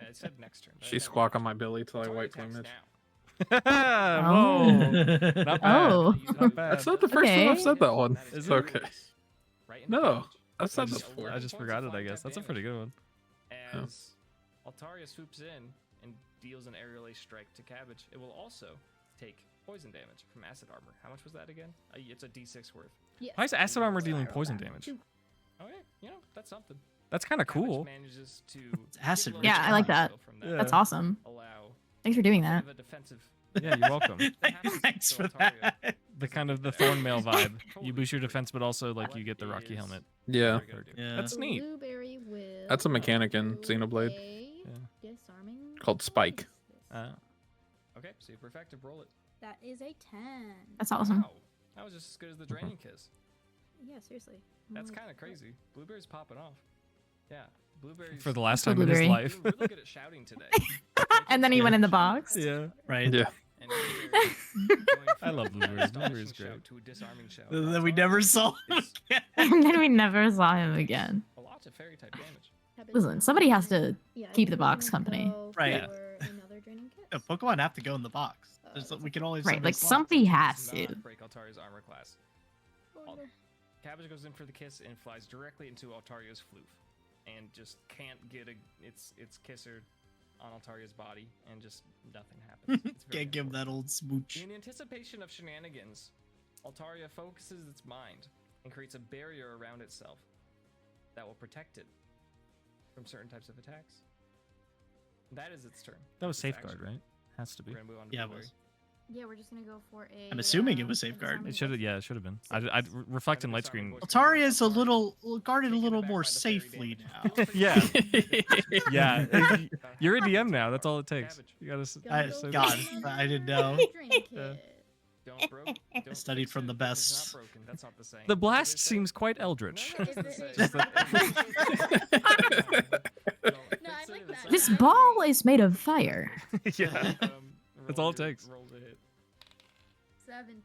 She squawk on my belly till I white plumage. Whoa! Not bad. Oh. Not bad. That's not the first time I've said that one. Is It's it? okay. No, I've said that before. I just forgot it, I guess. That's a pretty good one. As Altaria swoops in and deals an aerial ace strike to Cabbage, it will also take poison damage from acid armor. How much was that again? It's a d6 worth. Yes. Why is acid armor dealing poison damage? Oh yeah, that's something. That's kind of cool. Manages to acid rich. Yeah, I like that. Yeah. That's awesome. Allow Thanks for doing that. a defensive. Yeah, you're welcome. Thanks for that. The kind of the Thornmail vibe. You boost your defense, but also like you get the Rocky helmet. Yeah. That's neat. Blueberry will That's a mechanic in Xenoblade disarming called Spike. Okay, super effective. Roll it. That is a 10. That's awesome. Wow. That was just as good as the Draining Kiss. Yeah, seriously. That's kind of crazy. Blueberry's popping off. Yeah, Blueberry's For the last time in his Blueberry. life. really good at shouting today. And then he went in the box. Yeah. Right. Yeah. And Blueberry going I from love a Blueberry. astonishing Blueberry's great. shout to a disarming shout. Then we never saw him again. And then we never saw him again. A lot of fairy type damage. Listen, somebody has to Yeah, I keep think the we're box gonna company. go Right. for another draining kiss. Yeah, Pokemon have to go in the box. We can only Right, like somebody has Does to. not break Altaria's armor class. Oh, no. Cabbage goes in for the kiss and flies directly into Altaria's floof, and just can't get its kisser on Altaria's body, and just nothing happens. It's very Can't give that old smooch. In anticipation of shenanigans, Altaria focuses its mind and creates a barrier around itself that will protect it from certain types of attacks. That is its turn. That was Its safeguard, action. right? Has to be. We're gonna move on to Yeah, it Blueberry. was. Yeah, we're just gonna go for a. I'm assuming it uh, was a safeguard. disarming It should have. kiss. Yeah, it should have been. I'd reflect in light screen. Altaria is a little guarded a Taken little aback more by the fairy safely damage. now. Yeah. Yeah. You're a DM now. That's all it takes. Cabbage. You gotta. Gonna I, go for God, a I didn't know. draining Yeah. kiss. Don't studied fix from it the if it's best. not broken. That's not the same. The Is it blast the same? seems quite eldritch. No, Is it's it- the same. Don't No, I fix like it if that. it's This not ball is made of fire. Yeah. That's all roll it takes. Roll to hit. 17.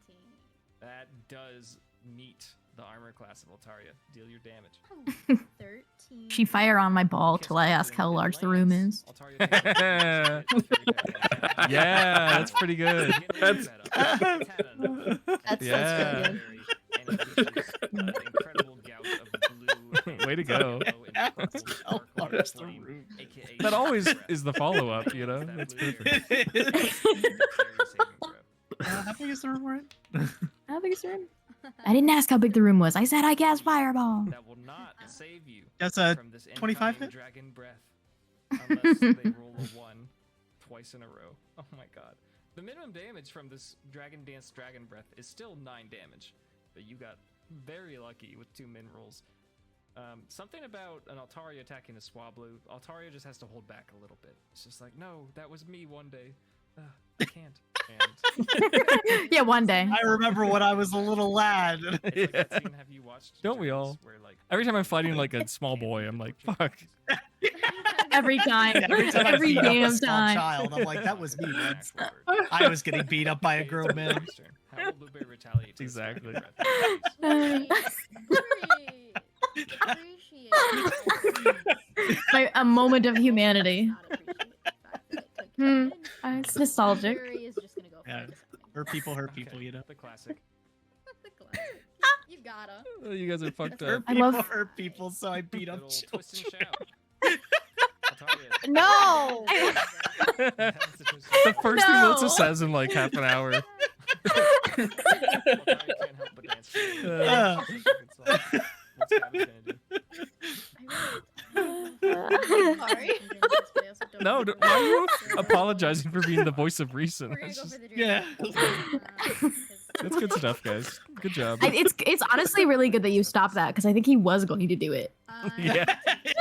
That does meet the armor class of Altaria. Deal your damage. Oh, 13. She fire on my ball Kiss till I goes ask in how and large the room lands. is. Altaria takes a very bad damage. Yeah, that's pretty good. That's That's Yeah. really good. And it features an incredible gout of blue. Way to go. yellow, and purple How sparkling large the flame, room. aka That always breath. is the follow-up, you know? That That's blueberry perfect. dexterity saving throw. How big is the room we're in? How big is the room? I didn't ask how big the room was. I said I cast fireball. That will not save you That's a from this 25 incoming hit? dragon breath unless they roll a 1 twice in a row. Oh my god. The minimum damage from this Dragon Dance Dragon Breath is still 9 damage, but you got very lucky with 2 min rolls. Something about an Altaria attacking a Swablu, Altaria just has to hold back a little bit. It's just like, no, that was me one day. I can't. And Yeah, one day. I remember when I was a little lad. it's like that scene, have you watched Don't we Dreams all? Where, like, Every time I'm fighting like a small boy, I'm like, fuck. Every time. Every time I Every beat up a damn small time. child, I'm like, that was me, man. forward. I was getting beat up by a grown man. How will Blueberry retaliate? To this Exactly. Dragon Breath? Appreciate it. A moment of humanity. Not appreciate the fact that it took Hmm, you. it's nostalgic. Blueberry is just gonna go for Yeah. it. Hurt people, hurt Okay, people, you know. The classic. The classic. You gotta. Oh, you guys are fucked Hurt up. I people, love- hurt people, so I beat up Little twist and children. shout. Altaria. No. That's the twist The and first thing No. Melissa says in like half an hour. shout. Altaria can't help but dance. What's Cabbage gonna do? Sorry. No, why are you apologizing for being the voice of reason? We're gonna That's, go just- for the Yeah. that's good stuff, guys. Good job. It's honestly really good that you stopped that because I think he was going to do it. Yeah.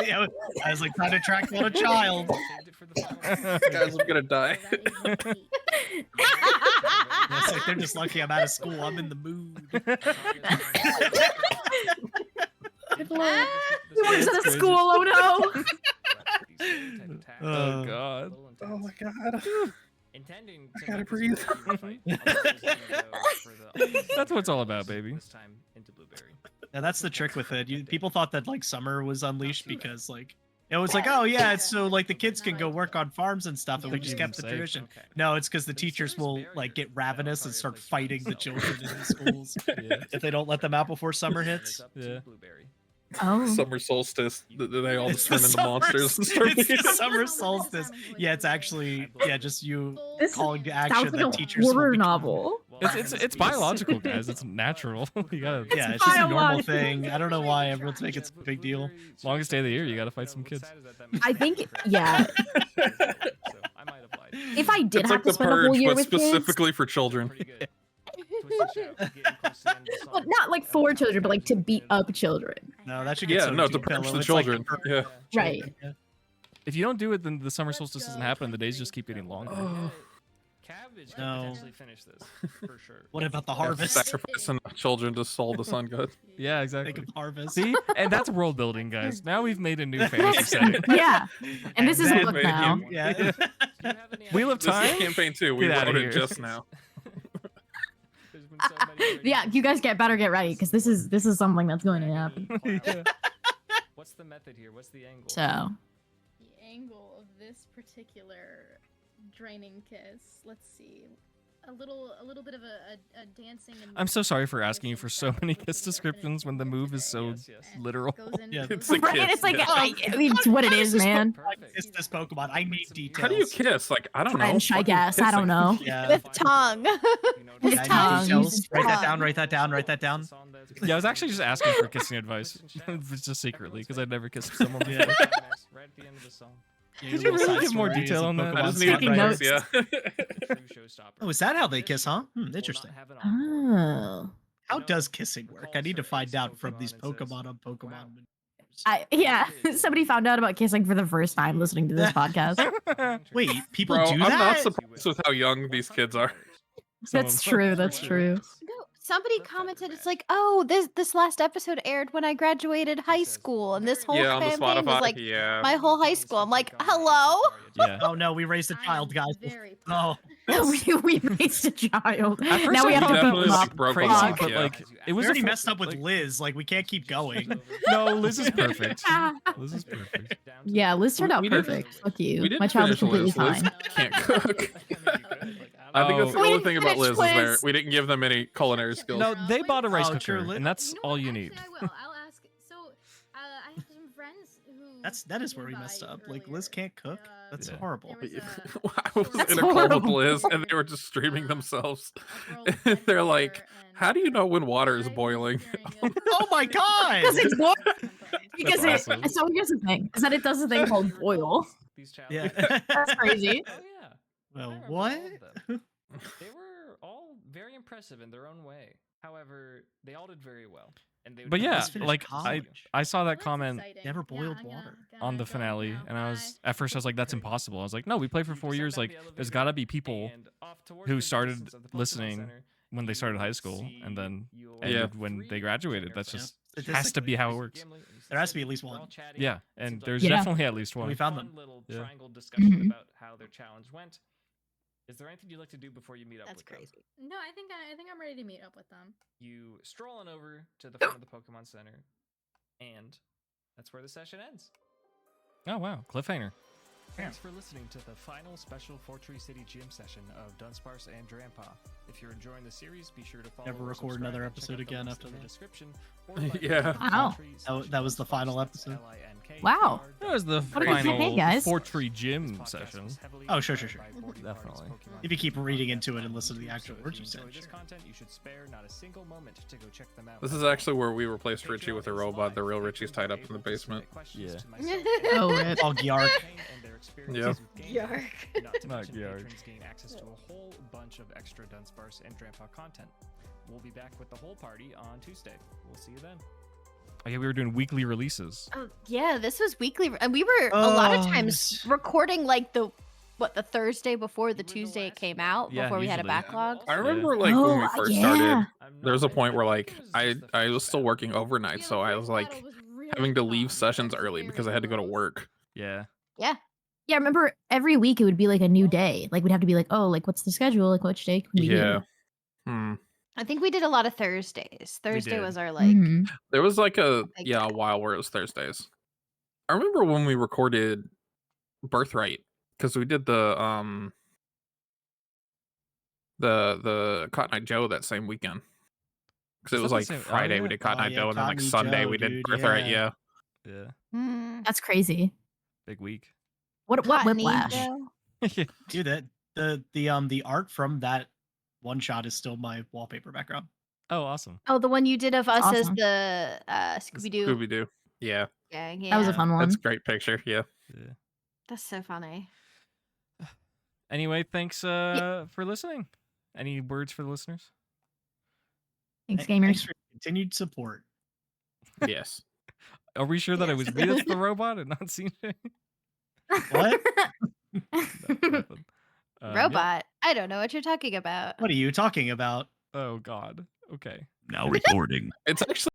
Yeah, I was like trying to track down a child. Saved it for the final. Guys, I'm gonna die. It's like they're just lucky I'm out of school. I'm in the mood. Good lord. He works at a school, oh no! Oh god. Oh my god. Intending I to gotta make this breathe. a fight, Altaria's gonna go for the That's what it's all about, baby. This time into Blueberry. Yeah, that's the trick with it. People thought that like summer was unleashed because like it was like, oh yeah, it's so like the kids can go work on farms and stuff, and we just kept the tradition. No, it's because the teachers will like get ravenous and start fighting the children in the schools if they don't let them out before summer hits. Yeah. Oh. Summer solstice. They all just turn into monsters. And start it's the summer solstice. Yeah, it's actually just you calling to action sounds like that a teachers horror will become... novel. It's biological, guys. It's natural. You gotta. Yeah, it's just a normal thing. I don't know why everyone's making such a big deal. Longest day of the year, you gotta fight some kids. I think, yeah. If I did it's have like to spend a whole year with specifically kids, for children. well, not like for children, but like to beat up children. No, that should get so to deep, punish Pillow. the It's children. Like yeah. Right. Yeah. If you don't do it, then the summer solstice doesn't happen, and the days just keep getting longer. Cabbage No. can potentially finish this for sure. What about the harvest? Sacrificing children to soul the sun god. Yeah, exactly. Think of harvest. See, and that's world building, guys. Now we've made a new fantasy setting. Yeah. And this is a then book made now. him- Yeah. Wheel of This Time. is campaign 2. We Get outta wrote here. it just now. Yeah, you guys better get ready because this is something that's going to happen. What's the method here? What's the angle? So The angle of this particular draining kiss. Let's see. A little bit of a dancing. And I'm so sorry for asking you for so many kiss descriptions when the move is so literal. Yeah, It's a right, kiss. it's like yeah. I mean, it's what it is, man. It's this Pokemon. I need details. How do you kiss? Like, I don't know. French, I Fucking guess. I kissing. don't know. Yeah. With tongue. His Yeah, I tongue. need details. His Write that tongue. down. Write that down. Write that down. Yeah, I was actually just asking for kissing advice, just secretly, because I'd never kissed someone before. Yeah. Right at the end of the song. Could you really give more detail on that? I just Pokemon need Taking stuff. notes. yeah. Oh, is that how they kiss, huh? Interesting. Oh. How does kissing work? I need to find out from these Pokemon on Pokemon. Yeah, somebody found out about kissing for the first time listening to this podcast. Wait, people Bro, do I'm that? not surprised with how young these kids are. That's true. That's true. No, somebody commented, it's like, oh, this last episode aired when I graduated high school, and this whole Yeah, on the campaign Spotify. was like yeah. my whole high school. I'm like, hello? Yeah. Oh no, we raised a child, guys. Oh, we raised a child. At first Now we I have to thought pick it them was up. broke crazy, a lot, but yeah. like it we was already a messed up with like, Liz. Like, we can't keep going. No, Liz is perfect. Liz is perfect. Yeah, Liz turned out We didn't- perfect. Fuck you. We didn't My child is finish completely Liz. Liz fine. can't cook. I think that's the We only didn't thing about finish Liz is there. Liz. We didn't give them any culinary skills. No, they bought a rice Oh, true, cooker, Liz. and that's all you need. Actually, I will. I'll ask. So, I have some friends who. That is came where we messed by up. Like, Liz earlier. can't cook. That's Yeah. horrible. There I was That's in a call with horrible. Liz, and they were just streaming themselves. a girl with red They're hair like, and "How do you know when water is I was boiling?" during a- Oh my god! Because it's boiled. Because That's it. awesome. So here's the thing: is that it does a thing called boil. These Yeah. That's crazy. Oh yeah. Well, I remember what? all of them. They were all very impressive in their own way. However, they all did very well. And they would But yeah, Let's finish like college. I saw that Well, that's comment exciting. Never Yeah, boiled I'm gonna- water. gonna on the go finale, now. and I was Bye. at first I was like, that's impossible. I was like, no, we played for 4 years. Like, there's got to be people And off towards who the started distance of the Pokemon listening Center, when they you started high will school, and see then you'll ended Yeah. when they three graduated. That's Jennifer just Yeah. has to be how it works. Gimli, and you There has see to be at least they're all one. chatting. Yeah, It and seems like there's Yeah. definitely at least We one. found fun them. little Yeah. triangle discussion Mhm. about how their challenge went. Is there anything you'd like to do before you meet up That's with them? crazy. No, I think I'm ready to meet up with them. You stroll on over to the front of the Pokemon Center, and that's where the session ends. Oh wow, cliffhanger. Thanks for listening to the final special Fortree City Gym session of Dunsparce and Drampa. If you're enjoying the series, be sure to follow. Never or record subscribe another and check episode out the again links after in the that. description. Yeah. Wow. That was the final episode. Wow. That was the What a good final campaign, guys. Fortree Gym session. Oh, sure. Definitely. If you keep reading into it and listen to the actual words you said, This sure. content, you should spare not a single moment to go check them out. This is actually where we replaced Richie with a robot. The real Richie's tied up in the basement. Yeah. Oh, rip. All Gyark. Yeah. Yark. Not to Not mention Yark. patrons gain access to a whole bunch of extra Dunsparce and Drampa content. We'll be back with the whole party on Tuesday. We'll see you then. Oh yeah, we were doing weekly releases. Oh, yeah, this was weekly, and we were a lot of Oh, times yes. recording like the Thursday before the Tuesday it came out, Yeah, before we had a usually. backlog. I remember like when we Oh, first yeah. started, there was a point where like I was still working overnight, so I was like having to leave sessions early because I had to go to work. Yeah. Yeah, I remember every week it would be like a new day. Like we'd have to be like, oh, like what's the schedule? Like which day can we Yeah. do? I think we did a lot of Thursdays. Thursday was our like. Mhm. There was like a Like a while where it was Thursdays. I remember when we recorded Birthright because we did the Cotton Eye Joe that same weekend. Because it was like Friday we did Cotton Eye Joe, and then like Sunday Joe, we did dude, Birthright. yeah. Yeah. That's crazy. Big week. What Cotton whiplash? Joe? Dude, the art from that one shot is still my wallpaper background. Oh, awesome. Oh, the one you did of us as Awesome. the Scooby Doo. Scooby Doo. Yeah. Yeah. That was a fun one. That's a great picture. Yeah. That's so funny. Anyway, thanks for listening. Any words for the listeners? Thanks, Thanks gamers. for continued support. Yes. Are we sure that it was me that's the robot and not CJ? What? Nothing. Robot? I don't know what you're talking about. What are you talking about? Oh God. Okay. Now recording. It's actually